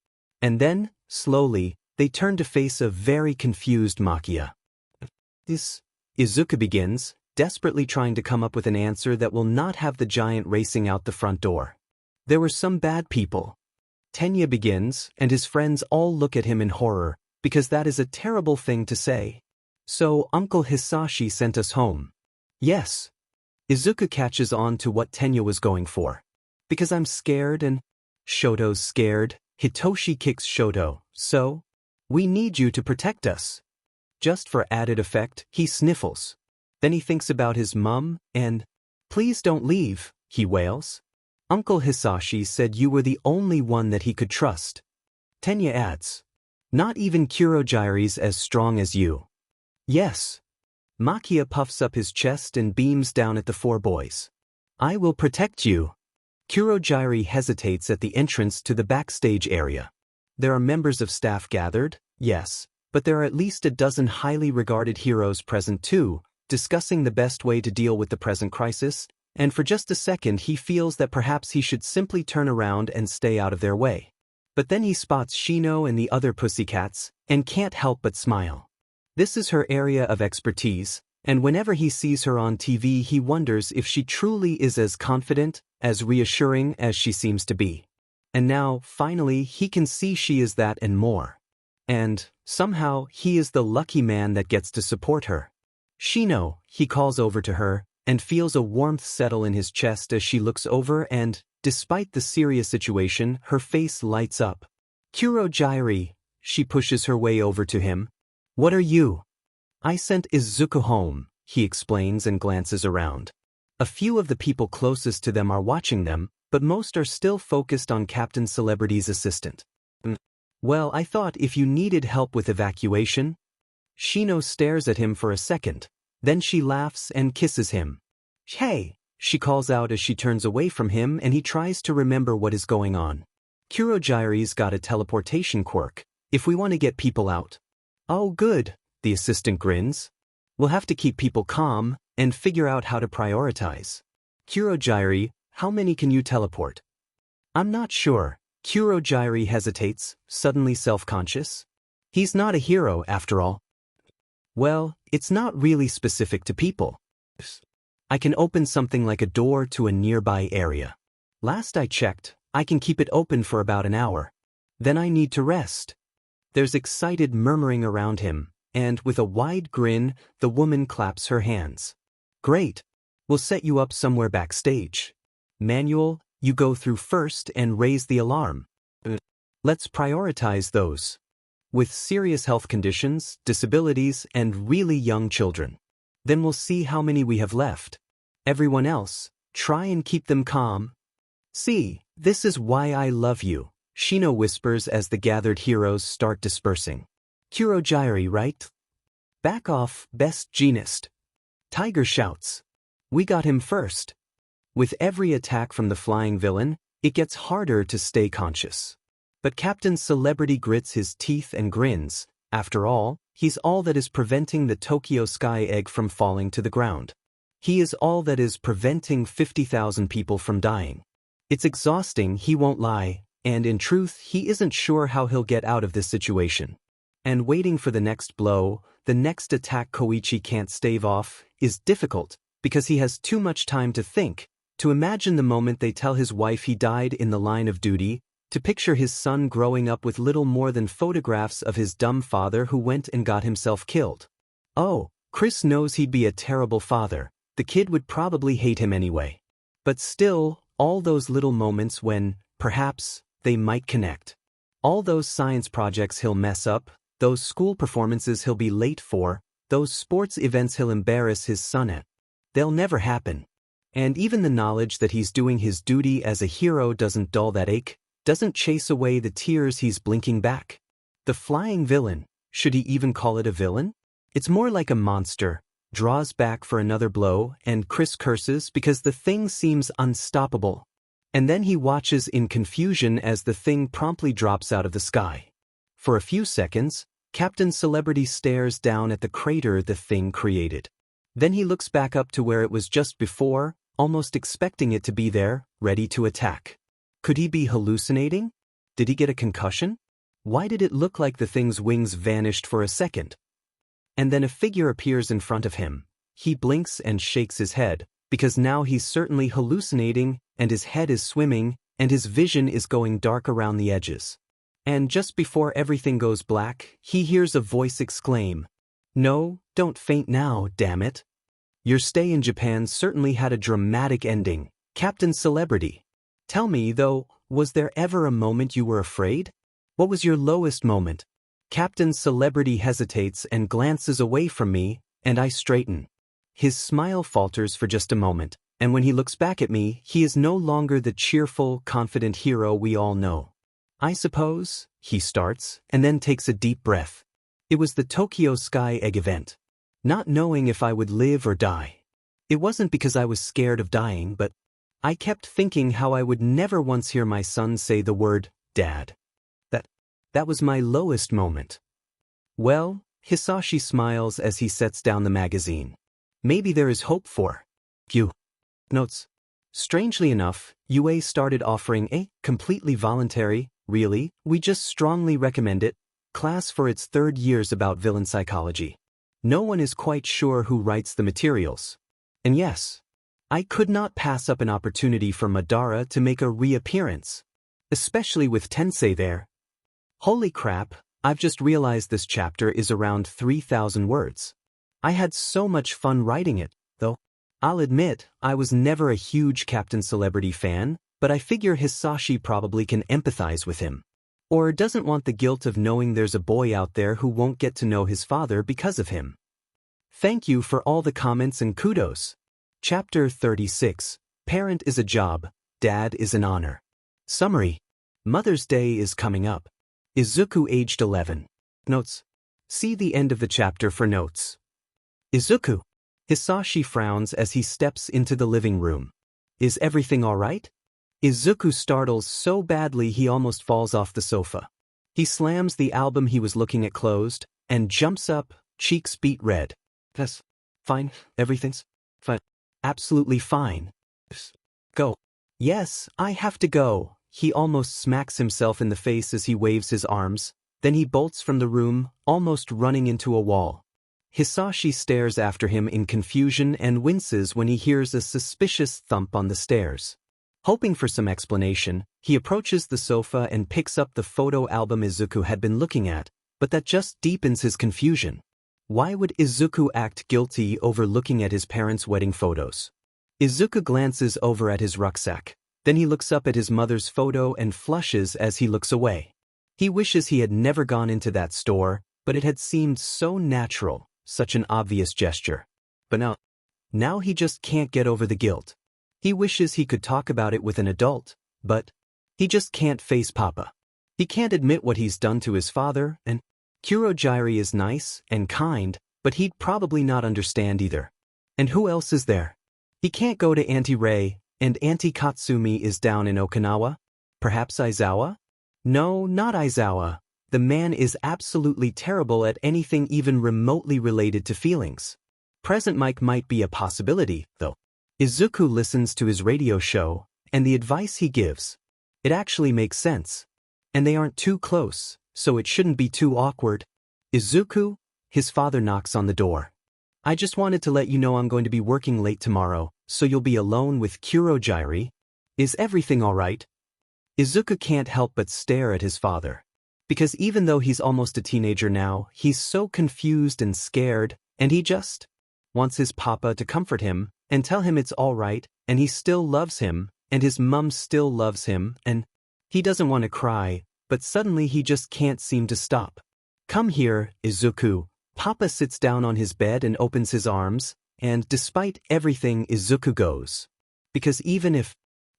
And then, slowly, they turn to face a very confused Makia. Izuku begins, desperately trying to come up with an answer that will not have the giant racing out the front door. There were some bad people. Tenya begins, and his friends all look at him in horror, because that is a terrible thing to say. So Uncle Hisashi sent us home. Yes. Izuku catches on to what Tenya was going for. Because I'm scared and Shoto's scared. Hitoshi kicks Shoto. So? We need you to protect us. Just for added effect, he sniffles. Then he thinks about his mum, and, please don't leave, he wails. Uncle Hisashi said you were the only one that he could trust. Tenya adds, not even Kurogyari's as strong as you. Yes. Makia puffs up his chest and beams down at the four boys. I will protect you. Kurogyari hesitates at the entrance to the backstage area. There are members of staff gathered, yes, but there are at least a dozen highly regarded heroes present too, discussing the best way to deal with the present crisis, and for just a second he feels that perhaps he should simply turn around and stay out of their way. But then he spots Shino and the other pussycats, and can't help but smile. This is her area of expertise, and whenever he sees her on TV he wonders if she truly is as confident, as reassuring as she seems to be. And now, finally, he can see she is that and more. And, somehow, he is the lucky man that gets to support her. Shino, he calls over to her, and feels a warmth settle in his chest as she looks over and, despite the serious situation, her face lights up. Kurogyari, she pushes her way over to him. What are you? I sent Izuku home, he explains and glances around. A few of the people closest to them are watching them, but most are still focused on Captain Celebrity's assistant. Well, I thought if you needed help with evacuation. Shino stares at him for a second. Then she laughs and kisses him. Hey, she calls out as she turns away from him and he tries to remember what is going on. Kurogyari's got a teleportation quirk, if we want to get people out. Oh good, the assistant grins. We'll have to keep people calm and figure out how to prioritize. Kurogyari, how many can you teleport? I'm not sure, Kurogyri hesitates, suddenly self-conscious. He's not a hero, after all. Well, it's not really specific to people. I can open something like a door to a nearby area. Last I checked, I can keep it open for about an hour. Then I need to rest. There's excited murmuring around him, and with a wide grin, the woman claps her hands. Great. We'll set you up somewhere backstage. Manual, you go through first and raise the alarm. Let's prioritize those with serious health conditions, disabilities, and really young children. Then we'll see how many we have left. Everyone else, try and keep them calm. See, this is why I love you, Shino whispers as the gathered heroes start dispersing. Kurogyri, right? Back off, best genist. Tiger shouts. We got him first. With every attack from the flying villain, it gets harder to stay conscious. But Captain Celebrity grits his teeth and grins. After all, he's all that is preventing the Tokyo Sky Egg from falling to the ground. He is all that is preventing 50,000 people from dying. It's exhausting, he won't lie, and in truth, he isn't sure how he'll get out of this situation. And waiting for the next blow, the next attack Koichi can't stave off, is difficult, because he has too much time to think, to imagine the moment they tell his wife he died in the line of duty, to picture his son growing up with little more than photographs of his dumb father who went and got himself killed. Oh, Chris knows he'd be a terrible father. The kid would probably hate him anyway. But still, all those little moments when, perhaps, they might connect. All those science projects he'll mess up, those school performances he'll be late for, those sports events he'll embarrass his son at. They'll never happen. And even the knowledge that he's doing his duty as a hero doesn't dull that ache, doesn't chase away the tears he's blinking back. The flying villain, should he even call it a villain? It's more like a monster, draws back for another blow, and Chris curses because the thing seems unstoppable. And then he watches in confusion as the thing promptly drops out of the sky. For a few seconds, Captain Celebrity stares down at the crater the thing created. Then he looks back up to where it was just before, almost expecting it to be there, ready to attack. Could he be hallucinating? Did he get a concussion? Why did it look like the thing's wings vanished for a second? And then a figure appears in front of him. He blinks and shakes his head, because now he's certainly hallucinating, and his head is swimming, and his vision is going dark around the edges. And just before everything goes black, he hears a voice exclaim, "No, don't faint now, damn it. Your stay in Japan certainly had a dramatic ending, Captain Celebrity. Tell me, though, was there ever a moment you were afraid? What was your lowest moment?" Captain Celebrity hesitates and glances away from me, and I straighten. His smile falters for just a moment, and when he looks back at me, he is no longer the cheerful, confident hero we all know. "I suppose," he starts, and then takes a deep breath. "It was the Tokyo Sky Egg event. Not knowing if I would live or die. It wasn't because I was scared of dying, but I kept thinking how I would never once hear my son say the word, Dad. That was my lowest moment." Well, Hisashi smiles as he sets down the magazine. Maybe there is hope for you. Notes. Strangely enough, UA started offering a completely voluntary, really, we just strongly recommend it, class for its third years about villain psychology. No one is quite sure who writes the materials. And yes, I could not pass up an opportunity for Madara to make a reappearance. Especially with Tensei there. Holy crap, I've just realized this chapter is around 3,000 words. I had so much fun writing it, though. I'll admit, I was never a huge Captain Celebrity fan, but I figure Hisashi probably can empathize with him. Or doesn't want the guilt of knowing there's a boy out there who won't get to know his father because of him. Thank you for all the comments and kudos. Chapter 36, Parent is a Job, Dad is an Honor. Summary. Mother's Day is coming up. Izuku aged 11. Notes. See the end of the chapter for notes. Izuku. Hisashi frowns as he steps into the living room. Is everything all right? Izuku startles so badly he almost falls off the sofa. He slams the album he was looking at closed, and jumps up, cheeks beet red. That's fine, everything's fine. Absolutely fine. Go. Yes, I have to go. he almost smacks himself in the face as he waves his arms, then he bolts from the room, almost running into a wall. Hisashi stares after him in confusion and winces when he hears a suspicious thump on the stairs. Hoping for some explanation, he approaches the sofa and picks up the photo album Izuku had been looking at, but that just deepens his confusion. Why would Izuku act guilty over looking at his parents' wedding photos? Izuku glances over at his rucksack. Then he looks up at his mother's photo and flushes as he looks away. He wishes he had never gone into that store, but it had seemed so natural, such an obvious gesture. But now he just can't get over the guilt. He wishes he could talk about it with an adult, but he just can't face Papa. He can't admit what he's done to his father, and Kurogyari is nice and kind, but he'd probably not understand either. And who else is there? He can't go to Auntie Rei, and Auntie Katsumi is down in Okinawa? Perhaps Aizawa? No, not Aizawa. The man is absolutely terrible at anything even remotely related to feelings. Present Mike might be a possibility, though. Izuku listens to his radio show, and the advice he gives. It actually makes sense. And they aren't too close, so it shouldn't be too awkward. Izuku? His father knocks on the door. I just wanted to let you know I'm going to be working late tomorrow, so you'll be alone with Kurogyari. Is everything alright? Izuku can't help but stare at his father. Because even though he's almost a teenager now, he's so confused and scared, and he just wants his papa to comfort him and tell him it's all right, and he still loves him, and his mum still loves him, and he doesn't want to cry, but suddenly he just can't seem to stop. Come here, Izuku. Papa sits down on his bed and opens his arms, and despite everything, Izuku goes. Because even if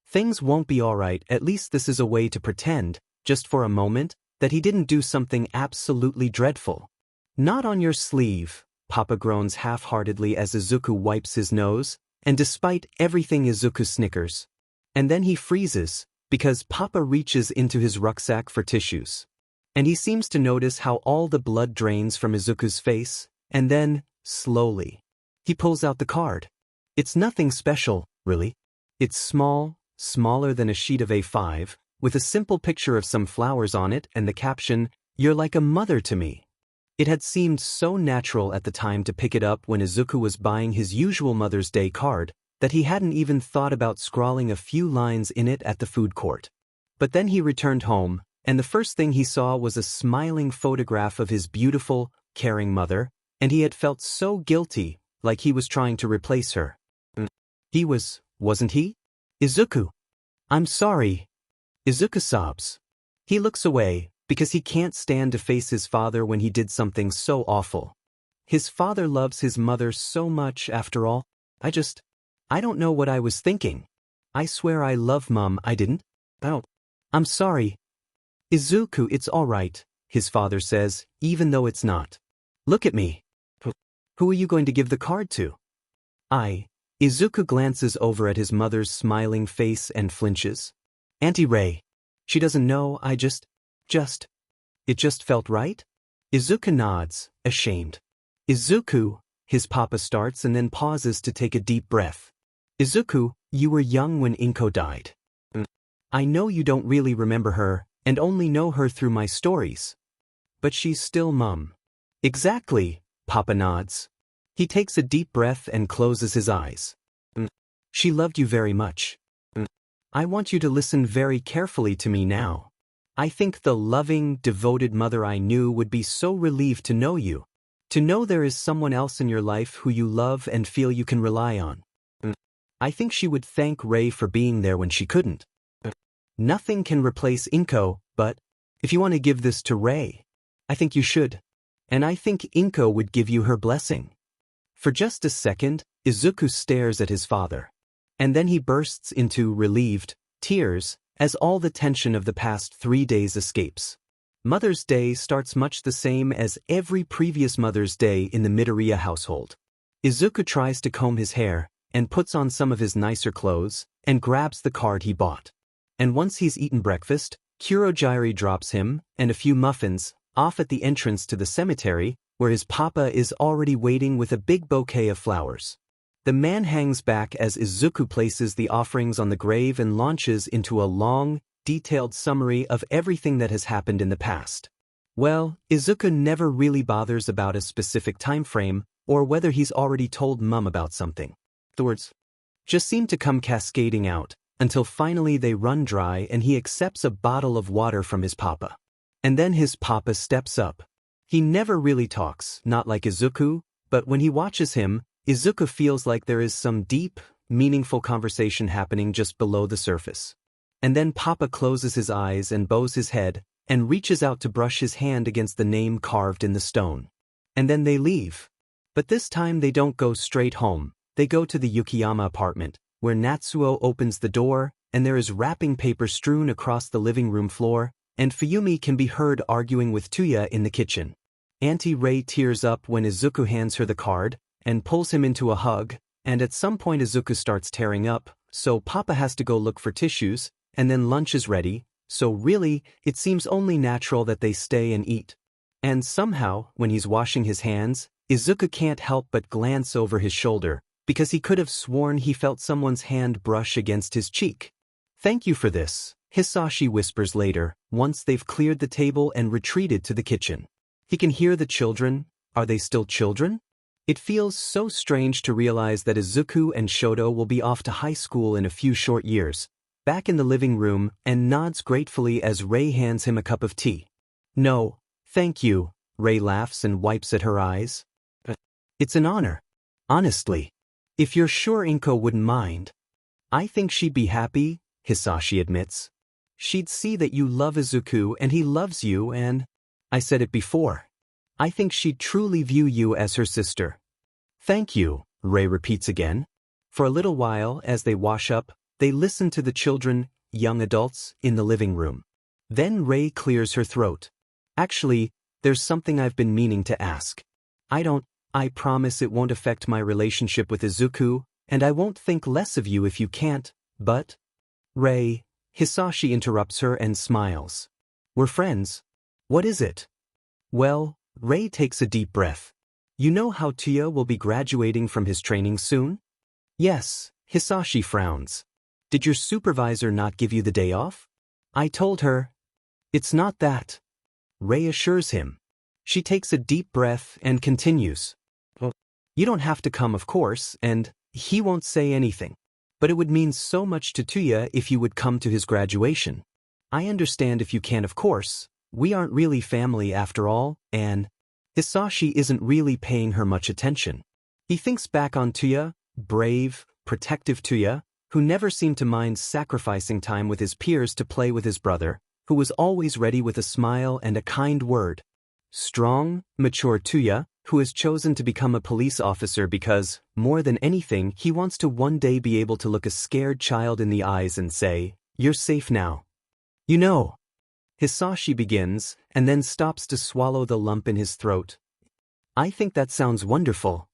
things won't be all right, at least this is a way to pretend, just for a moment, that he didn't do something absolutely dreadful. Not on your sleeve, Papa groans half-heartedly as Izuku wipes his nose, and despite everything Izuku snickers. And then he freezes, because Papa reaches into his rucksack for tissues. And he seems to notice how all the blood drains from Izuku's face, and then, slowly, he pulls out the card. It's nothing special, really. It's small, smaller than a sheet of A5, with a simple picture of some flowers on it and the caption, "You're like a mother to me." It had seemed so natural at the time to pick it up when Izuku was buying his usual Mother's Day card that he hadn't even thought about scrawling a few lines in it at the food court. But then he returned home, and the first thing he saw was a smiling photograph of his beautiful, caring mother, and he had felt so guilty, like he was trying to replace her. He was, wasn't he? Izuku. I'm sorry. Izuku sobs. He looks away, because he can't stand to face his father when he did something so awful. His father loves his mother so much, after all. I don't know what I was thinking. I swear I love Mum, I didn't. I'm sorry. Izuku, it's all right, his father says, even though it's not. Look at me. Who are you going to give the card to? Izuku glances over at his mother's smiling face and flinches. Auntie Rei. She doesn't know, it just felt right? Izuku nods, ashamed. Izuku, his papa starts and then pauses to take a deep breath. Izuku, you were young when Inko died. I know you don't really remember her, and only know her through my stories. But she's still Mum. Exactly, Papa nods. He takes a deep breath and closes his eyes. She loved you very much. I want you to listen very carefully to me now. I think the loving, devoted mother I knew would be so relieved to know you. To know there is someone else in your life who you love and feel you can rely on. I think she would thank Rei for being there when she couldn't. Nothing can replace Inko, but if you want to give this to Rei, I think you should. And I think Inko would give you her blessing. For just a second, Izuku stares at his father. And then he bursts into relieved tears as all the tension of the past 3 days escapes. Mother's Day starts much the same as every previous Mother's Day in the Midoriya household. Izuku tries to comb his hair and puts on some of his nicer clothes and grabs the card he bought. And once he's eaten breakfast, Kurogyari drops him and a few muffins off at the entrance to the cemetery where his papa is already waiting with a big bouquet of flowers. The man hangs back as Izuku places the offerings on the grave and launches into a long, detailed summary of everything that has happened in the past. Well, Izuku never really bothers about a specific time frame or whether he's already told Mum about something. The words just seem to come cascading out until finally they run dry and he accepts a bottle of water from his papa. And then his papa steps up. He never really talks, not like Izuku, but when he watches him, Izuku feels like there is some deep, meaningful conversation happening just below the surface. And then Papa closes his eyes and bows his head and reaches out to brush his hand against the name carved in the stone. And then they leave. But this time they don't go straight home. They go to the Yukiyama apartment, where Natsuo opens the door, and there is wrapping paper strewn across the living room floor, and Fuyumi can be heard arguing with Tuya in the kitchen. Auntie Rei tears up when Izuku hands her the card, and pulls him into a hug, and at some point Izuku starts tearing up, so Papa has to go look for tissues, and then lunch is ready, so really, it seems only natural that they stay and eat. And somehow, when he's washing his hands, Izuku can't help but glance over his shoulder, because he could have sworn he felt someone's hand brush against his cheek. "Thank you for this," Hisashi whispers later, once they've cleared the table and retreated to the kitchen. He can hear the children. Are they still children? It feels so strange to realize that Izuku and Shoto will be off to high school in a few short years, back in the living room, and nods gratefully as Rei hands him a cup of tea. "No, thank you," Rei laughs and wipes at her eyes. "It's an honor. Honestly. If you're sure Inko wouldn't mind." "I think she'd be happy," Hisashi admits. "She'd see that you love Izuku and he loves you and—" "I said it before. I think she'd truly view you as her sister." "Thank you," Rei repeats again. For a little while, as they wash up, they listen to the children, young adults, in the living room. Then Rei clears her throat. "Actually, there's something I've been meaning to ask. I promise it won't affect my relationship with Izuku, and I won't think less of you if you can't, but—" "Rei," Hisashi interrupts her and smiles. "We're friends." "What is it?" "Well," Rei takes a deep breath. "You know how Tuya will be graduating from his training soon?" "Yes," Hisashi frowns. "Did your supervisor not give you the day off?" "I told her." "It's not that," Rei assures him. She takes a deep breath and continues. "Well, you don't have to come, of course, and he won't say anything. But it would mean so much to Tuya if you would come to his graduation. I understand if you can't, of course. We aren't really family after all, and—" Hisashi isn't really paying her much attention. He thinks back on Tuya, brave, protective Tuya, who never seemed to mind sacrificing time with his peers to play with his brother, who was always ready with a smile and a kind word. Strong, mature Tuya, who has chosen to become a police officer because, more than anything, he wants to one day be able to look a scared child in the eyes and say, "You're safe now." "You know," Hisashi begins, and then stops to swallow the lump in his throat. "I think that sounds wonderful."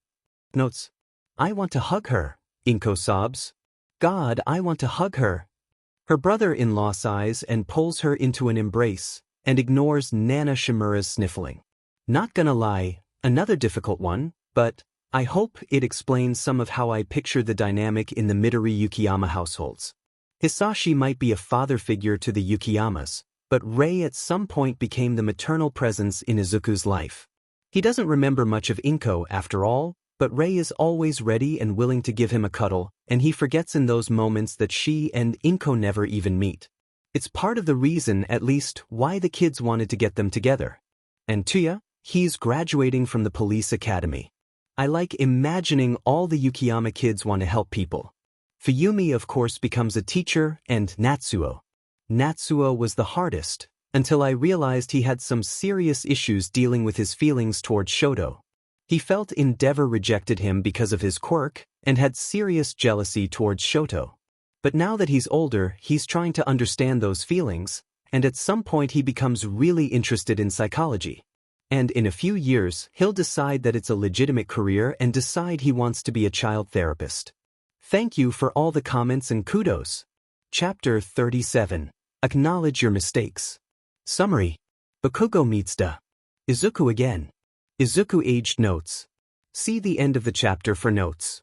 Notes. "I want to hug her," Inko sobs. "God, I want to hug her." Her brother-in-law sighs and pulls her into an embrace, and ignores Nana Shimura's sniffling. Not gonna lie, another difficult one, but I hope it explains some of how I picture the dynamic in the Midori Yukiyama households. Hisashi might be a father figure to the Yukiyamas, but Rei at some point became the maternal presence in Izuku's life. He doesn't remember much of Inko after all, but Rei is always ready and willing to give him a cuddle, and he forgets in those moments that she and Inko never even meet. It's part of the reason, at least, why the kids wanted to get them together. And Tuya? He's graduating from the police academy. I like imagining all the Yukiyama kids want to help people. Fuyumi, of course, becomes a teacher, and Natsuo. Natsuo was the hardest, until I realized he had some serious issues dealing with his feelings towards Shoto. He felt Endeavor rejected him because of his quirk, and had serious jealousy towards Shoto. But now that he's older, he's trying to understand those feelings, and at some point he becomes really interested in psychology. And in a few years, he'll decide that it's a legitimate career and decide he wants to be a child therapist. Thank you for all the comments and kudos. Chapter 37. Acknowledge your mistakes. Summary. Bakugo meets Izuku again. Izuku aged notes. See the end of the chapter for notes.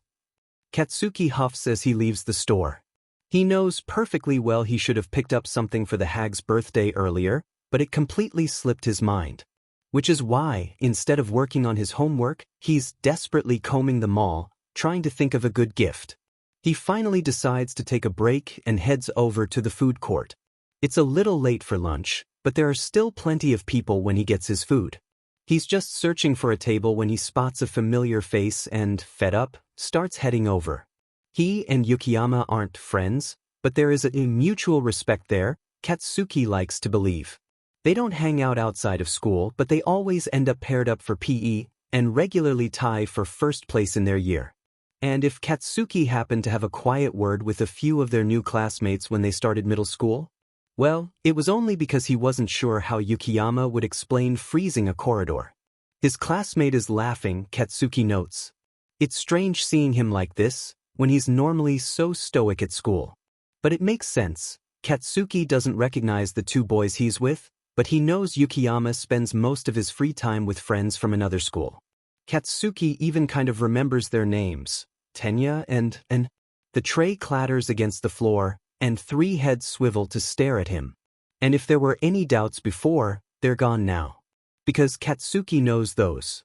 Katsuki huffs as he leaves the store. He knows perfectly well he should have picked up something for the hag's birthday earlier, but it completely slipped his mind. Which is why, instead of working on his homework, he's desperately combing the mall, trying to think of a good gift. He finally decides to take a break and heads over to the food court. It's a little late for lunch, but there are still plenty of people when he gets his food. He's just searching for a table when he spots a familiar face and, fed up, starts heading over. He and Yukiyama aren't friends, but there is a mutual respect there, Katsuki likes to believe. They don't hang out outside of school, but they always end up paired up for PE and regularly tie for first place in their year. And if Katsuki happened to have a quiet word with a few of their new classmates when they started middle school, well, it was only because he wasn't sure how Yukiyama would explain freezing a corridor. His classmate is laughing, Katsuki notes. It's strange seeing him like this, when he's normally so stoic at school. But it makes sense. Katsuki doesn't recognize the two boys he's with, but he knows Yukiyama spends most of his free time with friends from another school. Katsuki even kind of remembers their names, Tenya and. The tray clatters against the floor, and three heads swivel to stare at him. And if there were any doubts before, they're gone now. Because Katsuki knows those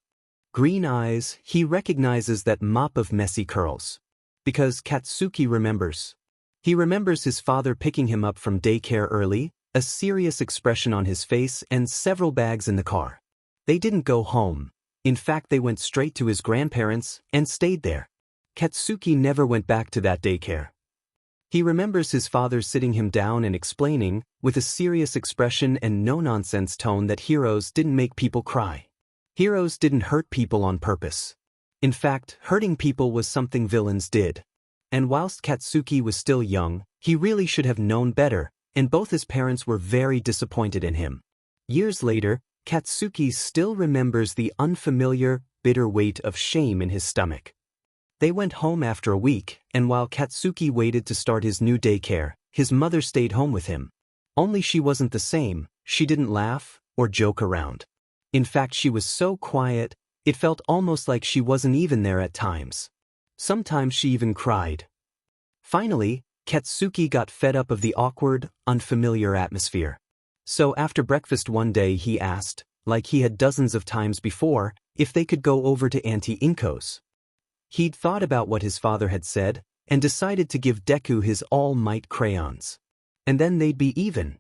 green eyes, he recognizes that mop of messy curls. Because Katsuki remembers. He remembers his father picking him up from daycare early, a serious expression on his face and several bags in the car. They didn't go home. In fact, they went straight to his grandparents and stayed there. Katsuki never went back to that daycare. He remembers his father sitting him down and explaining, with a serious expression and no-nonsense tone, that heroes didn't make people cry. Heroes didn't hurt people on purpose. In fact, hurting people was something villains did. And whilst Katsuki was still young, he really should have known better, and both his parents were very disappointed in him. Years later, Katsuki still remembers the unfamiliar, bitter weight of shame in his stomach. They went home after a week, and while Katsuki waited to start his new daycare, his mother stayed home with him. Only she wasn't the same. She didn't laugh or joke around. In fact, she was so quiet, it felt almost like she wasn't even there at times. Sometimes she even cried. Finally, Katsuki got fed up of the awkward, unfamiliar atmosphere. So after breakfast one day he asked, like he had dozens of times before, if they could go over to Auntie Inko's. He'd thought about what his father had said, and decided to give Deku his all-might crayons. And then they'd be even.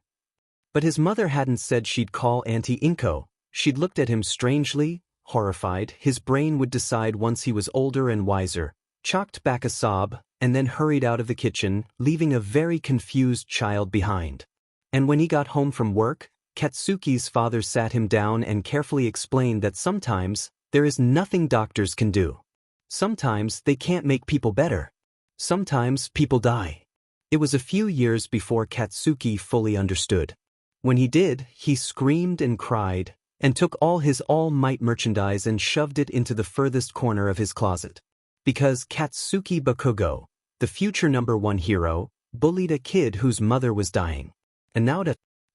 But his mother hadn't said she'd call Auntie Inko. She'd looked at him strangely, horrified. His brain would decide once he was older and wiser, chalked back a sob, and then hurried out of the kitchen, leaving a very confused child behind. And when he got home from work, Katsuki's father sat him down and carefully explained that sometimes there is nothing doctors can do. Sometimes they can't make people better. Sometimes people die. It was a few years before Katsuki fully understood. When he did, he screamed and cried, and took all his all-might merchandise and shoved it into the furthest corner of his closet. Because Katsuki Bakugo, the future #1 hero, bullied a kid whose mother was dying. And now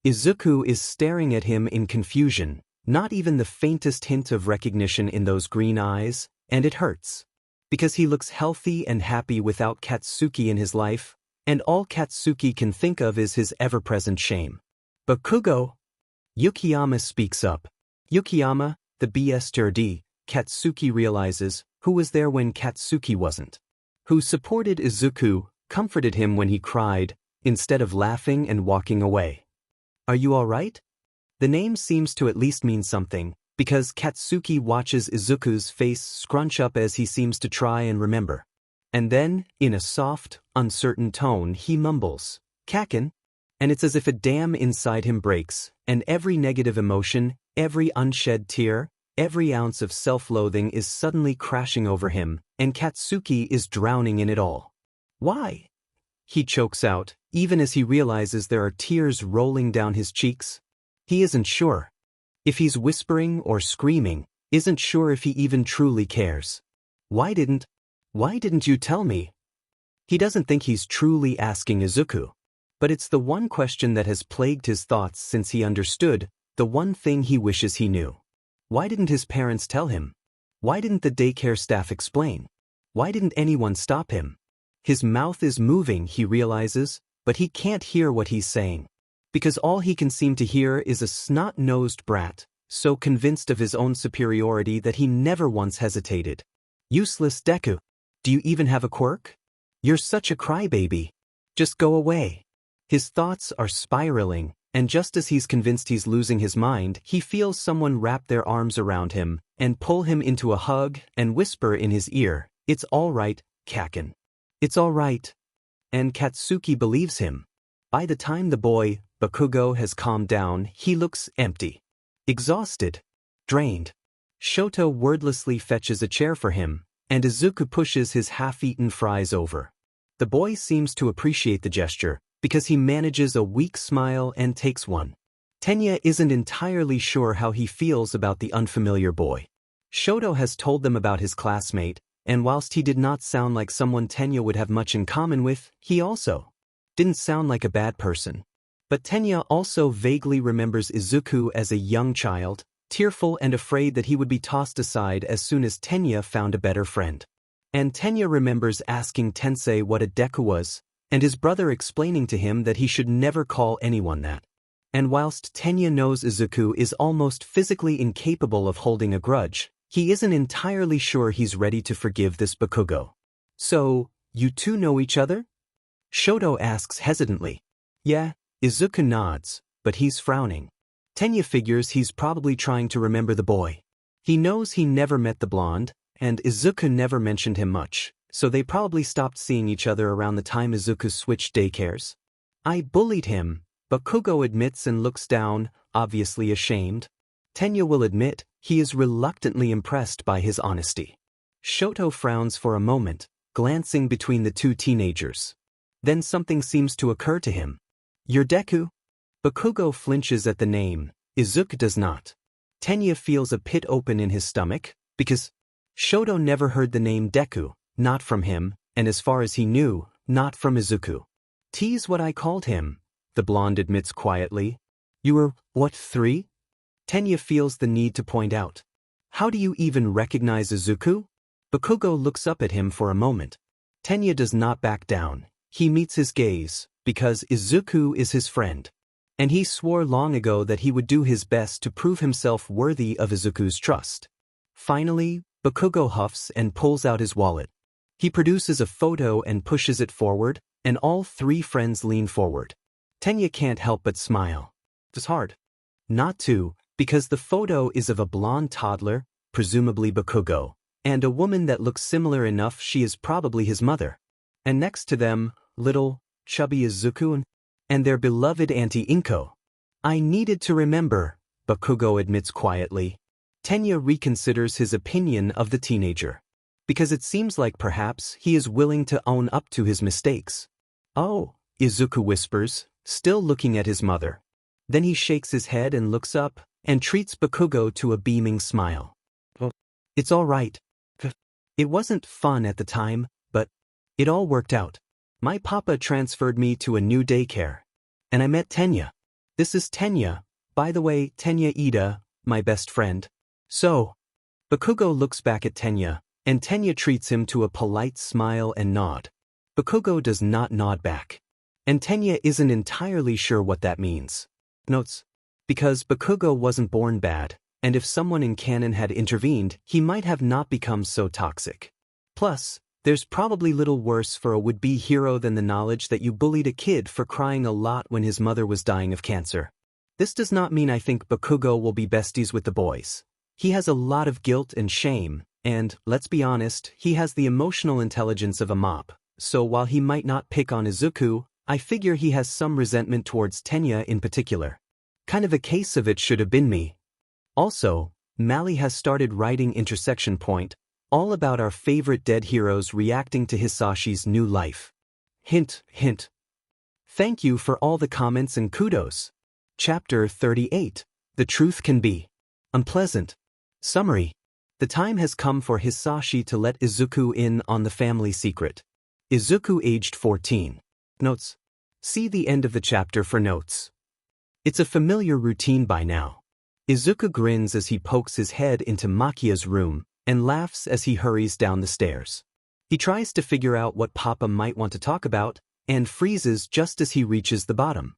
Izuku is staring at him in confusion, not even the faintest hint of recognition in those green eyes, and it hurts. Because he looks healthy and happy without Katsuki in his life, and all Katsuki can think of is his ever-present shame. Bakugo! Yukiyama speaks up. Yukiyama, the BSTRD, Katsuki realizes, who was there when Katsuki wasn't. Who supported Izuku, comforted him when he cried, instead of laughing and walking away. Are you alright? The name seems to at least mean something, because Katsuki watches Izuku's face scrunch up as he seems to try and remember. And then, in a soft, uncertain tone, he mumbles, "Kaken?" And it's as if a dam inside him breaks, and every negative emotion, every unshed tear, every ounce of self-loathing is suddenly crashing over him, and Katsuki is drowning in it all. Why? He chokes out, even as he realizes there are tears rolling down his cheeks. He isn't sure. If he's whispering or screaming, isn't sure if he even truly cares. Why didn't you tell me? He doesn't think he's truly asking Izuku. But it's the one question that has plagued his thoughts since he understood, the one thing he wishes he knew. Why didn't his parents tell him? Why didn't the daycare staff explain? Why didn't anyone stop him? His mouth is moving, he realizes, but he can't hear what he's saying. Because all he can seem to hear is a snot-nosed brat, so convinced of his own superiority that he never once hesitated. Useless Deku. Do you even have a quirk? You're such a crybaby. Just go away. His thoughts are spiraling, and just as he's convinced he's losing his mind, he feels someone wrap their arms around him and pull him into a hug and whisper in his ear, "It's all right, Kaken. It's all right." And Katsuki believes him. By the time the boy, Bakugo, has calmed down, he looks empty. Exhausted. Drained. Shoto wordlessly fetches a chair for him, and Izuku pushes his half-eaten fries over. The boy seems to appreciate the gesture, because he manages a weak smile and takes one. Tenya isn't entirely sure how he feels about the unfamiliar boy. Shoto has told them about his classmate, and whilst he did not sound like someone Tenya would have much in common with, he also didn't sound like a bad person. But Tenya also vaguely remembers Izuku as a young child, tearful and afraid that he would be tossed aside as soon as Tenya found a better friend. And Tenya remembers asking Tensei what a Deku was, and his brother explaining to him that he should never call anyone that. And whilst Tenya knows Izuku is almost physically incapable of holding a grudge, he isn't entirely sure he's ready to forgive this Bakugo. "So, you two know each other?" Shoto asks hesitantly. "Yeah," Izuku nods, but he's frowning. Tenya figures he's probably trying to remember the boy. He knows he never met the blonde, and Izuku never mentioned him much, so they probably stopped seeing each other around the time Izuku switched daycares. "I bullied him," Bakugo admits and looks down, obviously ashamed. Tenya will admit he is reluctantly impressed by his honesty. Shoto frowns for a moment, glancing between the two teenagers. Then something seems to occur to him. "You're Deku?" Bakugo flinches at the name. Izuku does not. Tenya feels a pit open in his stomach, because Shoto never heard the name Deku, not from him, and as far as he knew, not from Izuku. "T's what I called him," the blonde admits quietly. "You were, what, 3? Tenya feels the need to point out. "How do you even recognize Izuku?" Bakugo looks up at him for a moment. Tenya does not back down. He meets his gaze, because Izuku is his friend. And he swore long ago that he would do his best to prove himself worthy of Izuku's trust. Finally, Bakugo huffs and pulls out his wallet. He produces a photo and pushes it forward, and all 3 friends lean forward. Tenya can't help but smile. It's hard not to, because the photo is of a blonde toddler, presumably Bakugo, and a woman that looks similar enough she is probably his mother. And next to them, little, chubby Izuku and their beloved Auntie Inko. "I needed to remember," Bakugo admits quietly. Tenya reconsiders his opinion of the teenager. Because it seems like perhaps he is willing to own up to his mistakes. "Oh," Izuku whispers, still looking at his mother. Then he shakes his head and looks up, and treats Bakugo to a beaming smile. "It's all right. It wasn't fun at the time, but it all worked out. My papa transferred me to a new daycare. And I met Tenya. This is Tenya, by the way, Tenya Ida, my best friend." "So," Bakugo looks back at Tenya, and Tenya treats him to a polite smile and nod. Bakugo does not nod back. And Tenya isn't entirely sure what that means. Notes. Because Bakugo wasn't born bad, and if someone in canon had intervened, he might have not become so toxic. Plus, there's probably little worse for a would-be hero than the knowledge that you bullied a kid for crying a lot when his mother was dying of cancer. This does not mean I think Bakugo will be besties with the boys. He has a lot of guilt and shame, and, let's be honest, he has the emotional intelligence of a mop, so while he might not pick on Izuku, I figure he has some resentment towards Tenya in particular. Kind of a case of it should have been me. Also, Mally has started writing Intersection Point, all about our favorite dead heroes reacting to Hisashi's new life. Hint, hint. Thank you for all the comments and kudos. Chapter 38. The Truth Can Be Unpleasant. Summary. The time has come for Hisashi to let Izuku in on the family secret. Izuku aged 14. Notes. See the end of the chapter for notes. It's a familiar routine by now. Izuku grins as he pokes his head into Makia's room, and laughs as he hurries down the stairs. He tries to figure out what Papa might want to talk about, and freezes just as he reaches the bottom.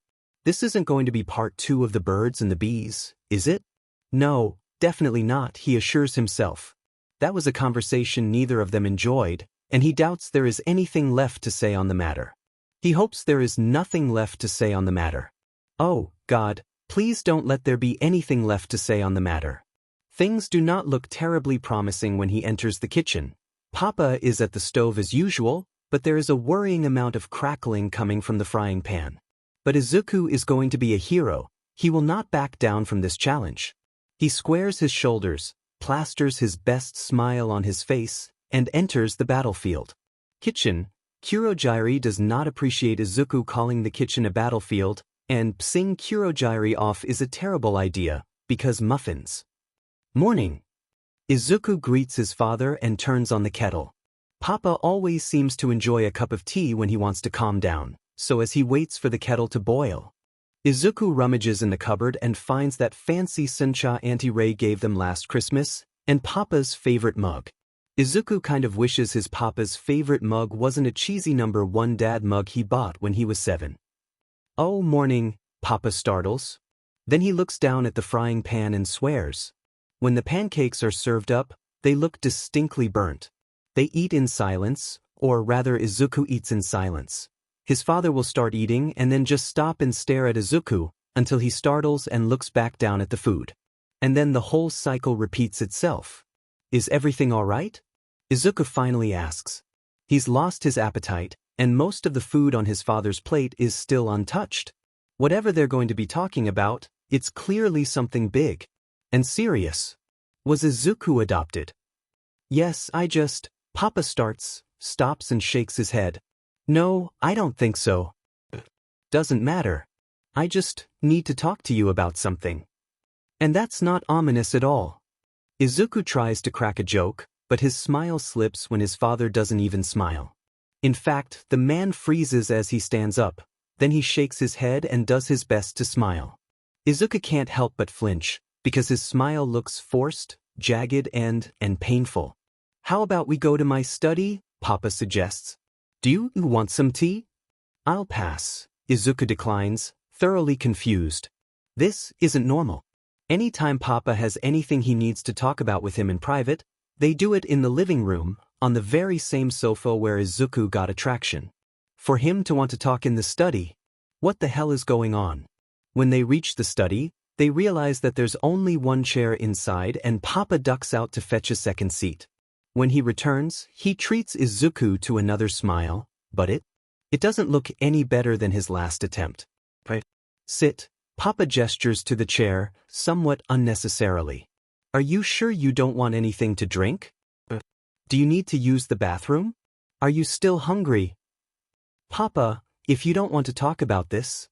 This isn't going to be part 2 of the birds and the bees, is it? No, definitely not, he assures himself. That was a conversation neither of them enjoyed, and he doubts there is anything left to say on the matter. He hopes there is nothing left to say on the matter. Oh, God, please don't let there be anything left to say on the matter. Things do not look terribly promising when he enters the kitchen. Papa is at the stove as usual, but there is a worrying amount of crackling coming from the frying pan. But Izuku is going to be a hero. He will not back down from this challenge. He squares his shoulders, plasters his best smile on his face, and enters the battlefield. Kitchen. Kurogyri does not appreciate Izuku calling the kitchen a battlefield, and psing Kurogyri off is a terrible idea, because muffins. Morning. Izuku greets his father and turns on the kettle. Papa always seems to enjoy a cup of tea when he wants to calm down, so as he waits for the kettle to boil. Izuku rummages in the cupboard and finds that fancy sencha Auntie Ray gave them last Christmas, and Papa's favorite mug. Izuku kind of wishes his Papa's favorite mug wasn't a cheesy number 1 dad mug he bought when he was 7. Oh, morning, Papa startles. Then he looks down at the frying pan and swears. When the pancakes are served up, they look distinctly burnt. They eat in silence, or rather Izuku eats in silence. His father will start eating and then just stop and stare at Izuku until he startles and looks back down at the food. And then the whole cycle repeats itself. Is everything all right? Izuku finally asks. He's lost his appetite, and most of the food on his father's plate is still untouched. Whatever they're going to be talking about, it's clearly something big and serious. Was Izuku adopted? Yes, Papa stops and shakes his head. No, I don't think so. Doesn't matter. I just need to talk to you about something. And that's not ominous at all. Izuku tries to crack a joke, but his smile slips when his father doesn't even smile. In fact, the man freezes as he stands up, then he shakes his head and does his best to smile. Izuku can't help but flinch, because his smile looks forced, jagged and painful. How about we go to my study? Papa suggests. Do you want some tea? I'll pass. Izuku declines, thoroughly confused. This isn't normal. Anytime Papa has anything he needs to talk about with him in private, they do it in the living room, on the very same sofa where Izuku got attraction. For him to want to talk in the study, what the hell is going on? When they reach the study, they realize that there's only one chair inside and Papa ducks out to fetch a second seat. When he returns, he treats Izuku to another smile, but it doesn't look any better than his last attempt. Sit. Papa gestures to the chair, somewhat unnecessarily. Are you sure you don't want anything to drink? Do you need to use the bathroom? Are you still hungry? Papa, if you don't want to talk about this.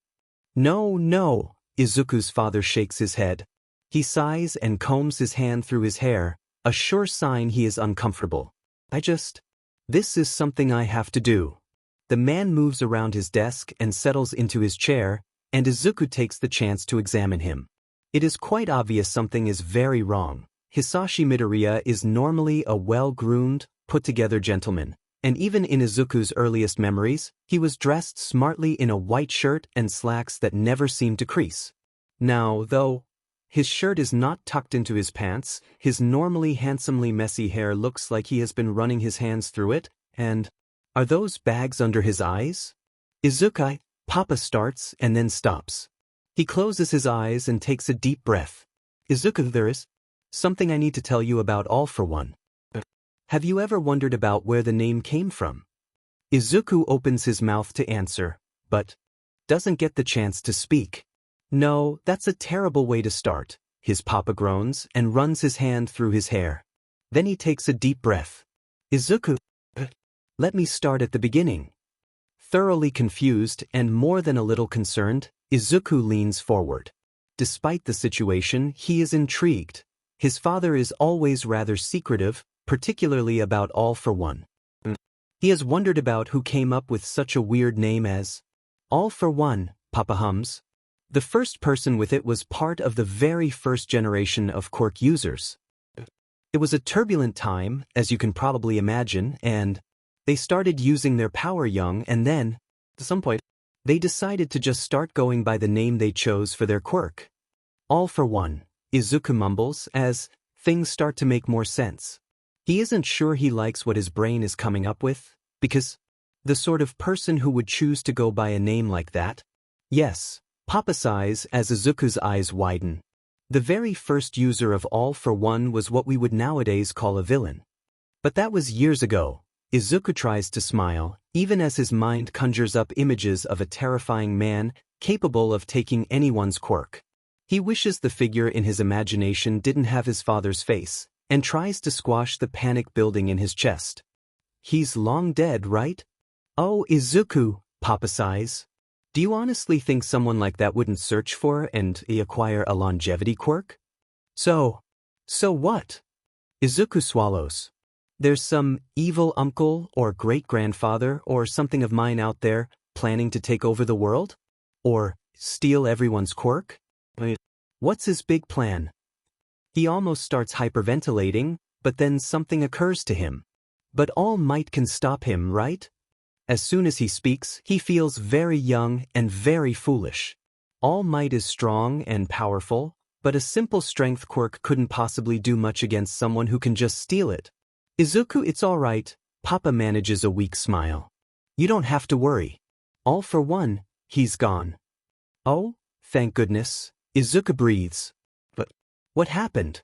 No, Izuku's father shakes his head. He sighs and combs his hand through his hair, a sure sign he is uncomfortable. This is something I have to do. The man moves around his desk and settles into his chair, and Izuku takes the chance to examine him. It is quite obvious something is very wrong. Hisashi Midoriya is normally a well-groomed, put-together gentleman, and even in Izuku's earliest memories, he was dressed smartly in a white shirt and slacks that never seemed to crease. Now, though, his shirt is not tucked into his pants, his normally handsomely messy hair looks like he has been running his hands through it, and are those bags under his eyes? Izuku, Papa starts and then stops. He closes his eyes and takes a deep breath. Izuku, there is something I need to tell you about all for one. Have you ever wondered about where the name came from? Izuku opens his mouth to answer, but doesn't get the chance to speak. No, that's a terrible way to start, his Papa groans and runs his hand through his hair. Then he takes a deep breath. Izuku, let me start at the beginning. Thoroughly confused and more than a little concerned, Izuku leans forward. Despite the situation, he is intrigued. His father is always rather secretive, particularly about All for One. He has wondered about who came up with such a weird name as All for One, Papa hums. The first person with it was part of the very first generation of quirk users. It was a turbulent time, as you can probably imagine, and They started using their power young and then, at some point, they decided to just start going by the name they chose for their quirk. All for one, Izuku mumbles as things start to make more sense. He isn't sure he likes what his brain is coming up with, because the sort of person who would choose to go by a name like that? Yes, Papa sighs as Izuku's eyes widen. The very first user of All for One was what we would nowadays call a villain. But that was years ago. Izuku tries to smile, even as his mind conjures up images of a terrifying man capable of taking anyone's quirk. He wishes the figure in his imagination didn't have his father's face, and tries to squash the panic building in his chest. He's long dead, right? Oh, Izuku, Papa sighs. Do you honestly think someone like that wouldn't search for and acquire a longevity quirk? So what? Izuku swallows. There's some evil uncle or great-grandfather or something of mine out there planning to take over the world? Or steal everyone's quirk? What's his big plan? He almost starts hyperventilating, but then something occurs to him. But all might can stop him, right? As soon as he speaks, he feels very young and very foolish. All might is strong and powerful, but a simple strength quirk couldn't possibly do much against someone who can just steal it. Izuku, it's all right, Papa manages a weak smile. You don't have to worry. All for one, he's gone. Oh, thank goodness, Izuku breathes. But what happened?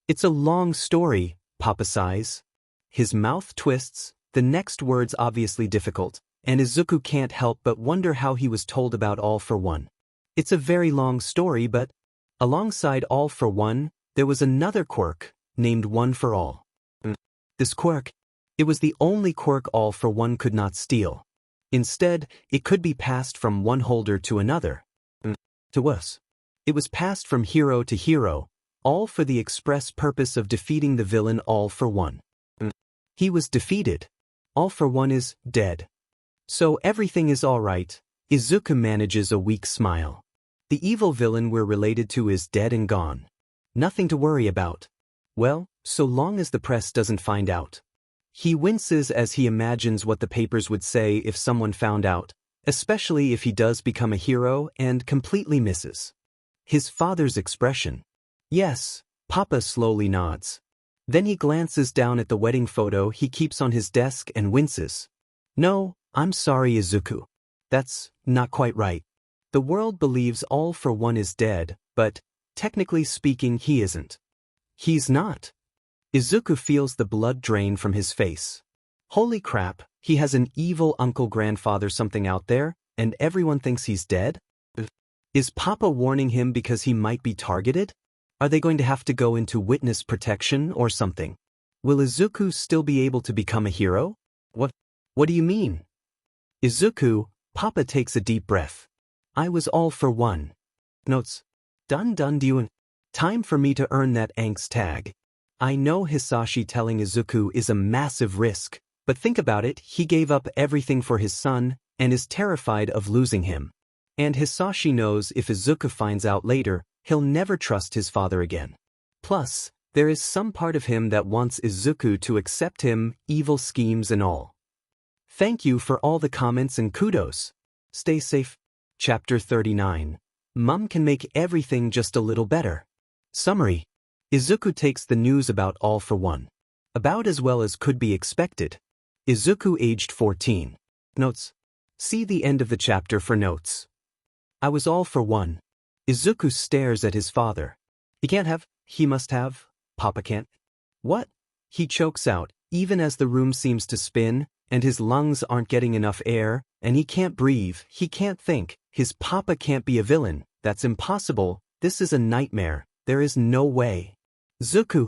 It's a long story, Papa sighs. His mouth twists, the next words obviously difficult, and Izuku can't help but wonder how he was told about All for One. It's a very long story, but alongside All for One, there was another quirk, named One for All. This quirk, it was the only quirk All for One could not steal. Instead, it could be passed from one holder to another. To us. It was passed from hero to hero, all for the express purpose of defeating the villain All for One. He was defeated. All for One is dead. So everything is all right. Izuku manages a weak smile. The evil villain we're related to is dead and gone. Nothing to worry about. Well, so long as the press doesn't find out. He winces as he imagines what the papers would say if someone found out, especially if he does become a hero and completely misses. His father's expression. Yes, Papa slowly nods. Then he glances down at the wedding photo he keeps on his desk and winces. No, I'm sorry, Izuku. That's not quite right. The world believes All for One is dead, but, technically speaking, he isn't. He's not. Izuku feels the blood drain from his face. Holy crap, he has an evil uncle-grandfather something out there, and everyone thinks he's dead? Is Papa warning him because he might be targeted? Are they going to have to go into witness protection or something? Will Izuku still be able to become a hero? What do you mean? Izuku, Papa takes a deep breath. I was All for One. Notes. Dun dun. Time for me to earn that angst tag. I know Hisashi telling Izuku is a massive risk, but think about it, he gave up everything for his son, and is terrified of losing him. And Hisashi knows if Izuku finds out later, he'll never trust his father again. Plus, there is some part of him that wants Izuku to accept him, evil schemes and all. Thank you for all the comments and kudos. Stay safe. Chapter 39. Mom can make everything just a little better. Summary. Izuku takes the news about All for One. About as well as could be expected. Izuku aged 14. Notes. See the end of the chapter for notes. I was All for One. Izuku stares at his father. He can't have, he must have, Papa can't. What? He chokes out, even as the room seems to spin, and his lungs aren't getting enough air, and he can't breathe, he can't think. His Papa can't be a villain, that's impossible, this is a nightmare, there is no way. Zuku.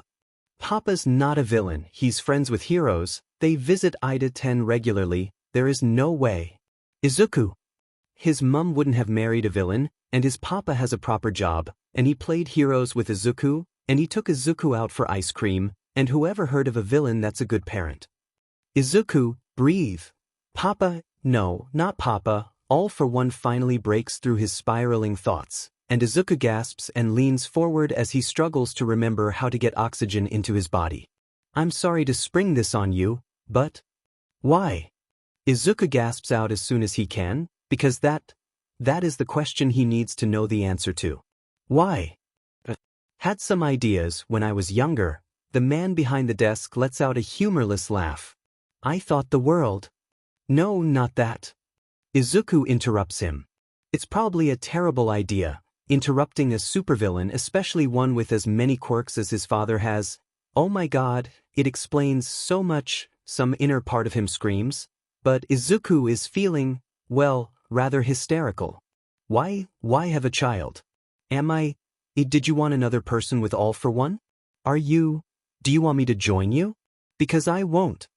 Papa's not a villain, he's friends with heroes, they visit Ida 10 regularly, there is no way. Izuku. His mum wouldn't have married a villain, and his Papa has a proper job, and he played heroes with Izuku, and he took Izuku out for ice cream, and whoever heard of a villain that's a good parent. Izuku, breathe. Papa, no, not Papa. All for One finally breaks through his spiraling thoughts, and Izuku gasps and leans forward as he struggles to remember how to get oxygen into his body. I'm sorry to spring this on you, but Why? Izuku gasps out as soon as he can, because that is the question he needs to know the answer to. Why? Had some ideas when I was younger. The man behind the desk lets out a humorless laugh. I thought the world. No, not that. Izuku interrupts him. It's probably a terrible idea, interrupting a supervillain, especially one with as many quirks as his father has. Oh my god, it explains so much, some inner part of him screams. But Izuku is feeling, well, rather hysterical. Why have a child? Did you want another person with all for one? Do you want me to join you? Because I won't.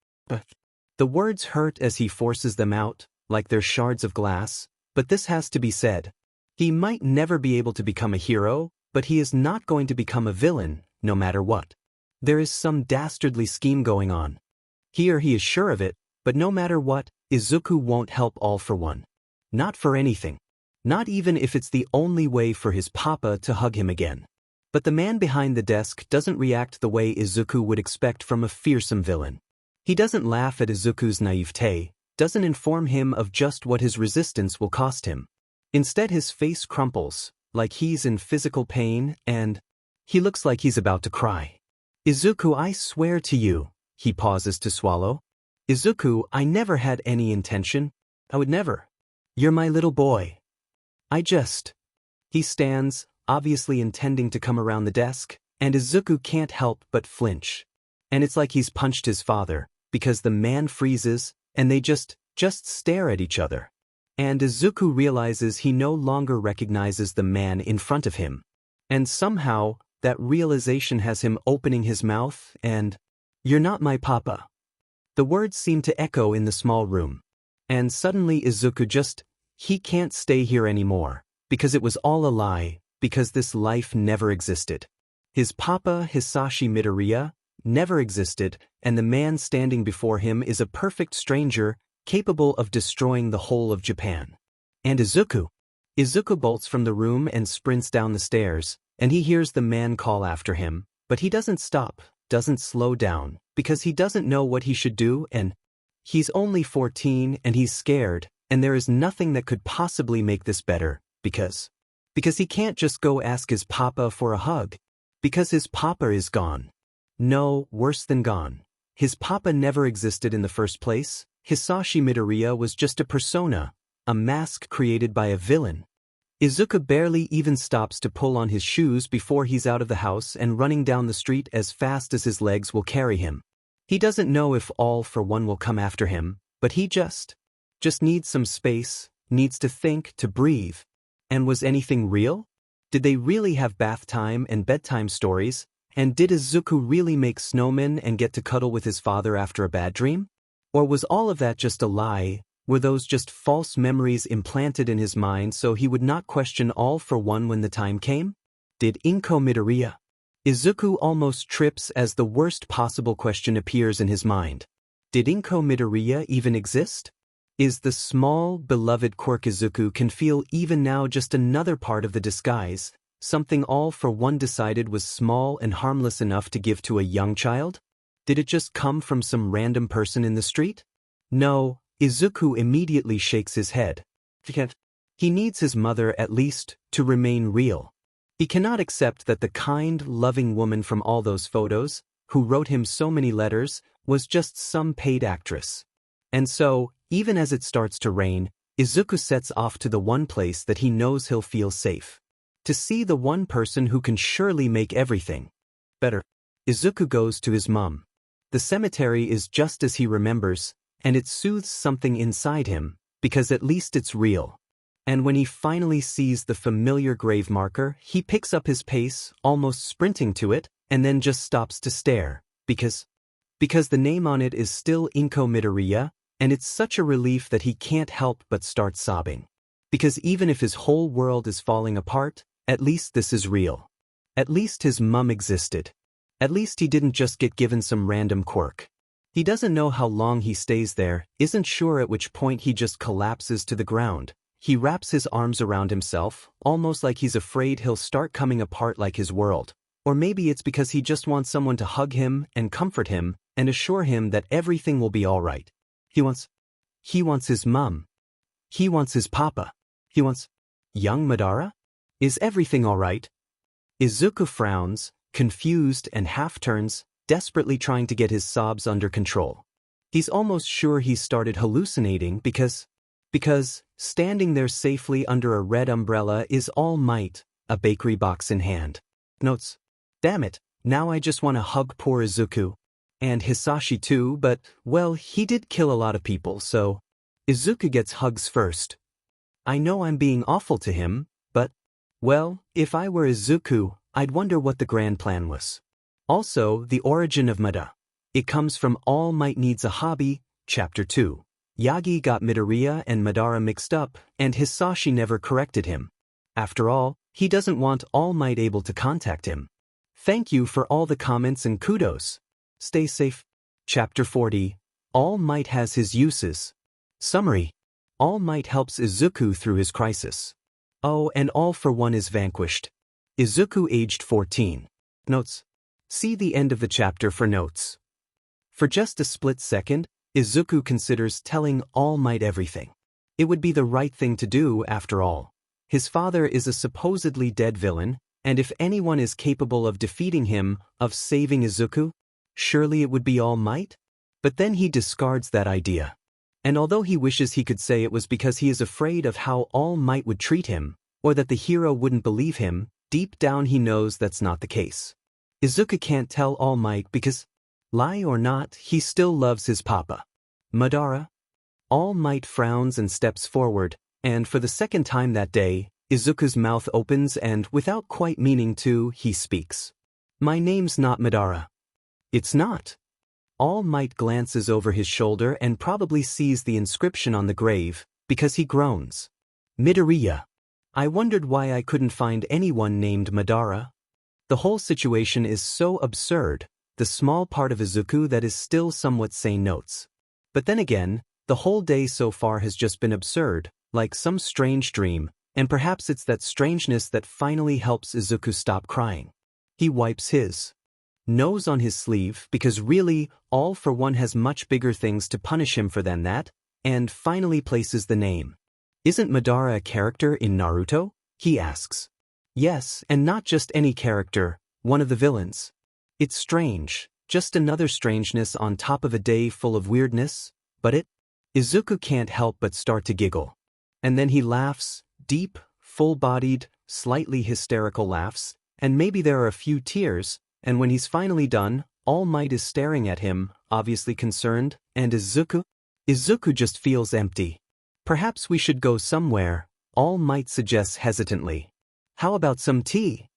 The words hurt as he forces them out, like they're shards of glass, but this has to be said. He might never be able to become a hero, but he is not going to become a villain, no matter what. There is some dastardly scheme going on. He is sure of it, but no matter what, Izuku won't help all for one. Not for anything. Not even if it's the only way for his papa to hug him again. But the man behind the desk doesn't react the way Izuku would expect from a fearsome villain. He doesn't laugh at Izuku's naivete, doesn't inform him of just what his resistance will cost him. Instead, his face crumples, like he's in physical pain, and he looks like he's about to cry. Izuku, I swear to you. He pauses to swallow. Izuku, I never had any intention. I would never. You're my little boy. He stands, obviously intending to come around the desk, and Izuku can't help but flinch. And it's like he's punched his father, because the man freezes, and they just stare at each other. And Izuku realizes he no longer recognizes the man in front of him. And somehow, that realization has him opening his mouth and, "You're not my papa." The words seem to echo in the small room. And suddenly Izuku he can't stay here anymore, because it was all a lie, because this life never existed. His papa, Hisashi Midoriya, never existed, and the man standing before him is a perfect stranger, capable of destroying the whole of Japan. And Izuku bolts from the room and sprints down the stairs, and he hears the man call after him, but he doesn't stop, doesn't slow down, because he doesn't know what he should do, and he's only 14 and he's scared, and there is nothing that could possibly make this better, because he can't just go ask his papa for a hug, because his papa is gone. No, worse than gone. His papa never existed in the first place. Hisashi Midoriya was just a persona, a mask created by a villain. Izuku barely even stops to pull on his shoes before he's out of the house and running down the street as fast as his legs will carry him. He doesn't know if all for one will come after him, but he just needs some space, needs to think, to breathe. And was anything real? Did they really have bath time and bedtime stories? And did Izuku really make snowmen and get to cuddle with his father after a bad dream? Or was all of that just a lie? Were those just false memories implanted in his mind so he would not question all for one when the time came? Did Inko Midoriya? Izuku almost trips as the worst possible question appears in his mind. Did Inko Midoriya even exist? Is the small, beloved quirk Izuku can feel even now just another part of the disguise, something all for one decided was small and harmless enough to give to a young child? Did it just come from some random person in the street? No, Izuku immediately shakes his head. He needs his mother at least to remain real. He cannot accept that the kind, loving woman from all those photos, who wrote him so many letters, was just some paid actress. And so, even as it starts to rain, Izuku sets off to the one place that he knows he'll feel safe. To see the one person who can surely make everything better. Izuku goes to his mum. The cemetery is just as he remembers, and it soothes something inside him, because at least it's real. And when he finally sees the familiar grave marker, he picks up his pace, almost sprinting to it, and then just stops to stare, because the name on it is still Inko Midoriya, and it's such a relief that he can't help but start sobbing. Because even if his whole world is falling apart, at least this is real. At least his mum existed. At least he didn't just get given some random quirk. He doesn't know how long he stays there, isn't sure at which point he just collapses to the ground. He wraps his arms around himself, almost like he's afraid he'll start coming apart like his world. Or maybe it's because he just wants someone to hug him and comfort him and assure him that everything will be all right. He wants his mum. He wants his papa. He wants young Madara? Is everything all right? Izuku frowns, confused and half turns, desperately trying to get his sobs under control. He's almost sure he started hallucinating because standing there safely under a red umbrella is All Might, a bakery box in hand. Notes. Damn it, now I just want to hug poor Izuku. And Hisashi too, but, well, he did kill a lot of people, so Izuku gets hugs first. I know I'm being awful to him, but, well, if I were Izuku, I'd wonder what the grand plan was. Also, the origin of Mada. It comes from All Might Needs a Hobby, Chapter 2. Yagi got Midoriya and Madara mixed up, and Hisashi never corrected him. After all, he doesn't want All Might able to contact him. Thank you for all the comments and kudos. Stay safe. Chapter 40. All Might has his uses. Summary. All Might helps Izuku through his crisis. Oh, and All for One is vanquished. Izuku aged 14. Notes. See the end of the chapter for notes. For just a split second, Izuku considers telling All Might everything. It would be the right thing to do, after all. His father is a supposedly dead villain, and if anyone is capable of defeating him, of saving Izuku, surely it would be All Might? But then he discards that idea. And although he wishes he could say it was because he is afraid of how All Might would treat him, or that the hero wouldn't believe him, deep down he knows that's not the case. Izuku can't tell All Might because, lie or not, he still loves his papa. Madara? All Might frowns and steps forward, and for the second time that day, Izuku's mouth opens and, without quite meaning to, he speaks. My name's not Madara. It's not. All Might glances over his shoulder and probably sees the inscription on the grave, because he groans. Midoriya. I wondered why I couldn't find anyone named Madara. The whole situation is so absurd, the small part of Izuku that is still somewhat sane notes. But then again, the whole day so far has just been absurd, like some strange dream, and perhaps it's that strangeness that finally helps Izuku stop crying. He wipes his nose on his sleeve because really, All for One has much bigger things to punish him for than that, and finally places the name. Isn't Madara a character in Naruto? He asks. Yes, and not just any character, one of the villains. It's strange, just another strangeness on top of a day full of weirdness, but Izuku can't help but start to giggle. And then he laughs, deep, full-bodied, slightly hysterical laughs, and maybe there are a few tears, and when he's finally done, All Might is staring at him, obviously concerned, and Izuku just feels empty. Perhaps we should go somewhere, All Might suggests hesitantly. How about some tea?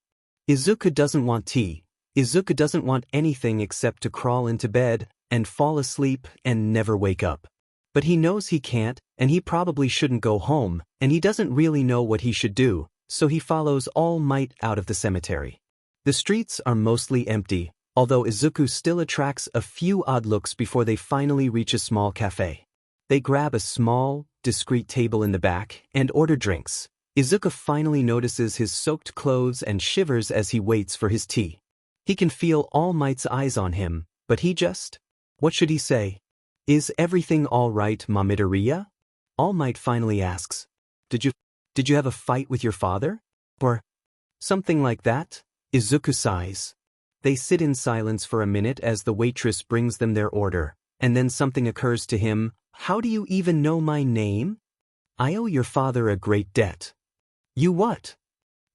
Izuku doesn't want tea. Izuku doesn't want anything except to crawl into bed and fall asleep and never wake up. But he knows he can't, and he probably shouldn't go home, and he doesn't really know what he should do, so he follows All Might out of the cemetery. The streets are mostly empty, although Izuku still attracts a few odd looks before they finally reach a small cafe. They grab a small, discreet table in the back and order drinks. Izuku finally notices his soaked clothes and shivers as he waits for his tea. He can feel All Might's eyes on him, but what should he say? Is everything all right, Midoriya? All Might finally asks. Did you have a fight with your father? Or something like that? Izuku sighs. They sit in silence for a minute as the waitress brings them their order, and then something occurs to him. How do you even know my name? I owe your father a great debt. You what?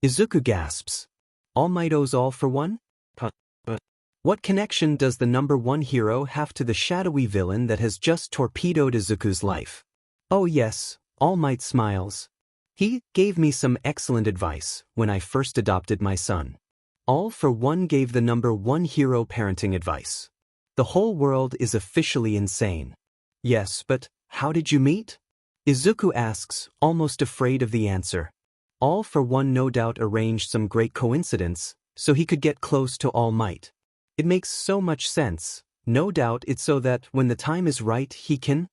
Izuku gasps. All Might owes All for One? What connection does the number one hero have to the shadowy villain that has just torpedoed Izuku's life? Oh yes, All Might smiles. He gave me some excellent advice when I first adopted my son. All for One gave the number one hero parenting advice. The whole world is officially insane. Yes, but how did you meet? Izuku asks, almost afraid of the answer. All for One no doubt arranged some great coincidence, so he could get close to All Might. It makes so much sense. No doubt it's so that when the time is right he can.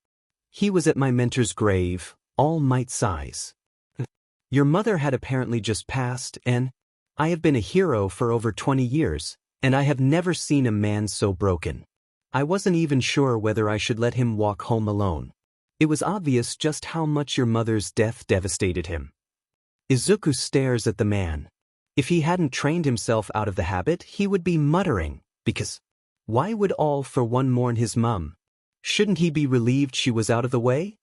He was at my mentor's grave, All Might sighs. Your mother had apparently just passed, and I have been a hero for over 20 years, and I have never seen a man so broken. I wasn't even sure whether I should let him walk home alone. It was obvious just how much your mother's death devastated him. Izuku stares at the man. If he hadn't trained himself out of the habit, he would be muttering, because why would All for One mourn his mum? Shouldn't he be relieved she was out of the way?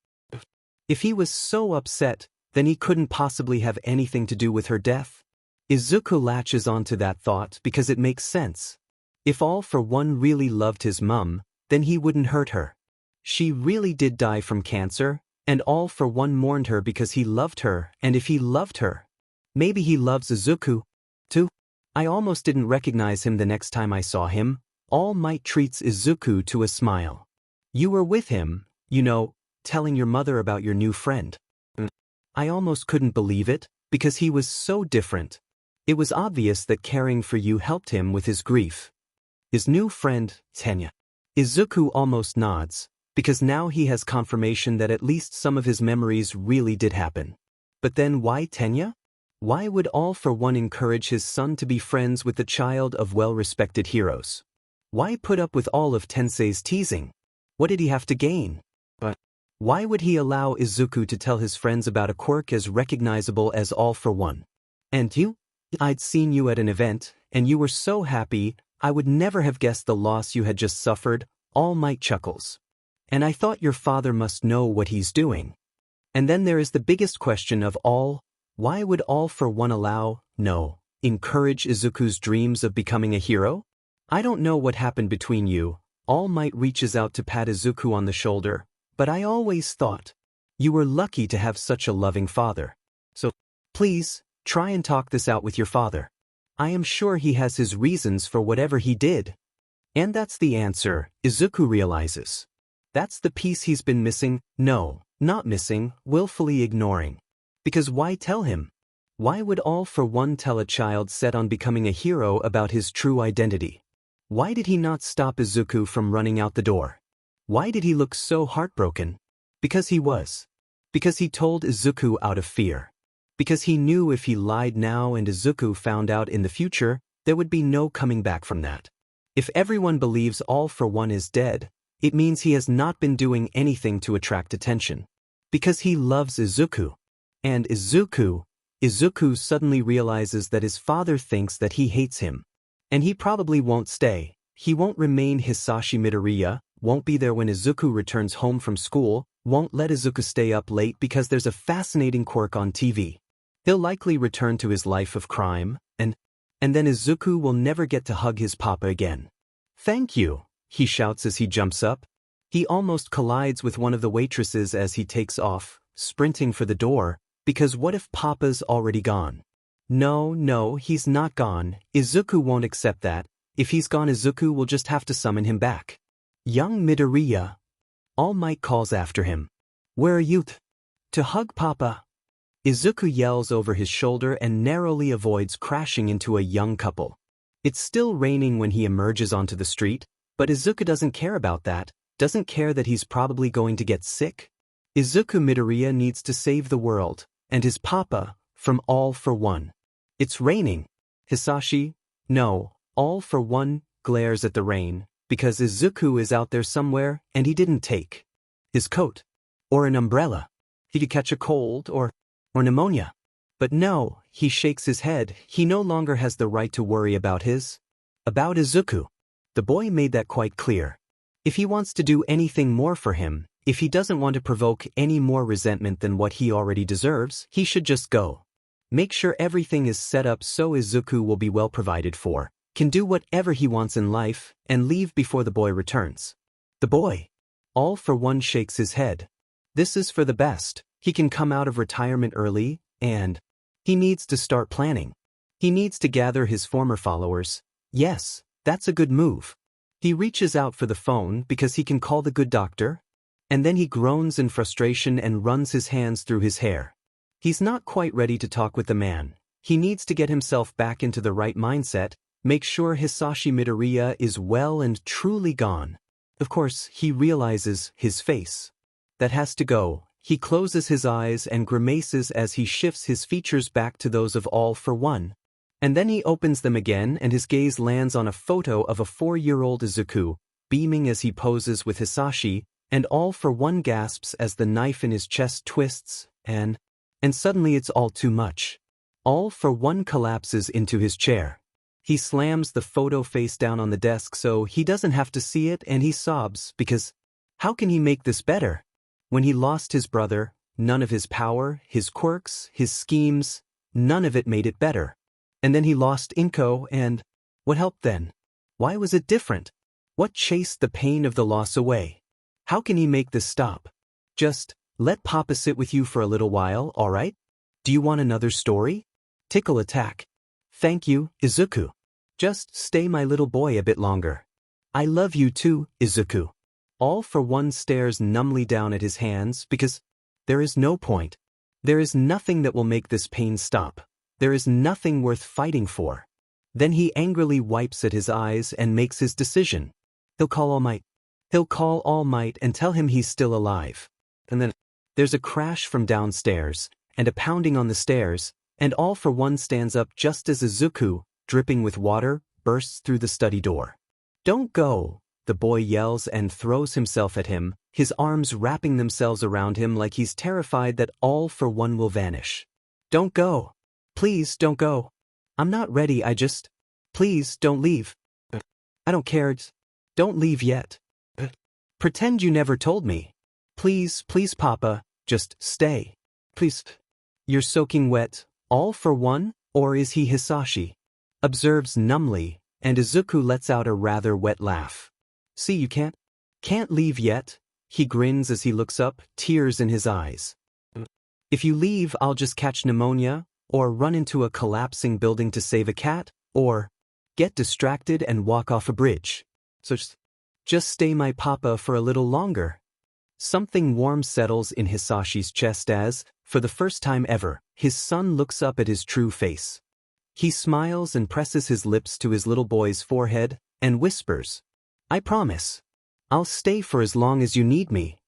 If he was so upset, then he couldn't possibly have anything to do with her death. Izuku latches onto that thought because it makes sense. If All for One really loved his mum, then he wouldn't hurt her. She really did die from cancer, and All for One mourned her because he loved her, and if he loved her, maybe he loves Izuku, too. I almost didn't recognize him the next time I saw him. All Might treats Izuku to a smile. You were with him, you know, telling your mother about your new friend. I almost couldn't believe it, because he was so different. It was obvious that caring for you helped him with his grief. His new friend, Tenya. Izuku almost nods, because now he has confirmation that at least some of his memories really did happen. But then why Tenya? Why would All for One encourage his son to be friends with the child of well-respected heroes? Why put up with all of Tensei's teasing? What did he have to gain? But why would he allow Izuku to tell his friends about a quirk as recognizable as All for One? And you? I'd seen you at an event, and you were so happy, I would never have guessed the loss you had just suffered. All Might chuckles. And I thought your father must know what he's doing. And then there is the biggest question of all. Why would All for One encourage Izuku's dreams of becoming a hero? I don't know what happened between you. All Might reaches out to pat Izuku on the shoulder, but I always thought you were lucky to have such a loving father. So, please, try and talk this out with your father. I am sure he has his reasons for whatever he did. And that's the answer, Izuku realizes. That's the piece he's been missing, no, not missing, willfully ignoring. Because why tell him? Why would All for One tell a child set on becoming a hero about his true identity? Why did he not stop Izuku from running out the door? Why did he look so heartbroken? Because he was. Because he told Izuku out of fear. Because he knew if he lied now and Izuku found out in the future, there would be no coming back from that. If everyone believes All for One is dead, it means he has not been doing anything to attract attention. Because he loves Izuku. And Izuku suddenly realizes that his father thinks that he hates him. And he probably won't stay. He won't remain Hisashi Midoriya, won't be there when Izuku returns home from school, won't let Izuku stay up late because there's a fascinating quirk on TV. He'll likely return to his life of crime, and then Izuku will never get to hug his papa again. Thank you, he shouts as he jumps up. He almost collides with one of the waitresses as he takes off, sprinting for the door, because what if papa's already gone? No, he's not gone. Izuku won't accept that. If he's gone, Izuku will just have to summon him back. Young Midoriya. All Might calls after him. Where are you? To hug Papa. Izuku yells over his shoulder and narrowly avoids crashing into a young couple. It's still raining when he emerges onto the street, but Izuku doesn't care about that, doesn't care that he's probably going to get sick. Izuku Midoriya needs to save the world, and his papa, from All for One. It's raining. Hisashi, no, All for One, glares at the rain, because Izuku is out there somewhere and he didn't take his coat. Or an umbrella. He could catch a cold or pneumonia. But no, he shakes his head, he no longer has the right to worry about Izuku. The boy made that quite clear. If he wants to do anything more for him, if he doesn't want to provoke any more resentment than what he already deserves, he should just go. Make sure everything is set up so Izuku will be well provided for, can do whatever he wants in life, and leave before the boy returns. The boy. All for One shakes his head. This is for the best. He can come out of retirement early, and he needs to start planning. He needs to gather his former followers. Yes, that's a good move. He reaches out for the phone because he can call the good doctor, and then he groans in frustration and runs his hands through his hair. He's not quite ready to talk with the man. He needs to get himself back into the right mindset, make sure Hisashi Midoriya is well and truly gone. Of course, he realizes his face. That has to go. He closes his eyes and grimaces as he shifts his features back to those of All for One. And then he opens them again and his gaze lands on a photo of a 4-year-old Izuku, beaming as he poses with Hisashi, and All for One gasps as the knife in his chest twists, and suddenly it's all too much. All for One collapses into his chair. He slams the photo face down on the desk so he doesn't have to see it, and he sobs because how can he make this better? When he lost his brother, none of his power, his quirks, his schemes, none of it made it better. And then he lost Inko, and what helped then? Why was it different? What chased the pain of the loss away? How can he make this stop? Just let Papa sit with you for a little while, all right? Do you want another story? Tickle attack. Thank you, Izuku. Just stay my little boy a bit longer. I love you too, Izuku. All for One stares numbly down at his hands because there is no point. There is nothing that will make this pain stop. There is nothing worth fighting for. Then he angrily wipes at his eyes and makes his decision. He'll call All Might. He'll call All Might and tell him he's still alive. And then there's a crash from downstairs and a pounding on the stairs, and All for One stands up just as Izuku, dripping with water, bursts through the study door. Don't go, the boy yells and throws himself at him, his arms wrapping themselves around him like he's terrified that All for One will vanish. Don't go. Please don't go. I'm not ready, please don't leave. I don't care. Don't leave yet. Pretend you never told me. Please, please, Papa, just stay. Please. You're soaking wet, All for One, or is he Hisashi? Observes numbly, and Izuku lets out a rather wet laugh. See, you can't leave yet, he grins as he looks up, tears in his eyes. If you leave, I'll just catch pneumonia, or run into a collapsing building to save a cat, or get distracted and walk off a bridge. So just stay my Papa for a little longer. Something warm settles in Hisashi's chest as, for the first time ever, his son looks up at his true face. He smiles and presses his lips to his little boy's forehead, and whispers, I promise. I'll stay for as long as you need me.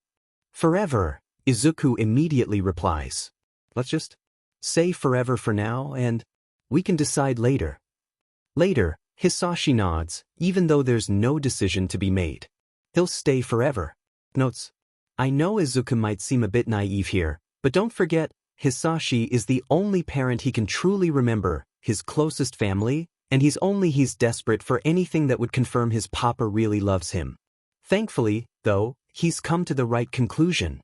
Forever, Izuku immediately replies. Let's just say forever for now, and we can decide later. Later, Hisashi nods, even though there's no decision to be made. He'll stay forever. Notes. I know Izuku might seem a bit naive here, but don't forget, Hisashi is the only parent he can truly remember, his closest family, and he's desperate for anything that would confirm his Papa really loves him. Thankfully, though, he's come to the right conclusion.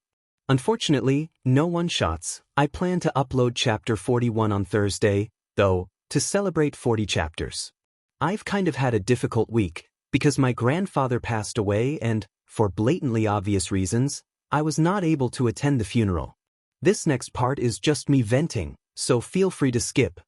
Unfortunately, no one-shots. I plan to upload chapter 41 on Thursday, though, to celebrate 40 chapters. I've kind of had a difficult week, because my grandfather passed away and, for blatantly obvious reasons, I was not able to attend the funeral. This next part is just me venting, so feel free to skip.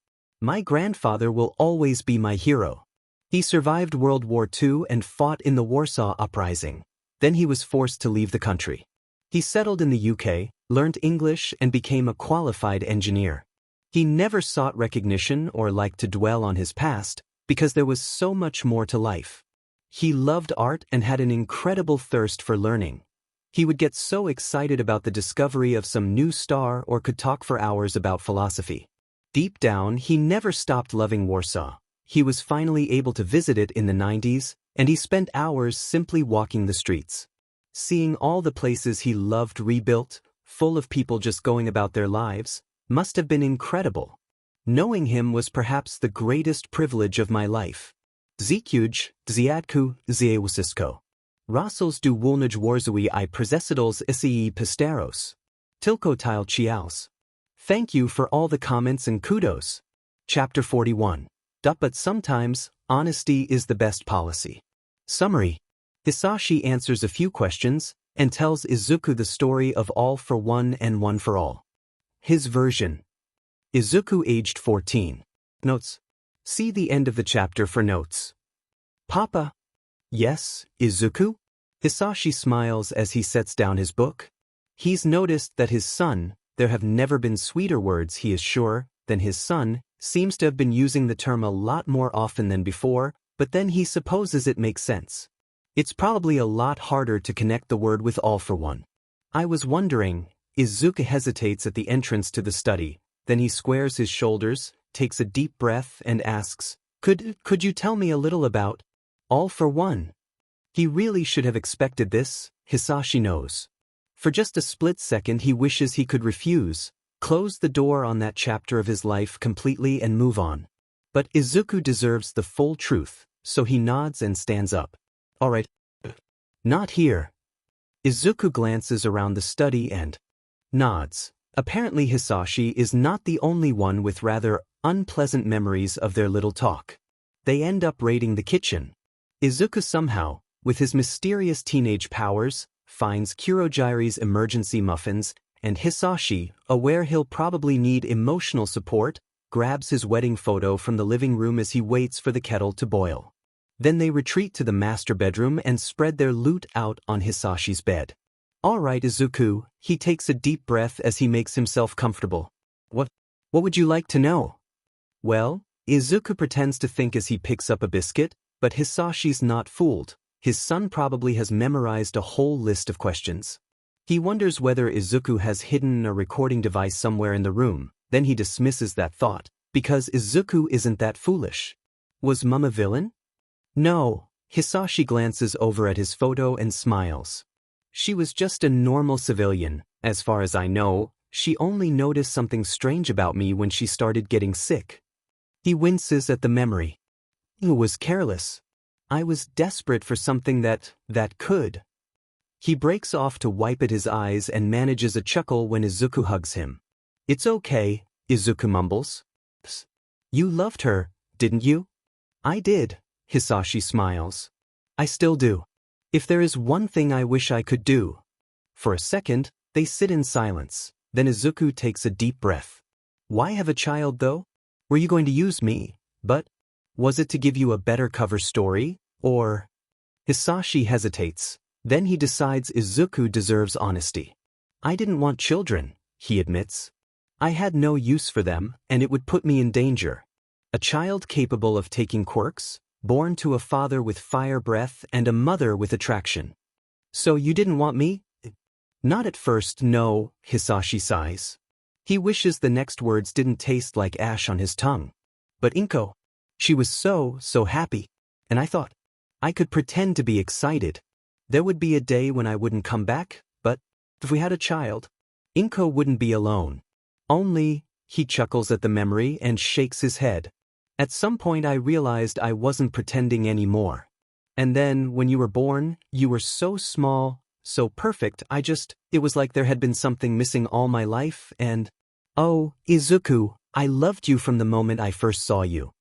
My grandfather will always be my hero. He survived World War II and fought in the Warsaw Uprising. Then he was forced to leave the country. He settled in the UK, learned English, and became a qualified engineer. He never sought recognition or liked to dwell on his past, because there was so much more to life. He loved art and had an incredible thirst for learning. He would get so excited about the discovery of some new star or could talk for hours about philosophy. Deep down, he never stopped loving Warsaw. He was finally able to visit it in the 90s, and he spent hours simply walking the streets. Seeing all the places he loved rebuilt, full of people just going about their lives, must have been incredible. Knowing him was perhaps the greatest privilege of my life. Zikuj, Ziadku, Ziewusisko. Rasels du Wolnaj Warzui I Prezesidals Isii Pisteros. Tilkotil Chiaus. Thank you for all the comments and kudos. Chapter 41. But sometimes, honesty is the best policy. Summary. Hisashi answers a few questions and tells Izuku the story of All for One and One for All. His version. Izuku aged 14. Notes. See the end of the chapter for notes. Papa. Yes, Izuku? Hisashi smiles as he sets down his book. He's noticed that his son, there have never been sweeter words, he is sure, than his son, seems to have been using the term a lot more often than before, but then he supposes it makes sense. It's probably a lot harder to connect the word with All for One. I was wondering, Izuku hesitates at the entrance to the study, then he squares his shoulders, takes a deep breath and asks, Could you tell me a little about All for One? He really should have expected this, Hisashi knows. For just a split second he wishes he could refuse, close the door on that chapter of his life completely and move on. But Izuku deserves the full truth, so he nods and stands up. Alright. Not here. Izuku glances around the study and nods. Apparently Hisashi is not the only one with rather unpleasant memories of their little talk. They end up raiding the kitchen. Izuku somehow, with his mysterious teenage powers, finds Kurogiri's emergency muffins, and Hisashi, aware he'll probably need emotional support, grabs his wedding photo from the living room as he waits for the kettle to boil. Then they retreat to the master bedroom and spread their loot out on Hisashi's bed. Alright Izuku, he takes a deep breath as he makes himself comfortable. What would you like to know? Well, Izuku pretends to think as he picks up a biscuit, but Hisashi's not fooled. His son probably has memorized a whole list of questions. He wonders whether Izuku has hidden a recording device somewhere in the room, then he dismisses that thought, because Izuku isn't that foolish. Was Mom a villain? No, Hisashi glances over at his photo and smiles. She was just a normal civilian. As far as I know, she only noticed something strange about me when she started getting sick. He winces at the memory. It was careless. I was desperate for something that could. He breaks off to wipe at his eyes and manages a chuckle when Izuku hugs him. It's okay, Izuku mumbles. You loved her, didn't you? I did, Hisashi smiles. I still do. If there is one thing I wish I could do. For a second, they sit in silence. Then Izuku takes a deep breath. Why have a child though? Were you going to use me? But was it to give you a better cover story? Or? Hisashi hesitates. Then he decides Izuku deserves honesty. I didn't want children, he admits. I had no use for them, and it would put me in danger. A child capable of taking quirks, born to a father with fire breath and a mother with attraction. So you didn't want me? Not at first, no, Hisashi sighs. He wishes the next words didn't taste like ash on his tongue. But Inko, she was so happy. And I thought, I could pretend to be excited. There would be a day when I wouldn't come back, but if we had a child, Inko wouldn't be alone. Only, he chuckles at the memory and shakes his head. At some point I realized I wasn't pretending anymore. And then, when you were born, you were so small, so perfect, it was like there had been something missing all my life and… Oh, Izuku, I loved you from the moment I first saw you.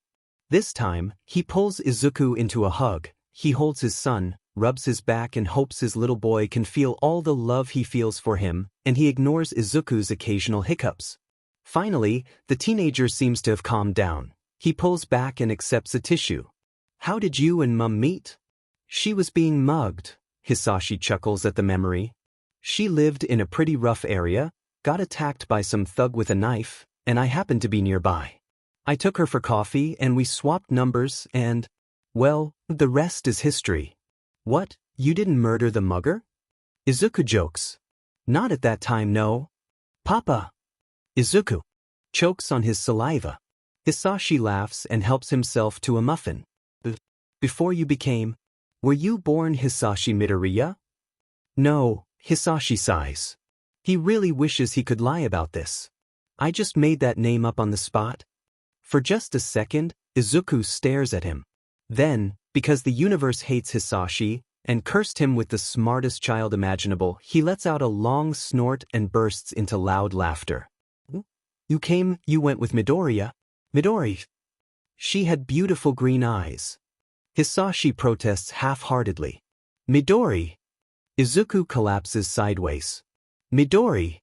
This time, he pulls Izuku into a hug, he holds his son, rubs his back and hopes his little boy can feel all the love he feels for him, and he ignores Izuku's occasional hiccups. Finally, the teenager seems to have calmed down. He pulls back and accepts a tissue. How did you and Mum meet? She was being mugged, Hisashi chuckles at the memory. She lived in a pretty rough area, got attacked by some thug with a knife, and I happened to be nearby. I took her for coffee and we swapped numbers and… well, the rest is history. What, you didn't murder the mugger? Izuku jokes. Not at that time, no. Papa. Izuku chokes on his saliva. Hisashi laughs and helps himself to a muffin. Before you became… were you born Hisashi Midoriya? No, Hisashi sighs. He really wishes he could lie about this. I just made that name up on the spot. For just a second, Izuku stares at him. Then, because the universe hates Hisashi and cursed him with the smartest child imaginable, he lets out a long snort and bursts into loud laughter. You went with Midoriya? Midori. She had beautiful green eyes. Hisashi protests half-heartedly. Midori. Izuku collapses sideways. Midori.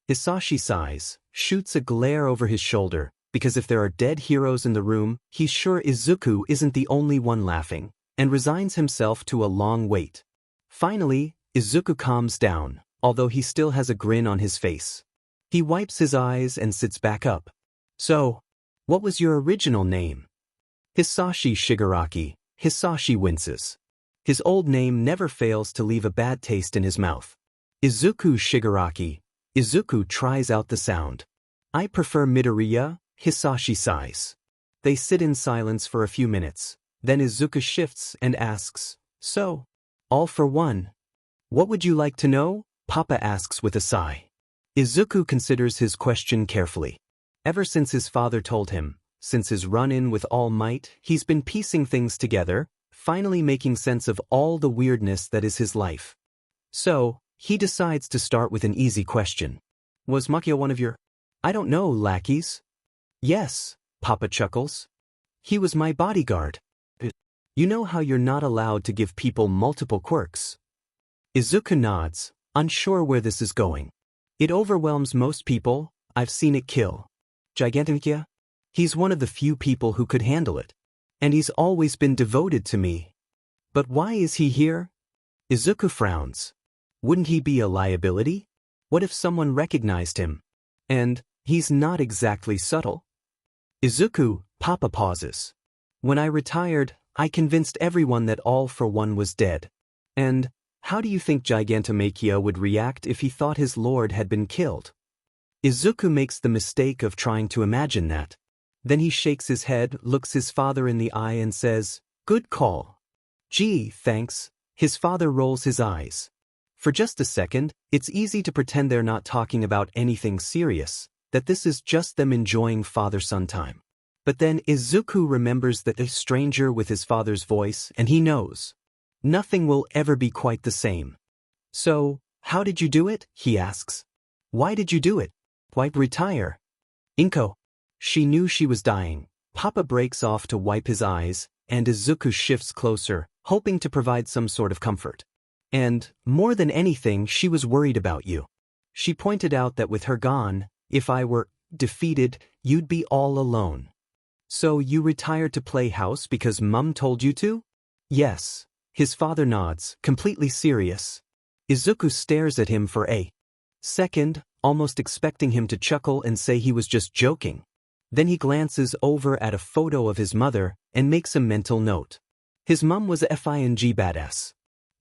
Hisashi sighs, shoots a glare over his shoulder, because if there are dead heroes in the room, he's sure Izuku isn't the only one laughing, and resigns himself to a long wait. Finally, Izuku calms down, although he still has a grin on his face. He wipes his eyes and sits back up. So, what was your original name? Hisashi Shigaraki. Hisashi winces. His old name never fails to leave a bad taste in his mouth. Izuku Shigaraki. Izuku tries out the sound. I prefer Midoriya, Hisashi sighs. They sit in silence for a few minutes. Then Izuku shifts and asks, so, All for one. What would you like to know? Papa asks with a sigh. Izuku considers his question carefully. Ever since his father told him, since his run-in with All Might, he's been piecing things together, finally making sense of all the weirdness that is his life. So, he decides to start with an easy question. Was Makia one of your, I don't know, lackeys? Yes, Papa chuckles. He was my bodyguard. You know how you're not allowed to give people multiple quirks? Izuku nods, unsure where this is going. It overwhelms most people, I've seen it kill. Gigantomachia? He's one of the few people who could handle it. And he's always been devoted to me. But why is he here? Izuku frowns. Wouldn't he be a liability? What if someone recognized him? And, he's not exactly subtle. Izuku, Papa pauses. When I retired, I convinced everyone that All for One was dead. And, how do you think Gigantomachia would react if he thought his lord had been killed? Izuku makes the mistake of trying to imagine that. Then he shakes his head, looks his father in the eye and says, "Good call." "Gee, thanks." His father rolls his eyes. For just a second, it's easy to pretend they're not talking about anything serious, that this is just them enjoying father-son time. But then Izuku remembers that a stranger with his father's voice, and he knows. Nothing will ever be quite the same. "So, how did you do it?" he asks. "Why did you do it? Why retire?" "Inko." She knew she was dying. Papa breaks off to wipe his eyes, and Izuku shifts closer, hoping to provide some sort of comfort. "And, more than anything, she was worried about you. She pointed out that with her gone, if I were defeated, you'd be all alone. So you retired to play house because Mum told you to?" "Yes." His father nods, completely serious. Izuku stares at him for a second, almost expecting him to chuckle and say he was just joking. Then he glances over at a photo of his mother and makes a mental note. His mum was a fing badass.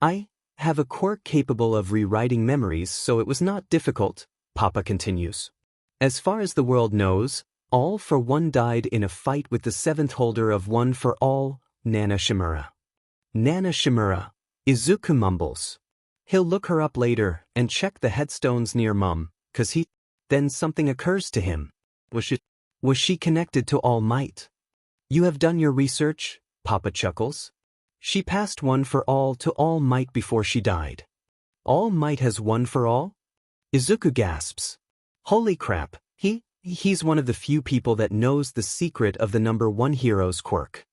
"I have a quirk capable of rewriting memories, so it was not difficult," Papa continues. "As far as the world knows, All for One died in a fight with the seventh holder of One for All, Nana Shimura." Nana Shimura, Izuku mumbles. He'll look her up later and check the headstones near Mum, then something occurs to him. Was she connected to All Might? "You have done your research?" Papa chuckles. "She passed One for All to All Might before she died." "All Might has One for All?" Izuku gasps. Holy crap, he's one of the few people that knows the secret of the number one hero's quirk.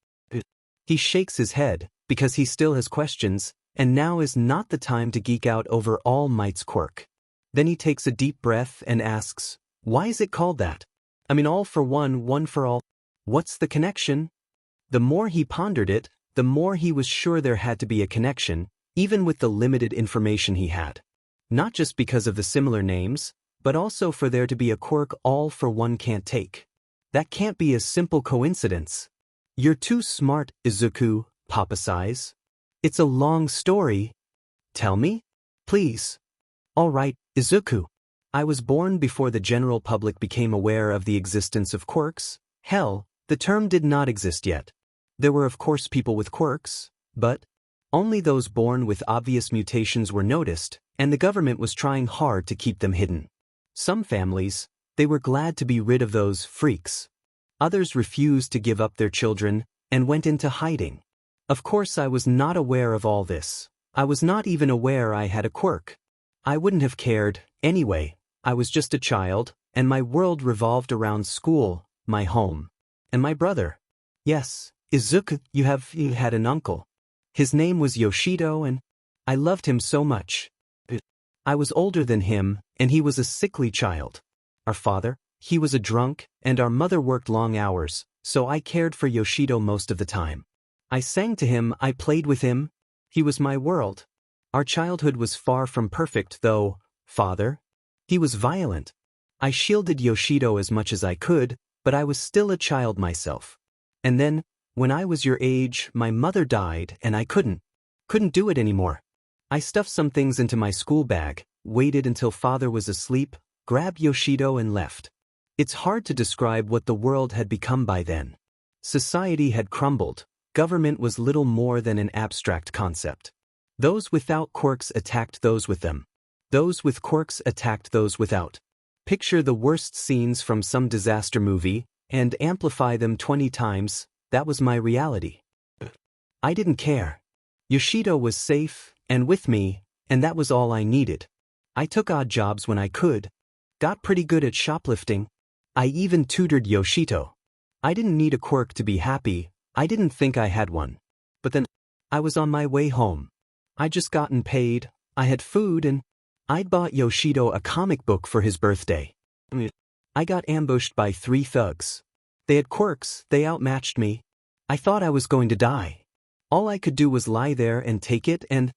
He shakes his head, because he still has questions, and now is not the time to geek out over All Might's quirk. Then he takes a deep breath and asks, "Why is it called that? I mean, All for One, One for All. What's the connection?" The more he pondered it, the more he was sure there had to be a connection, even with the limited information he had. Not just because of the similar names, but also for there to be a quirk All for One can't take. That can't be a simple coincidence. "You're too smart, Izuku," Papa sighs. "It's a long story." "Tell me? Please." "All right, Izuku. I was born before the general public became aware of the existence of quirks. Hell, the term did not exist yet. There were of course people with quirks, but only those born with obvious mutations were noticed, and the government was trying hard to keep them hidden. Some families, they were glad to be rid of those freaks. Others refused to give up their children and went into hiding. Of course I was not aware of all this. I was not even aware I had a quirk. I wouldn't have cared, anyway. I was just a child, and my world revolved around school, my home, and my brother. Yes, Izuku, you had an uncle. His name was Yoshido and I loved him so much. I was older than him, and he was a sickly child. Our father, he was a drunk, and our mother worked long hours, so I cared for Yoshido most of the time. I sang to him, I played with him. He was my world. Our childhood was far from perfect, though, father. He was violent. I shielded Yoshido as much as I could, but I was still a child myself. And then, when I was your age, my mother died, and I couldn't do it anymore. I stuffed some things into my school bag, waited until father was asleep, grabbed Yoshido and left. It's hard to describe what the world had become by then. Society had crumbled. Government was little more than an abstract concept. Those without quirks attacked those with them. Those with quirks attacked those without. Picture the worst scenes from some disaster movie, and amplify them 20 times, that was my reality. I didn't care. Yoshido was safe, and with me, and that was all I needed. I took odd jobs when I could. Got pretty good at shoplifting. I even tutored Yoshito. I didn't need a quirk to be happy, I didn't think I had one. But then, I was on my way home. I'd just gotten paid, I had food, and I'd bought Yoshido a comic book for his birthday. I got ambushed by 3 thugs. They had quirks, they outmatched me. I thought I was going to die. All I could do was lie there and take it, and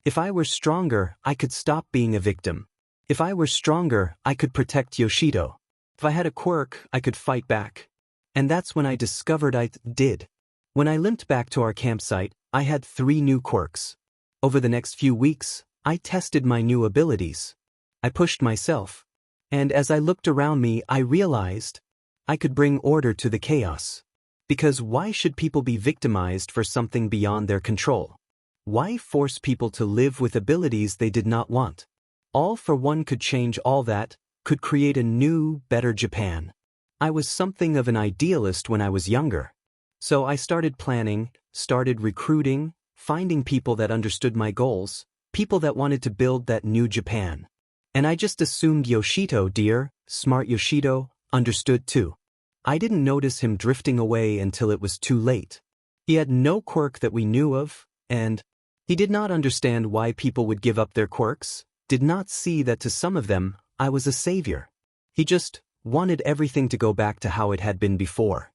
if I were stronger, I could stop being a victim. If I were stronger, I could protect Yoshido. If I had a quirk, I could fight back. And that's when I discovered I did. When I limped back to our campsite, I had 3 new quirks. Over the next few weeks, I tested my new abilities. I pushed myself. And as I looked around me, I realized I could bring order to the chaos. Because why should people be victimized for something beyond their control? Why force people to live with abilities they did not want? All for one could change all that, could create a new, better Japan. I was something of an idealist when I was younger. So I started planning, started recruiting, finding people that understood my goals, people that wanted to build that new Japan. And I just assumed Yoshito, dear, smart Yoshido, understood too. I didn't notice him drifting away until it was too late. He had no quirk that we knew of, and he did not understand why people would give up their quirks, did not see that to some of them, I was a savior. He just wanted everything to go back to how it had been before.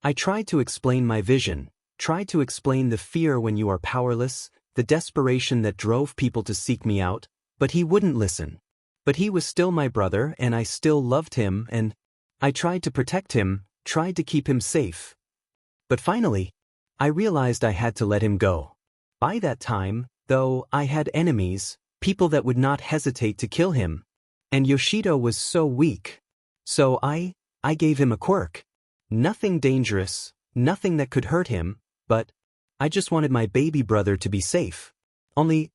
I tried to explain my vision, tried to explain the fear when you are powerless, the desperation that drove people to seek me out, but he wouldn't listen. But he was still my brother, and I still loved him, and I tried to protect him, tried to keep him safe. But finally, I realized I had to let him go. By that time, though, I had enemies, people that would not hesitate to kill him. And Yoshido was so weak. So I gave him a quirk. Nothing dangerous, nothing that could hurt him, but I just wanted my baby brother to be safe. Only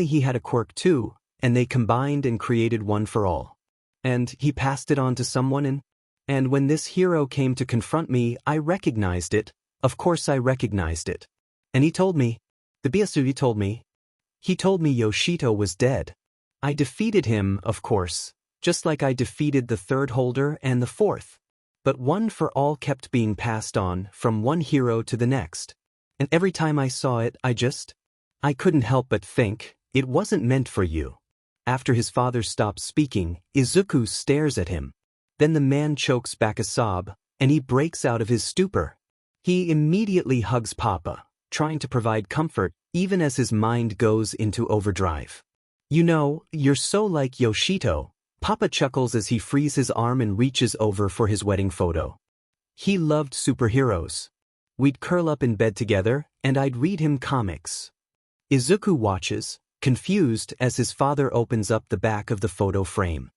he had a quirk too, and they combined and created one for all. And he passed it on to someone, and when this hero came to confront me, I recognized it. Of course I recognized it. And he told me, he told me Yoshito was dead. I defeated him, of course, just like I defeated the 3rd holder and the 4th. But one for all kept being passed on from one hero to the next. And every time I saw it, I couldn't help but think, it wasn't meant for you. After his father stops speaking, Izuku stares at him. Then the man chokes back a sob, and he breaks out of his stupor. He immediately hugs Papa, trying to provide comfort, even as his mind goes into overdrive. You know, you're so like Yoshito. Papa chuckles as he frees his arm and reaches over for his wedding photo. He loved superheroes. We'd curl up in bed together, and I'd read him comics. Izuku watches, confused as his father opens up the back of the photo frame.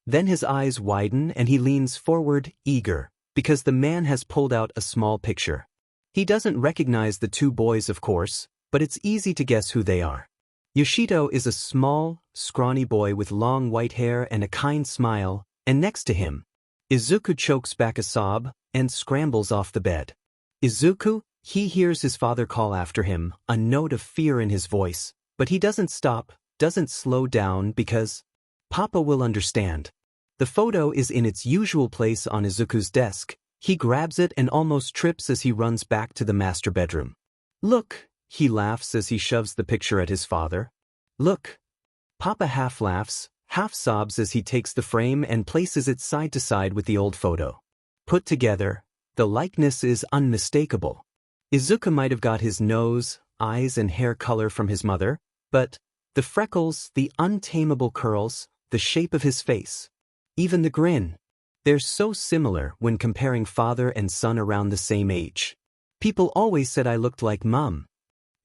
Then his eyes widen and he leans forward, eager, because the man has pulled out a small picture. He doesn't recognize the 2 boys, of course, but it's easy to guess who they are. Yoshito is a small, scrawny boy with long white hair and a kind smile, and next to him, Izuku chokes back a sob and scrambles off the bed. Izuku, he hears his father call after him, a note of fear in his voice, but he doesn't stop, doesn't slow down because Papa will understand. The photo is in its usual place on Izuku's desk. He grabs it and almost trips as he runs back to the master bedroom. Look, he laughs as he shoves the picture at his father. Look. Papa half laughs, half sobs as he takes the frame and places it side to side with the old photo. Put together, the likeness is unmistakable. Izuku might have got his nose, eyes and hair color from his mother, but the freckles, the untamable curls, the shape of his face, even the grin, they're so similar when comparing father and son around the same age. People always said I looked like Mom.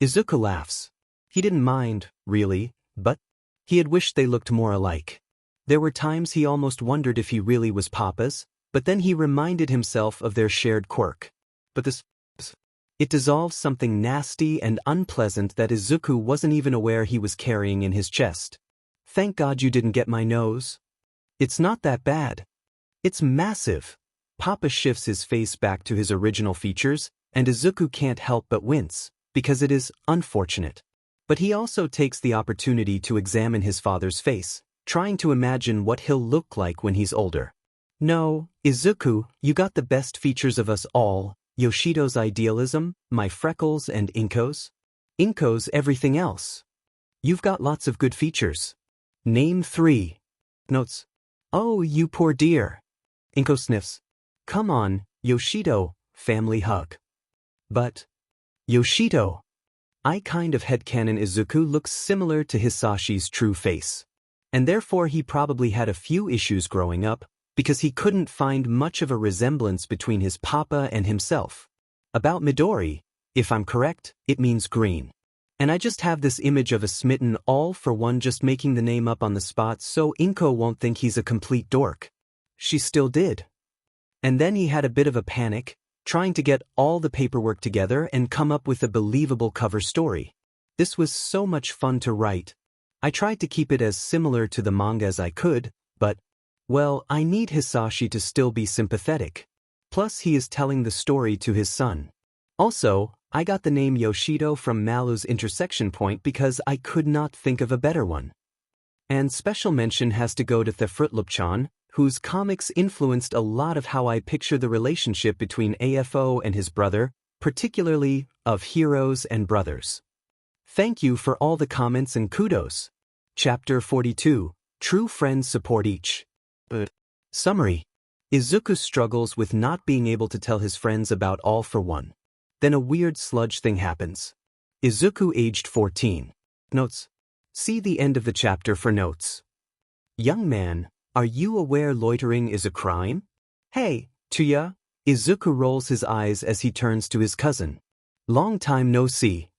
Izuku laughs. He didn't mind, really, but he had wished they looked more alike. There were times he almost wondered if he really was Papa's, but then he reminded himself of their shared quirk. But this It dissolves something nasty and unpleasant that Izuku wasn't even aware he was carrying in his chest. Thank God you didn't get my nose. It's not that bad. It's massive. Papa shifts his face back to his original features, and Izuku can't help but wince, because it is unfortunate. But he also takes the opportunity to examine his father's face, trying to imagine what he'll look like when he's older. No, Izuku, you got the best features of us all, Yoshido's idealism, my freckles and Inko's. Inko's everything else. You've got lots of good features. Name 3. Notes. Oh, you poor dear. Inko sniffs. Come on, Yoshido, family hug. But, Yoshido. I kind of headcanon Izuku looks similar to Hisashi's true face. And therefore he probably had a few issues growing up, because he couldn't find much of a resemblance between his papa and himself. About Midori, if I'm correct, it means green. And I just have this image of a smitten all-for-one just making the name up on the spot so Inko won't think he's a complete dork. She still did. And then he had a bit of a panic, trying to get all the paperwork together and come up with a believable cover story. This was so much fun to write. I tried to keep it as similar to the manga as I could, but, well, I need Hisashi to still be sympathetic. Plus he is telling the story to his son. Also, I got the name Yoshido from Malu's intersection point because I could not think of a better one. And special mention has to go to Thefrutlupchan, whose comics influenced a lot of how I picture the relationship between AFO and his brother, particularly of heroes and brothers. Thank you for all the comments and kudos. Chapter 42, True Friends Support Each. Summary. Izuku struggles with not being able to tell his friends about All for One. Then a weird sludge thing happens. Izuku aged 14. Notes. See the end of the chapter for notes. Young man, are you aware loitering is a crime? Hey, Tuya. Izuku rolls his eyes as he turns to his cousin. Long time no see.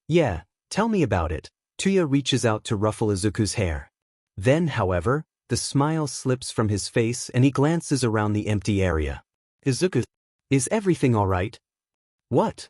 Yeah, tell me about it. Tuya reaches out to ruffle Izuku's hair. Then, however, the smile slips from his face and he glances around the empty area. Izuku, is everything all right? What?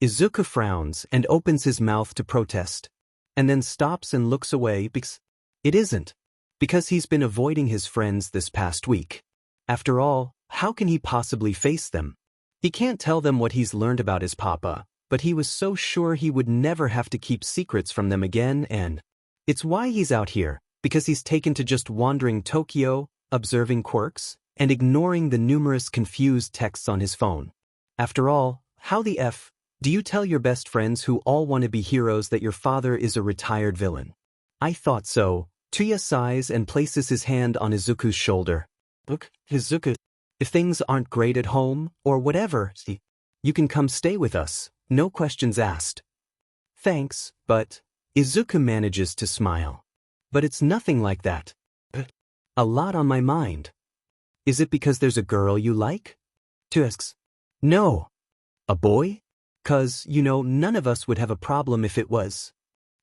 Izuku frowns and opens his mouth to protest, and then stops and looks away because it isn't. Because he's been avoiding his friends this past week. After all, how can he possibly face them? He can't tell them what he's learned about his papa, but he was so sure he would never have to keep secrets from them again, and it's why he's out here, because he's taken to just wandering Tokyo, observing quirks, and ignoring the numerous confused texts on his phone. After all, how the F do you tell your best friends who all want to be heroes that your father is a retired villain? I thought so. Tuya sighs and places his hand on Izuku's shoulder. Look, Izuku, if things aren't great at home, or whatever, you can come stay with us, no questions asked. Thanks, but Izuku manages to smile. But it's nothing like that. A lot on my mind. Is it because there's a girl you like? Tuya asks. No. A boy? 'Cause, none of us would have a problem if it was.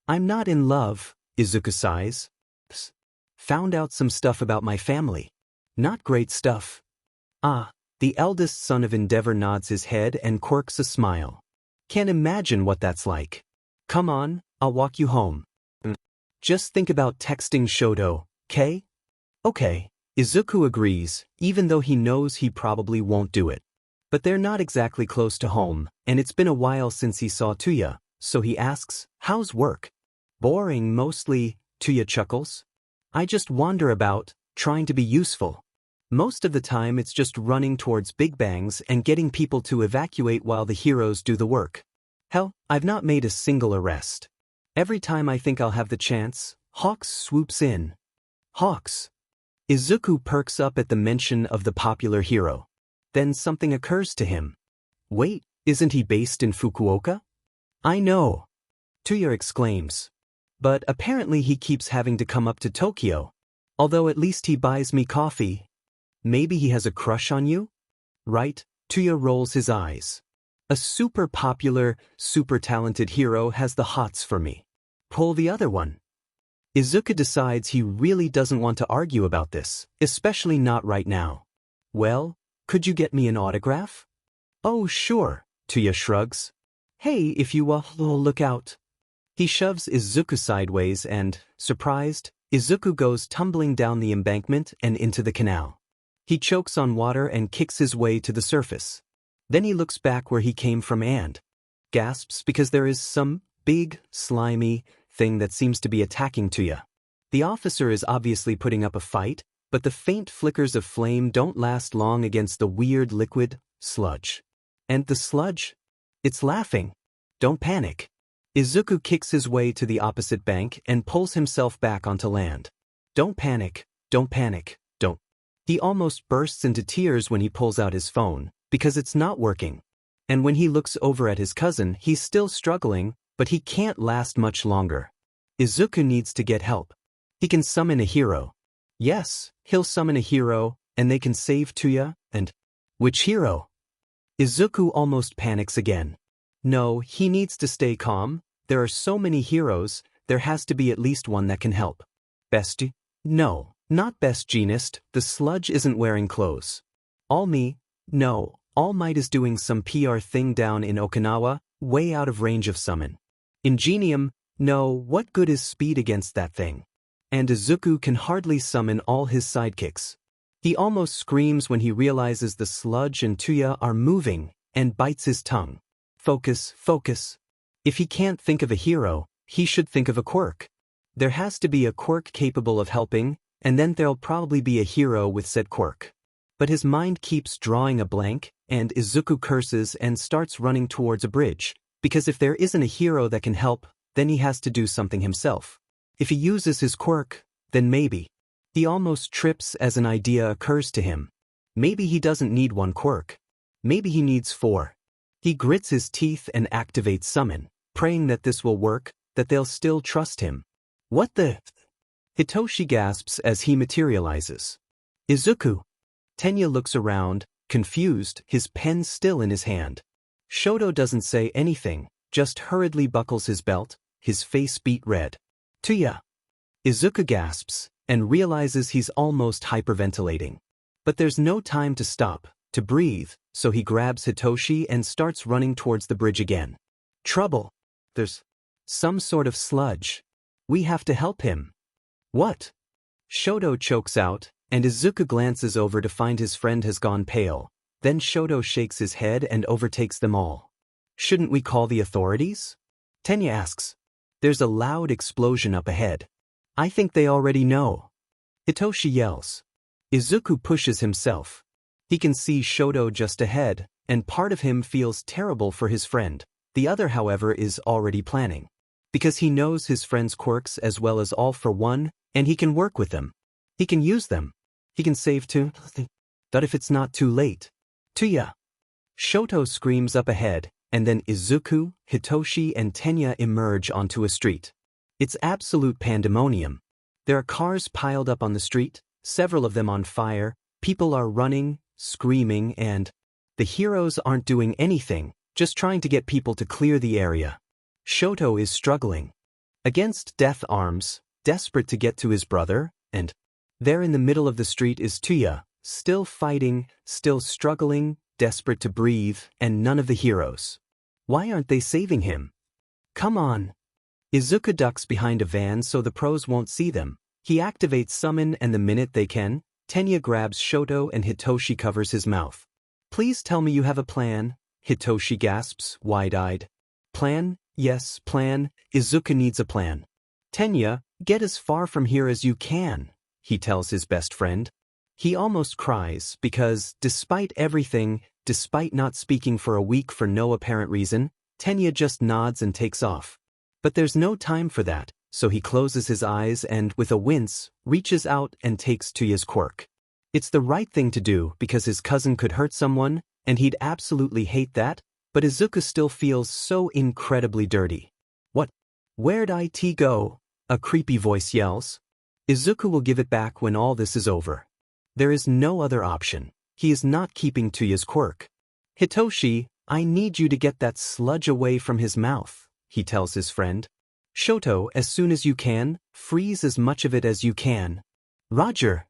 I'm not in love, Izuku sighs. Found out some stuff about my family. Not great stuff. Ah, the eldest son of Endeavor nods his head and quirks a smile. Can't imagine what that's like. Come on, I'll walk you home. Just think about texting Shoto, 'kay? Okay, Izuku agrees, even though he knows he probably won't do it. But they're not exactly close to home, and it's been a while since he saw Tuya, so he asks, how's work? Boring mostly, Tuya chuckles. I just wander about, trying to be useful. Most of the time it's just running towards big bangs and getting people to evacuate while the heroes do the work. Hell, I've not made a single arrest. Every time I think I'll have the chance, Hawks swoops in. Hawks. Izuku perks up at the mention of the popular hero. Then something occurs to him. Wait, isn't he based in Fukuoka? I know. Tuya exclaims. But apparently he keeps having to come up to Tokyo. Although at least he buys me coffee. Maybe he has a crush on you? Right? Tuya rolls his eyes. A super popular, super talented hero has the hots for me. Pull the other one. Izuku decides he really doesn't want to argue about this, especially not right now. Well, could you get me an autograph? Oh, sure, Tuya shrugs. Hey, if you look out. He shoves Izuku sideways and, surprised, Izuku goes tumbling down the embankment and into the canal. He chokes on water and kicks his way to the surface. Then he looks back where he came from and gasps because there is some big, slimy thing that seems to be attacking Tuya. The officer is obviously putting up a fight, but the faint flickers of flame don't last long against the weird liquid sludge. And the sludge? It's laughing. Don't panic. Izuku kicks his way to the opposite bank and pulls himself back onto land. Don't panic, don't panic, don't. He almost bursts into tears when he pulls out his phone, because it's not working. And when he looks over at his cousin, he's still struggling, but he can't last much longer. Izuku needs to get help. He can summon a hero. Yes, he'll summon a hero, and they can save Tuya, and which hero? Izuku almost panics again. No, he needs to stay calm. There are so many heroes, there has to be at least one that can help. Bestie? No, not Best Jeanist, the sludge isn't wearing clothes. All Me? No, All Might is doing some PR thing down in Okinawa, way out of range of summon. Ingenium? No, what good is speed against that thing? And Izuku can hardly summon all his sidekicks. He almost screams when he realizes the sludge and Tuya are moving, and bites his tongue. Focus, focus. If he can't think of a hero, he should think of a quirk. There has to be a quirk capable of helping, and then there'll probably be a hero with said quirk. But his mind keeps drawing a blank, and Izuku curses and starts running towards a bridge, because if there isn't a hero that can help, then he has to do something himself. If he uses his quirk, then maybe. He almost trips as an idea occurs to him. Maybe he doesn't need one quirk. Maybe he needs 4. He grits his teeth and activates summon, praying that this will work, that they'll still trust him. What the? Hitoshi gasps as he materializes. Izuku. Tenya looks around, confused, his pen still in his hand. Shoto doesn't say anything, just hurriedly buckles his belt, his face beet red. Tuya. Izuku gasps, and realizes he's almost hyperventilating. But there's no time to stop, to breathe, so he grabs Hitoshi and starts running towards the bridge again. Trouble. There's some sort of sludge. We have to help him. What? Shoto chokes out, and Izuku glances over to find his friend has gone pale. Then Shoto shakes his head and overtakes them all. Shouldn't we call the authorities? Tenya asks. There's a loud explosion up ahead. I think they already know. Hitoshi yells. Izuku pushes himself. He can see Shoto just ahead, and part of him feels terrible for his friend. The other, however, is already planning. Because he knows his friend's quirks as well as All for One, and he can work with them. He can use them. He can save too. But if it's not too late. Tuya. Shoto screams up ahead, and then Izuku, Hitoshi, and Tenya emerge onto a street. It's absolute pandemonium. There are cars piled up on the street, several of them on fire, people are running, screaming, and the heroes aren't doing anything, just trying to get people to clear the area. Shoto is struggling against death arms, desperate to get to his brother, and there in the middle of the street is Tuya, still fighting, still struggling, desperate to breathe, and none of the heroes. Why aren't they saving him? Come on. Izuku ducks behind a van so the pros won't see them. He activates summon, and the minute they can, Tenya grabs Shoto and Hitoshi covers his mouth. Please tell me you have a plan, Hitoshi gasps, wide-eyed. Plan? Yes, plan. Izuku needs a plan. Tenya, get as far from here as you can, he tells his best friend. He almost cries because, despite everything, despite not speaking for a week for no apparent reason, Tenya just nods and takes off. But there's no time for that, so he closes his eyes and, with a wince, reaches out and takes Tuya's quirk. It's the right thing to do because his cousin could hurt someone, and he'd absolutely hate that, but Izuku still feels so incredibly dirty. What? Where'd it go? A creepy voice yells. Izuku will give it back when all this is over. There is no other option. He is not keeping Tuya's quirk. Hitoshi, I need you to get that sludge away from his mouth, he tells his friend. Shoto, as soon as you can, freeze as much of it as you can. Roger.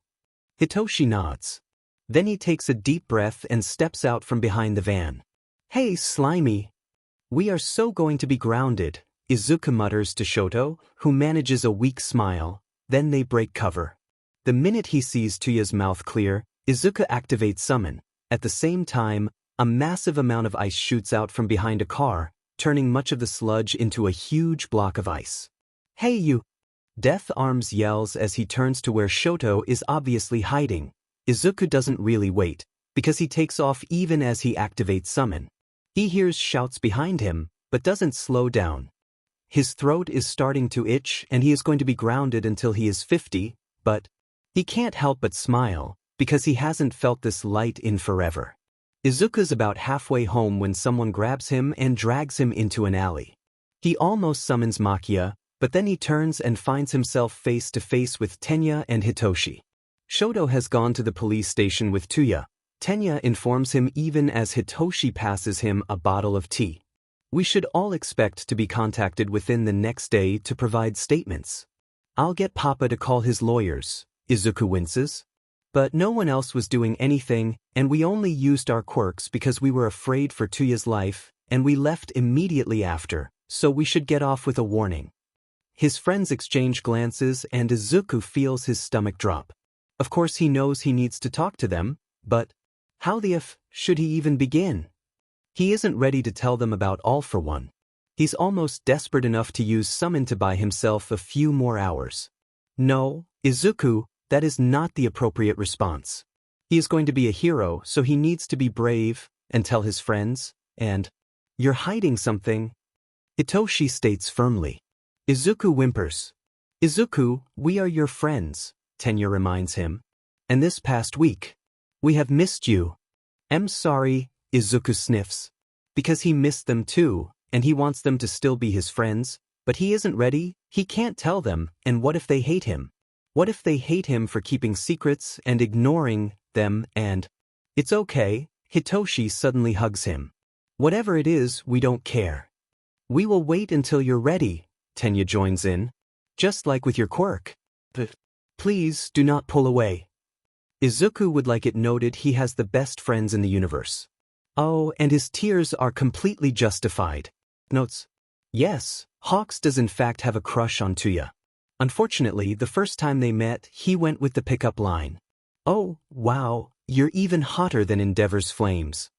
Hitoshi nods. Then he takes a deep breath and steps out from behind the van. Hey, Slimy. We are so going to be grounded, Izuku mutters to Shoto, who manages a weak smile. Then they break cover. The minute he sees Tuya's mouth clear, Izuku activates Summon. At the same time, a massive amount of ice shoots out from behind a car, turning much of the sludge into a huge block of ice. Hey you! Death Arms yells as he turns to where Shoto is obviously hiding. Izuku doesn't really wait, because he takes off even as he activates Summon. He hears shouts behind him, but doesn't slow down. His throat is starting to itch and he is going to be grounded until he is 50, but he can't help but smile, because he hasn't felt this light in forever. Izuku's about halfway home when someone grabs him and drags him into an alley. He almost summons Makia, but then he turns and finds himself face to face with Tenya and Hitoshi. Shoto has gone to the police station with Tuya. Tenya informs him even as Hitoshi passes him a bottle of tea. We should all expect to be contacted within the next day to provide statements. I'll get Papa to call his lawyers, Izuku winces. But no one else was doing anything, and we only used our quirks because we were afraid for Tuya's life, and we left immediately after, so we should get off with a warning. His friends exchange glances and Izuku feels his stomach drop. Of course he knows he needs to talk to them, but how the f should he even begin? He isn't ready to tell them about All for One. He's almost desperate enough to use Summon to buy himself a few more hours. No, Izuku, that is not the appropriate response. He is going to be a hero, so he needs to be brave and tell his friends, and you're hiding something, Hitoshi states firmly. Izuku whimpers. Izuku, we are your friends, Tenya reminds him. And this past week, we have missed you. I'm sorry, Izuku sniffs. Because he missed them too, and he wants them to still be his friends, but he isn't ready, he can't tell them, and what if they hate him? What if they hate him for keeping secrets and ignoring them and… It's okay, Hitoshi suddenly hugs him. Whatever it is, we don't care. We will wait until you're ready, Tenya joins in. Just like with your quirk. But please do not pull away. Izuku would like it noted he has the best friends in the universe. Oh, and his tears are completely justified. Notes. Yes, Hawks does in fact have a crush on Tuya. Unfortunately, the first time they met, he went with the pickup line. Oh, wow, you're even hotter than Endeavor's flames.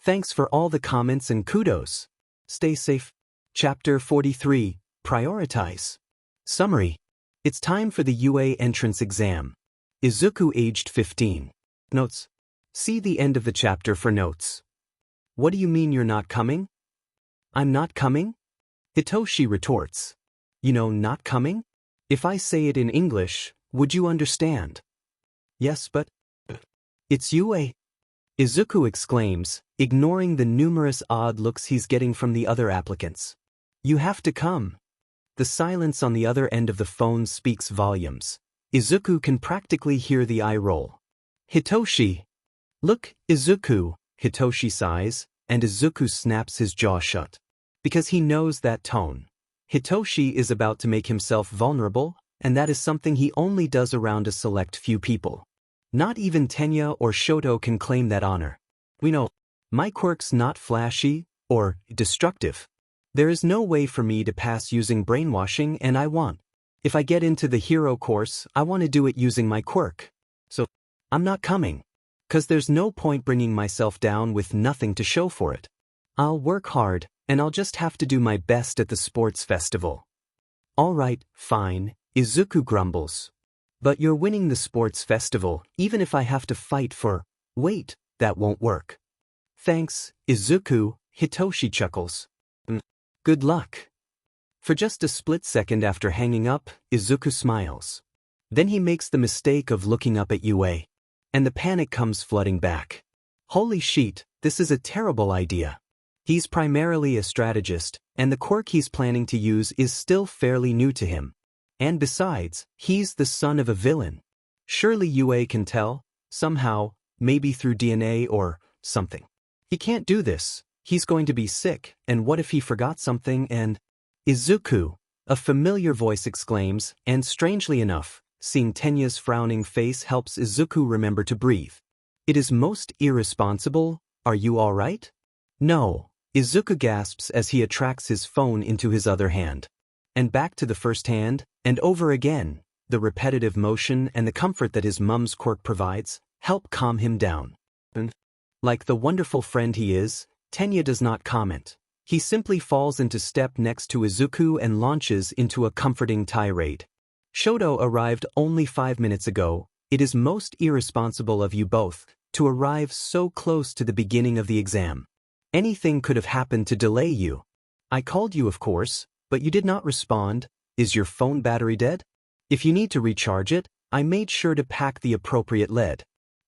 Thanks for all the comments and kudos. Stay safe. Chapter 43, Prioritize. Summary. It's time for the UA entrance exam. Izuku aged 15. Notes. See the end of the chapter for notes. What do you mean you're not coming? I'm not coming? Hitoshi retorts. You know, not coming? If I say it in English, would you understand? Yes, but… It's UA. Izuku exclaims, ignoring the numerous odd looks he's getting from the other applicants. You have to come. The silence on the other end of the phone speaks volumes. Izuku can practically hear the eye roll. Hitoshi. Look, Izuku, Hitoshi sighs, and Izuku snaps his jaw shut. Because he knows that tone. Hitoshi is about to make himself vulnerable, and that is something he only does around a select few people. Not even Tenya or Shoto can claim that honor. We know, my quirk's not flashy or destructive. There is no way for me to pass using brainwashing, and I want. If I get into the hero course, I want to do it using my quirk. So, I'm not coming. 'Cause there's no point bringing myself down with nothing to show for it. I'll work hard, and I'll just have to do my best at the sports festival. Alright, fine, Izuku grumbles. But you're winning the sports festival, even if I have to fight for… Wait, that won't work. Thanks, Izuku, Hitoshi chuckles. Good luck. For just a split second after hanging up, Izuku smiles. Then he makes the mistake of looking up at UA. And the panic comes flooding back. Holy shit, this is a terrible idea. He's primarily a strategist, and the quirk he's planning to use is still fairly new to him. And besides, he's the son of a villain. Surely UA can tell, somehow, maybe through DNA or something. He can't do this, he's going to be sick, and what if he forgot something and… Izuku, a familiar voice exclaims, and strangely enough, seeing Tenya's frowning face helps Izuku remember to breathe. It is most irresponsible, are you alright? No, Izuku gasps as he attracts his phone into his other hand. And back to the first hand, and over again, the repetitive motion and the comfort that his mum's quirk provides help calm him down. And, like the wonderful friend he is, Tenya does not comment. He simply falls into step next to Izuku and launches into a comforting tirade. Shoto arrived only 5 minutes ago. It is most irresponsible of you both to arrive so close to the beginning of the exam. Anything could have happened to delay you. I called you, of course, but you did not respond. Is your phone battery dead? If you need to recharge it, I made sure to pack the appropriate lead.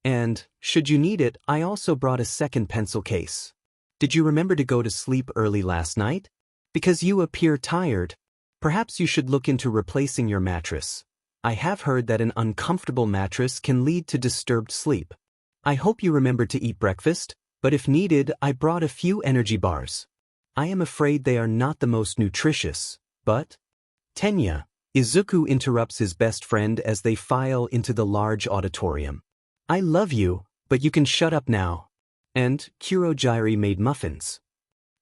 And, should you need it, I also brought a second pencil case. Did you remember to go to sleep early last night? Because you appear tired. Perhaps you should look into replacing your mattress. I have heard that an uncomfortable mattress can lead to disturbed sleep. I hope you remembered to eat breakfast, but if needed, I brought a few energy bars. I am afraid they are not the most nutritious, but... Tenya, Izuku interrupts his best friend as they file into the large auditorium. I love you, but you can shut up now. And Kurogyri made muffins.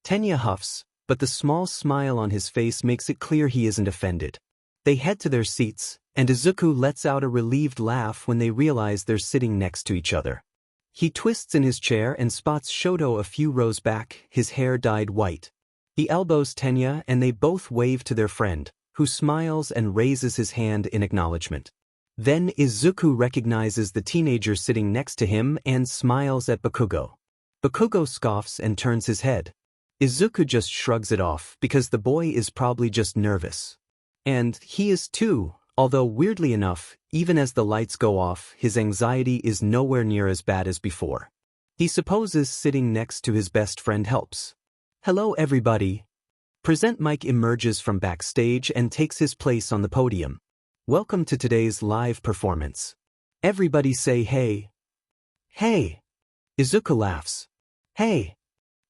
Tenya huffs, but the small smile on his face makes it clear he isn't offended. They head to their seats, and Izuku lets out a relieved laugh when they realize they're sitting next to each other. He twists in his chair and spots Shoto a few rows back, his hair dyed white. He elbows Tenya and they both wave to their friend, who smiles and raises his hand in acknowledgement. Then Izuku recognizes the teenager sitting next to him and smiles at Bakugo. Bakugo scoffs and turns his head. Izuku just shrugs it off because the boy is probably just nervous. And he is too, although weirdly enough, even as the lights go off, his anxiety is nowhere near as bad as before. He supposes sitting next to his best friend helps. Hello everybody. Present Mike emerges from backstage and takes his place on the podium. Welcome to today's live performance. Everybody say hey. Hey. Izuku laughs. Hey.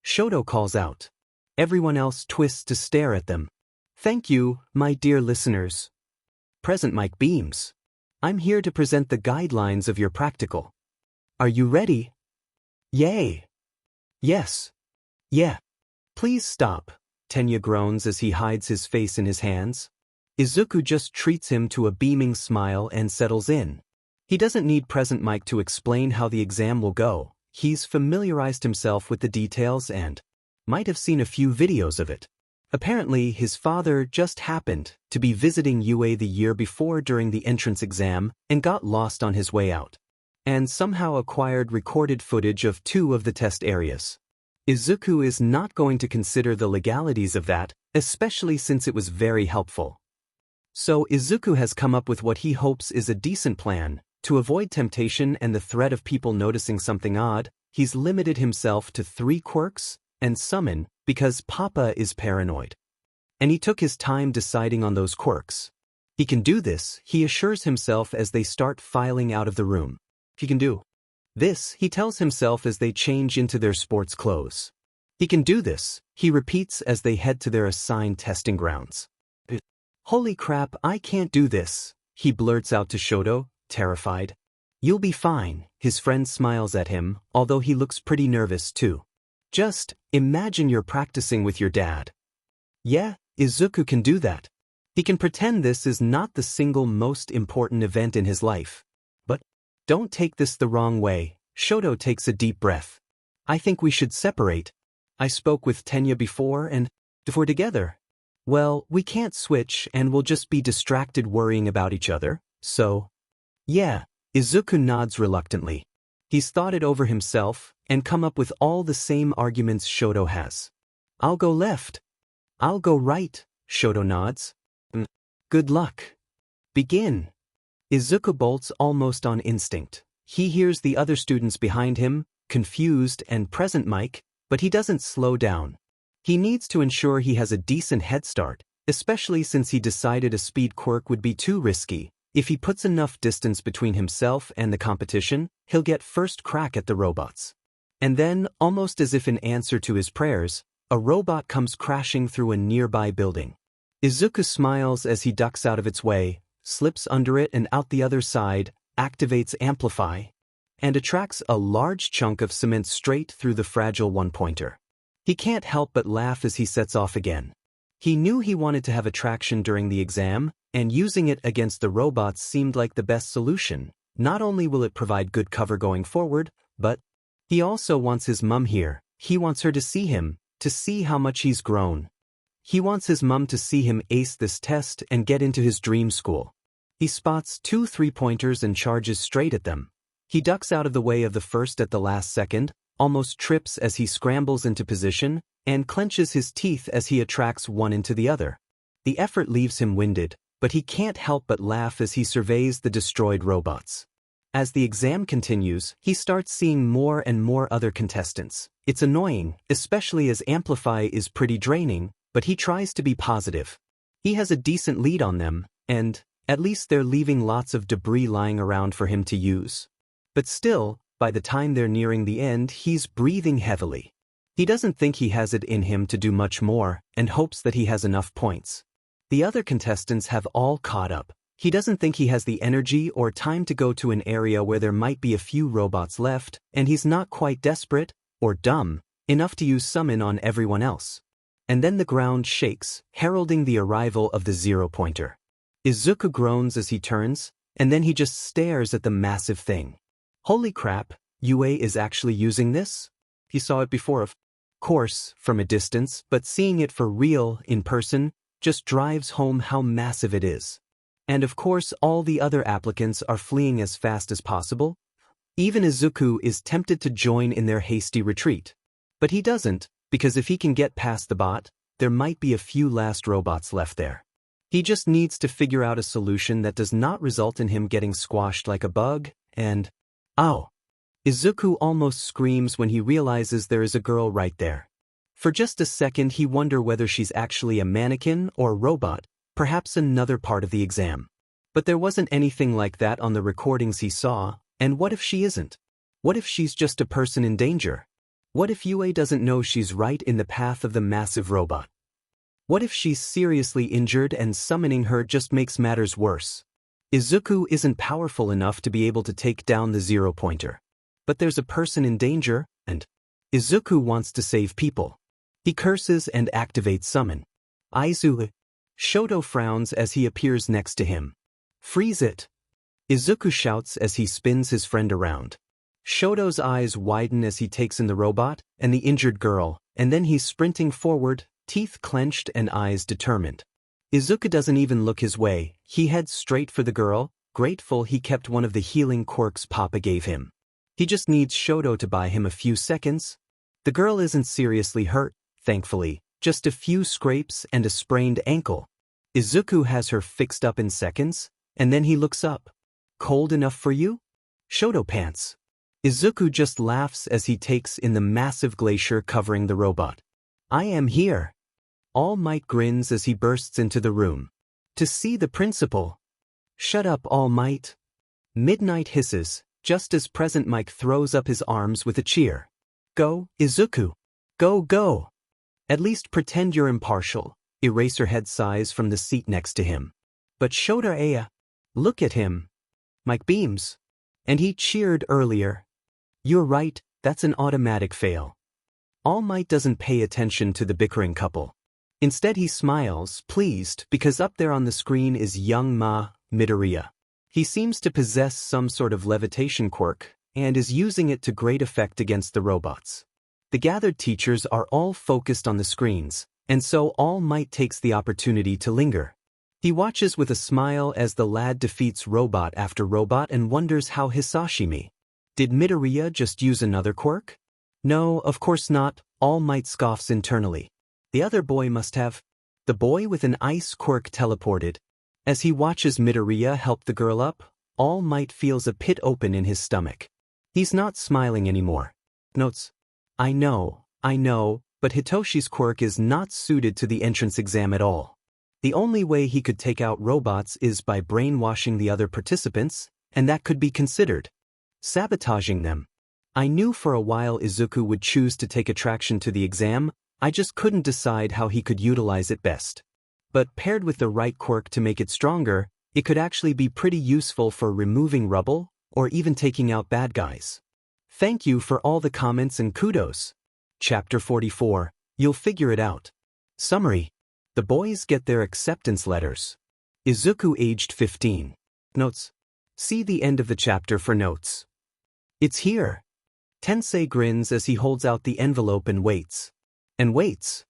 Shoto calls out. Everyone else twists to stare at them. Thank you, my dear listeners. Present Mike beams. I'm here to present the guidelines of your practical. Are you ready? Yay. Yes. Yeah. Please stop, Tenya groans as he hides his face in his hands. Izuku just treats him to a beaming smile and settles in. He doesn't need Present Mike to explain how the exam will go. He's familiarized himself with the details and might have seen a few videos of it. Apparently, his father just happened to be visiting UA the year before during the entrance exam and got lost on his way out, and somehow acquired recorded footage of 2 of the test areas. Izuku is not going to consider the legalities of that, especially since it was very helpful. So Izuku has come up with what he hopes is a decent plan. To avoid temptation and the threat of people noticing something odd, he's limited himself to 3 quirks and summon because Papa is paranoid. And he took his time deciding on those quirks. He can do this, he assures himself as they start filing out of the room. He can do this, he tells himself as they change into their sports clothes. He can do this, he repeats as they head to their assigned testing grounds. Holy crap, I can't do this, he blurts out to Shoto, terrified. You'll be fine, his friend smiles at him, although he looks pretty nervous too. Just imagine you're practicing with your dad. Yeah, Izuku can do that. He can pretend this is not the single most important event in his life. But don't take this the wrong way, Shoto takes a deep breath. I think we should separate. I spoke with Tenya before and if we're together, well, we can't switch and we'll just be distracted worrying about each other, so... Yeah, Izuku nods reluctantly. He's thought it over himself and come up with all the same arguments Shoto has. I'll go left. I'll go right, Shoto nods. Good luck. Begin. Izuku bolts almost on instinct. He hears the other students behind him, confused and Present Mike, but he doesn't slow down. He needs to ensure he has a decent head start, especially since he decided a speed quirk would be too risky. If he puts enough distance between himself and the competition, he'll get first crack at the robots. And then, almost as if in answer to his prayers, a robot comes crashing through a nearby building. Izuku smiles as he ducks out of its way, slips under it and out the other side, activates Amplify, and attracts a large chunk of cement straight through the fragile one-pointer. He can't help but laugh as he sets off again. He knew he wanted to have attraction during the exam, and using it against the robots seemed like the best solution. Not only will it provide good cover going forward, but he also wants his mum here. He wants her to see him, to see how much he's grown. He wants his mum to see him ace this test and get into his dream school. He spots 2 3-pointers and charges straight at them. He ducks out of the way of the first at the last second, almost trips as he scrambles into position, and clenches his teeth as he attracts one into the other. The effort leaves him winded, but he can't help but laugh as he surveys the destroyed robots. As the exam continues, he starts seeing more and more other contestants. It's annoying, especially as Amplify is pretty draining, but he tries to be positive. He has a decent lead on them, and at least they're leaving lots of debris lying around for him to use. But still, by the time they're nearing the end, he's breathing heavily. He doesn't think he has it in him to do much more, and hopes that he has enough points. The other contestants have all caught up. He doesn't think he has the energy or time to go to an area where there might be a few robots left, and he's not quite desperate, or dumb, enough to use summon on everyone else. And then the ground shakes, heralding the arrival of the 0-pointer. Izuku groans as he turns, and then he just stares at the massive thing. Holy crap, Yue is actually using this? He saw it before, of course, from a distance, but seeing it for real, in person, just drives home how massive it is. And of course all the other applicants are fleeing as fast as possible. Even Izuku is tempted to join in their hasty retreat. But he doesn't, because if he can get past the bot, there might be a few last robots left there. He just needs to figure out a solution that does not result in him getting squashed like a bug, and ow! Izuku almost screams when he realizes there is a girl right there. For just a second he wonders whether she's actually a mannequin or a robot, perhaps another part of the exam. But there wasn't anything like that on the recordings he saw, and what if she isn't? What if she's just a person in danger? What if Yue doesn't know she's right in the path of the massive robot? What if she's seriously injured and summoning her just makes matters worse? Izuku isn't powerful enough to be able to take down the 0-pointer. But there's a person in danger, and Izuku wants to save people. He curses and activates summon. Aizu. Shoto frowns as he appears next to him. Freeze it! Izuku shouts as he spins his friend around. Shoto's eyes widen as he takes in the robot and the injured girl, and then he's sprinting forward, teeth clenched and eyes determined. Izuku doesn't even look his way, he heads straight for the girl, grateful he kept one of the healing quirks Papa gave him. He just needs Shoto to buy him a few seconds. The girl isn't seriously hurt, thankfully, just a few scrapes and a sprained ankle. Izuku has her fixed up in seconds, and then he looks up. Cold enough for you? Shoto pants. Izuku just laughs as he takes in the massive glacier covering the robot. I am here. All Might grins as he bursts into the room. To see the principal. Shut up, All Might. Midnight hisses, just as Present Mike throws up his arms with a cheer. Go, Izuku. Go, go. At least pretend you're impartial, Eraserhead sighs from the seat next to him. But Shota Aya. Look at him. Mike beams. And he cheered earlier. You're right, that's an automatic fail. All Might doesn't pay attention to the bickering couple. Instead he smiles, pleased, because up there on the screen is young Midoriya. He seems to possess some sort of levitation quirk, and is using it to great effect against the robots. The gathered teachers are all focused on the screens, and so All Might takes the opportunity to linger. He watches with a smile as the lad defeats robot after robot and wonders how Hisashimi. Did Midoriya just use another quirk? No, of course not, All Might scoffs internally. The other boy must have. The boy with an ice quirk teleported. As he watches Midoriya help the girl up, All Might feels a pit open in his stomach. He's not smiling anymore. Notes. I know, but Hitoshi's quirk is not suited to the entrance exam at all. The only way he could take out robots is by brainwashing the other participants, and that could be considered sabotaging them. I knew for a while Izuku would choose to take attraction to the exam, I just couldn't decide how he could utilize it best. But paired with the right quirk to make it stronger, it could actually be pretty useful for removing rubble, or even taking out bad guys. Thank you for all the comments and kudos. Chapter 44, You'll figure it out. Summary. The boys get their acceptance letters. Izuku aged 15. Notes. See the end of the chapter for notes. It's here. Tensei grins as he holds out the envelope and waits. And waits.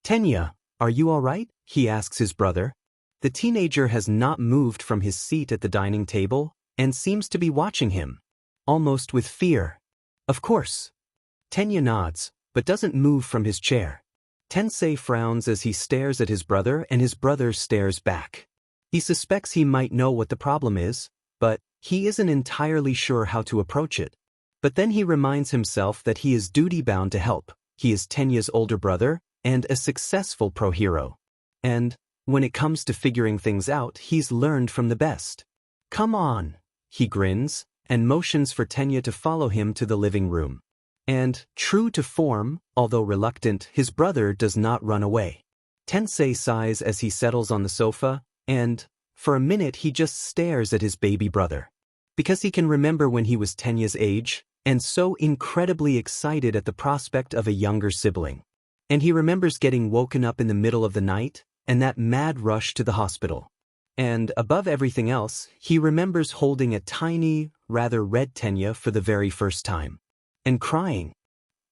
Tenya, are you all right? He asks his brother. The teenager has not moved from his seat at the dining table and seems to be watching him, almost with fear. Of course. Tenya nods, but doesn't move from his chair. Tensei frowns as he stares at his brother and his brother stares back. He suspects he might know what the problem is, but he isn't entirely sure how to approach it. But then he reminds himself that he is duty-bound to help. He is Tenya's older brother and a successful pro-hero. And when it comes to figuring things out, he's learned from the best. Come on, he grins and motions for Tenya to follow him to the living room. And, true to form, although reluctant, his brother does not run away. Tensei sighs as he settles on the sofa, and, for a minute he just stares at his baby brother. Because he can remember when he was Tenya's age, and so incredibly excited at the prospect of a younger sibling. And he remembers getting woken up in the middle of the night, and that mad rush to the hospital. And, above everything else, he remembers holding a tiny, rather red Tenya for the very first time. And crying.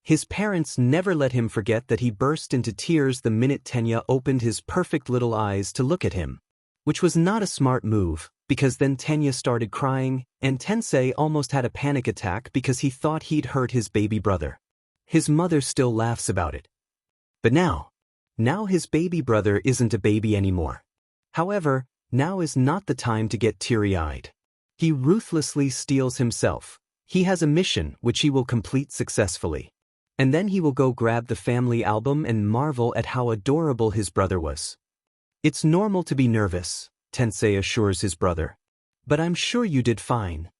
His parents never let him forget that he burst into tears the minute Tenya opened his perfect little eyes to look at him. Which was not a smart move, because then Tenya started crying, and Tensei almost had a panic attack because he thought he'd hurt his baby brother. His mother still laughs about it. But now his baby brother isn't a baby anymore. However, now is not the time to get teary-eyed. He ruthlessly steels himself. He has a mission which he will complete successfully. And then he will go grab the family album and marvel at how adorable his brother was. It's normal to be nervous, Tensei assures his brother. But I'm sure you did fine.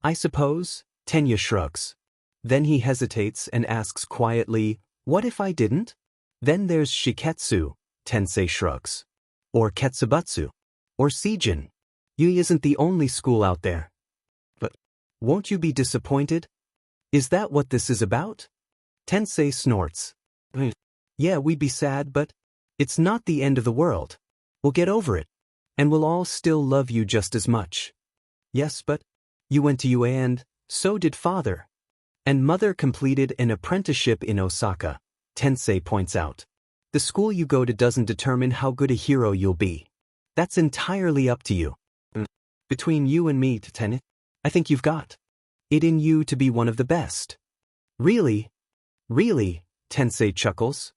I suppose, Tenya shrugs. Then he hesitates and asks quietly, what if I didn't? Then there's Shiketsu, Tensei shrugs. Or Ketsubutsu. Or Seijin. Yui isn't the only school out there. Won't you be disappointed? Is that what this is about? Tensei snorts. Yeah, we'd be sad, but it's not the end of the world. We'll get over it. And we'll all still love you just as much. Yes, but you went to UA and so did father. And mother completed an apprenticeship in Osaka, Tensei points out. The school you go to doesn't determine how good a hero you'll be. That's entirely up to you. Between you and me, Ten, I think you've got it in you to be one of the best. Really? Really? Tensei chuckles.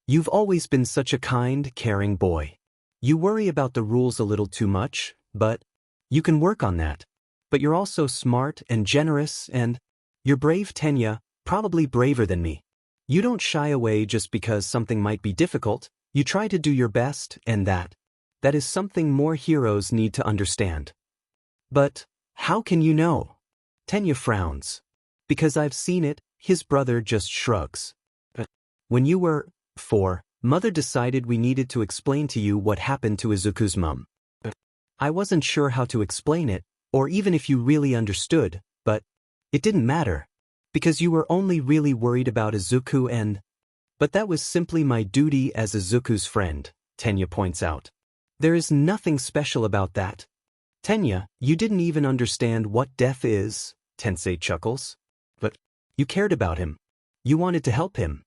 You've always been such a kind, caring boy. You worry about the rules a little too much, but you can work on that. But you're also smart and generous and you're brave, Tenya, probably braver than me. You don't shy away just because something might be difficult. You try to do your best, and that is something more heroes need to understand. But how can you know? Tenya frowns. Because I've seen it, his brother just shrugs. When you were 4, Mother decided we needed to explain to you what happened to Izuku's mum. I wasn't sure how to explain it, or even if you really understood, but it didn't matter. Because you were only really worried about Izuku and... But that was simply my duty as Izuku's friend, Tenya points out. There is nothing special about that. Tenya, you didn't even understand what death is, Tensei chuckles. But you cared about him. You wanted to help him.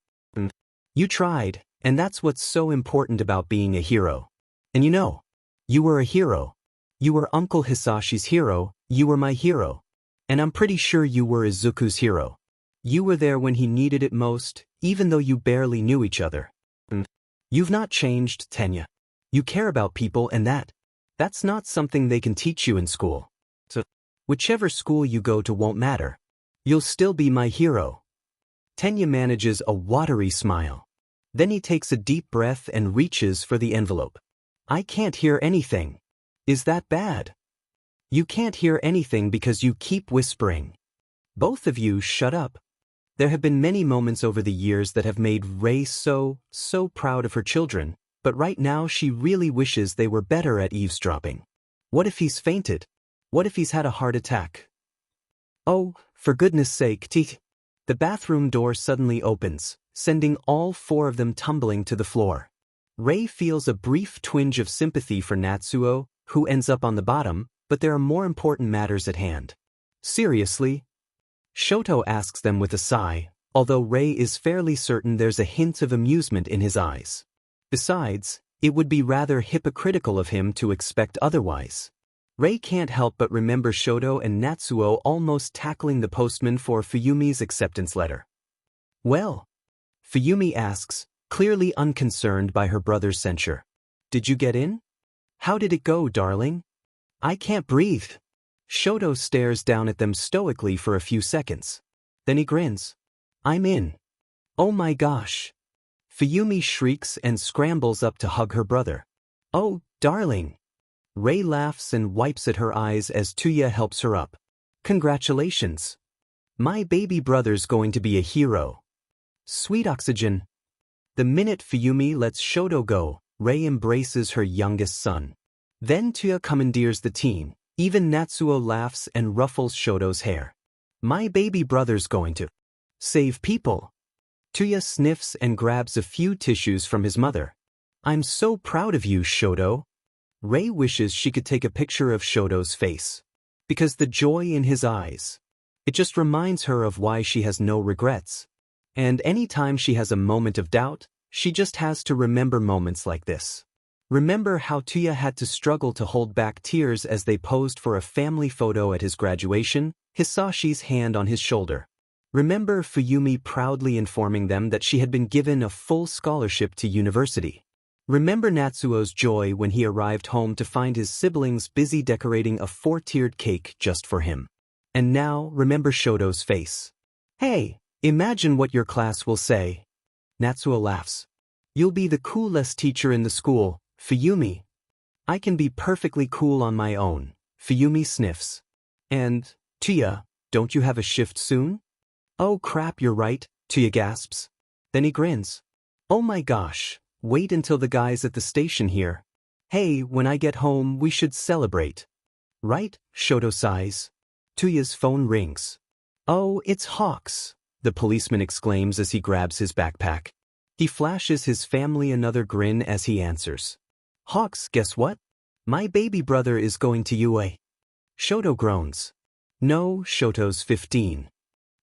You tried, and that's what's so important about being a hero. And you were a hero. You were Uncle Hisashi's hero, you were my hero. And I'm pretty sure you were Izuku's hero. You were there when he needed it most, even though you barely knew each other. You've not changed, Tenya. You care about people, and that's not something they can teach you in school. So, whichever school you go to won't matter. You'll still be my hero. Tenya manages a watery smile. Then he takes a deep breath and reaches for the envelope. I can't hear anything. Is that bad? You can't hear anything because you keep whispering. Both of you shut up. There have been many moments over the years that have made Rei so proud of her children, but right now she really wishes they were better at eavesdropping. What if he's fainted? What if he's had a heart attack? Oh, for goodness sake, The bathroom door suddenly opens, sending all four of them tumbling to the floor. Rei feels a brief twinge of sympathy for Natsuo, who ends up on the bottom, but there are more important matters at hand. Seriously? Shoto asks them with a sigh, although Rei is fairly certain there's a hint of amusement in his eyes. Besides, it would be rather hypocritical of him to expect otherwise. Rei can't help but remember Shoto and Natsuo almost tackling the postman for Fuyumi's acceptance letter. Well? Fuyumi asks, clearly unconcerned by her brother's censure. Did you get in? How did it go, darling? I can't breathe. Shoto stares down at them stoically for a few seconds. Then he grins. I'm in. Oh my gosh. Fuyumi shrieks and scrambles up to hug her brother. Oh, darling. Rei laughs and wipes at her eyes as Tuya helps her up. Congratulations. My baby brother's going to be a hero. Sweet oxygen. The minute Fuyumi lets Shoto go, Rei embraces her youngest son. Then Tuya commandeers the team. Even Natsuo laughs and ruffles Shoto's hair. My baby brother's going to save people. Tuya sniffs and grabs a few tissues from his mother. I'm so proud of you, Shoto. Rei wishes she could take a picture of Shoto's face. Because the joy in his eyes. It just reminds her of why she has no regrets. And any time she has a moment of doubt, she just has to remember moments like this. Remember how Tuya had to struggle to hold back tears as they posed for a family photo at his graduation, Hisashi's hand on his shoulder. Remember Fuyumi proudly informing them that she had been given a full scholarship to university. Remember Natsuo's joy when he arrived home to find his siblings busy decorating a 4-tiered cake just for him. And now remember Shoto's face. Hey, imagine what your class will say. Natsuo laughs. You'll be the coolest teacher in the school, Fuyumi. I can be perfectly cool on my own, Fuyumi sniffs. And, Tuya, don't you have a shift soon? Oh crap, you're right, Tuya gasps. Then he grins. Oh my gosh, wait until the guys at the station hear. Hey, when I get home we should celebrate. Right, Shoto sighs. Tuya's phone rings. Oh, it's Hawks, the policeman exclaims as he grabs his backpack. He flashes his family another grin as he answers. Hawks, guess what? My baby brother is going to UA. Shoto groans. No, Shoto's 15.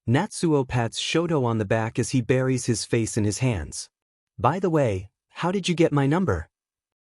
Natsuo pats Shoto on the back as he buries his face in his hands. By the way, how did you get my number?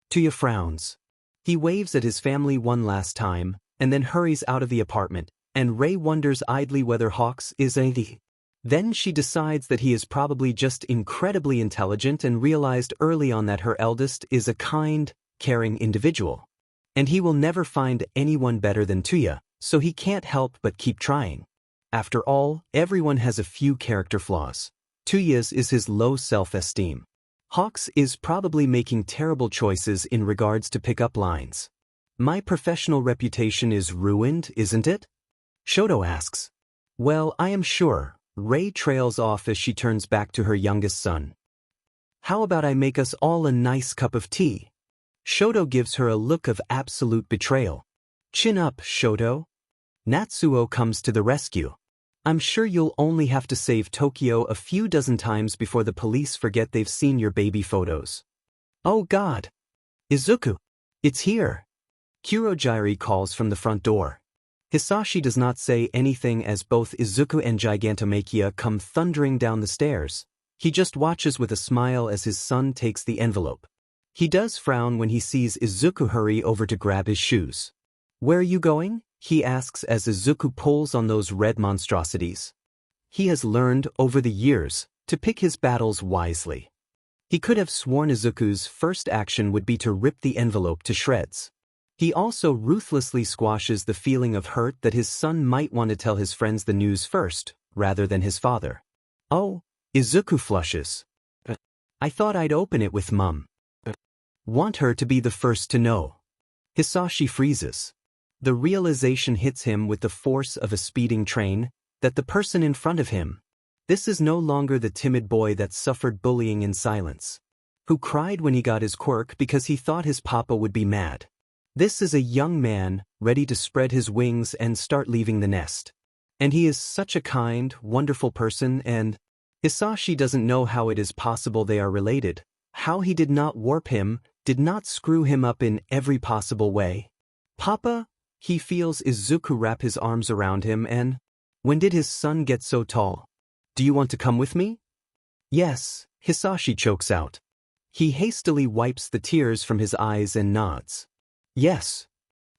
Tuya frowns. He waves at his family one last time, and then hurries out of the apartment, and Rei wonders idly whether Hawks is a Then she decides that he is probably just incredibly intelligent and realized early on that her eldest is a kind, caring individual. And he will never find anyone better than Tuya, so he can't help but keep trying. After all, everyone has a few character flaws. Tuya's is his low self-esteem. Hawks is probably making terrible choices in regards to pick-up lines. My professional reputation is ruined, isn't it? Shoto asks. Well, I am sure. Rei trails off as she turns back to her youngest son. How about I make us all a nice cup of tea? Shoto gives her a look of absolute betrayal. Chin up, Shoto. Natsuo comes to the rescue. I'm sure you'll only have to save Tokyo a few dozen times before the police forget they've seen your baby photos. Oh God! Izuku! It's here! Kurogyari calls from the front door. Hisashi does not say anything as both Izuku and Gigantomachia come thundering down the stairs. He just watches with a smile as his son takes the envelope. He does frown when he sees Izuku hurry over to grab his shoes. Where are you going? He asks as Izuku pulls on those red monstrosities. He has learned, over the years, to pick his battles wisely. He could have sworn Izuku's first action would be to rip the envelope to shreds. He also ruthlessly squashes the feeling of hurt that his son might want to tell his friends the news first, rather than his father. Oh, Izuku flushes. I thought I'd open it with Mum. Want her to be the first to know. Hisashi freezes. The realization hits him with the force of a speeding train, that the person in front of him, this is no longer the timid boy that suffered bullying in silence, who cried when he got his quirk because he thought his papa would be mad. This is a young man, ready to spread his wings and start leaving the nest. And he is such a kind, wonderful person and... Hisashi doesn't know how it is possible they are related, how he did not warp him, did not screw him up in every possible way. Papa? He feels Izuku wrap his arms around him and, when did his son get so tall? Do you want to come with me? Yes, Hisashi chokes out. He hastily wipes the tears from his eyes and nods. Yes.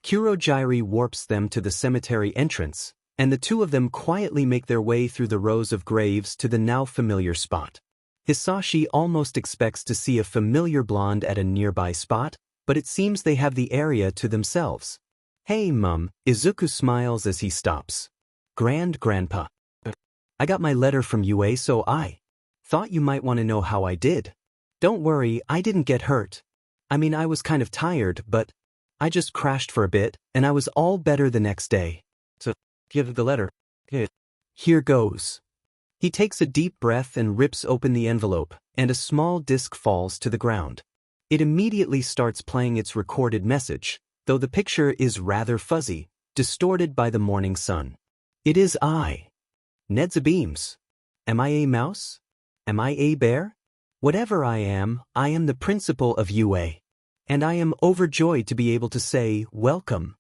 Kurogyri warps them to the cemetery entrance, and the two of them quietly make their way through the rows of graves to the now familiar spot. Hisashi almost expects to see a familiar blonde at a nearby spot, but it seems they have the area to themselves. Hey, Mum, Izuku smiles as he stops. Grandpa. I got my letter from UA, so I thought you might want to know how I did. Don't worry, I didn't get hurt. I mean, I was kind of tired, but I just crashed for a bit, and I was all better the next day. So, give the letter. Here goes. He takes a deep breath and rips open the envelope, and a small disc falls to the ground. It immediately starts playing its recorded message, though the picture is rather fuzzy, distorted by the morning sun. It is I. Nedza Beams. Am I a mouse? Am I a bear? Whatever I am the principal of UA. And I am overjoyed to be able to say, welcome.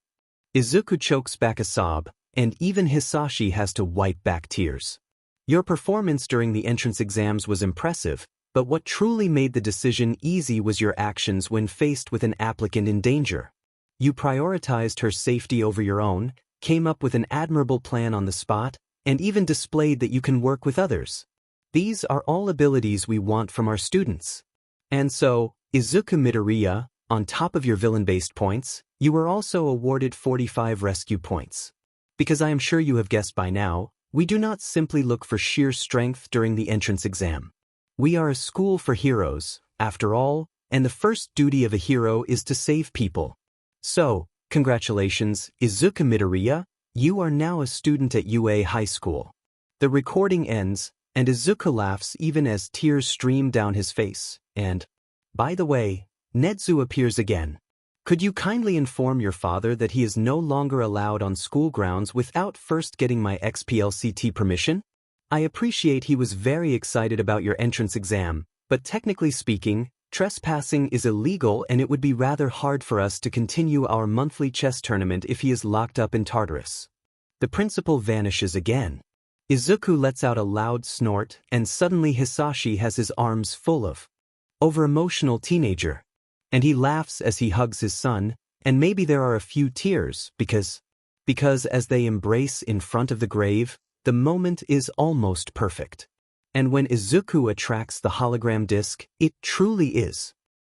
Izuku chokes back a sob, and even Hisashi has to wipe back tears. Your performance during the entrance exams was impressive, but what truly made the decision easy was your actions when faced with an applicant in danger. You prioritized her safety over your own, came up with an admirable plan on the spot, and even displayed that you can work with others. These are all abilities we want from our students. And so, Izuku Midoriya, on top of your villain-based points, you were also awarded 45 rescue points. Because I am sure you have guessed by now, we do not simply look for sheer strength during the entrance exam. We are a school for heroes, after all, and the first duty of a hero is to save people. So, congratulations, Izuku Midoriya, you are now a student at UA High School. The recording ends, and Izuku laughs even as tears stream down his face, and, by the way, Nedzu appears again. Could you kindly inform your father that he is no longer allowed on school grounds without first getting my XPLCT permission? I appreciate he was very excited about your entrance exam, but technically speaking, trespassing is illegal and it would be rather hard for us to continue our monthly chess tournament if he is locked up in Tartarus. The principal vanishes again. Izuku lets out a loud snort, and suddenly Hisashi has his arms full of over-emotional teenager. And he laughs as he hugs his son, and maybe there are a few tears, because as they embrace in front of the grave, the moment is almost perfect. And when Izuku attracts the hologram disc, it truly is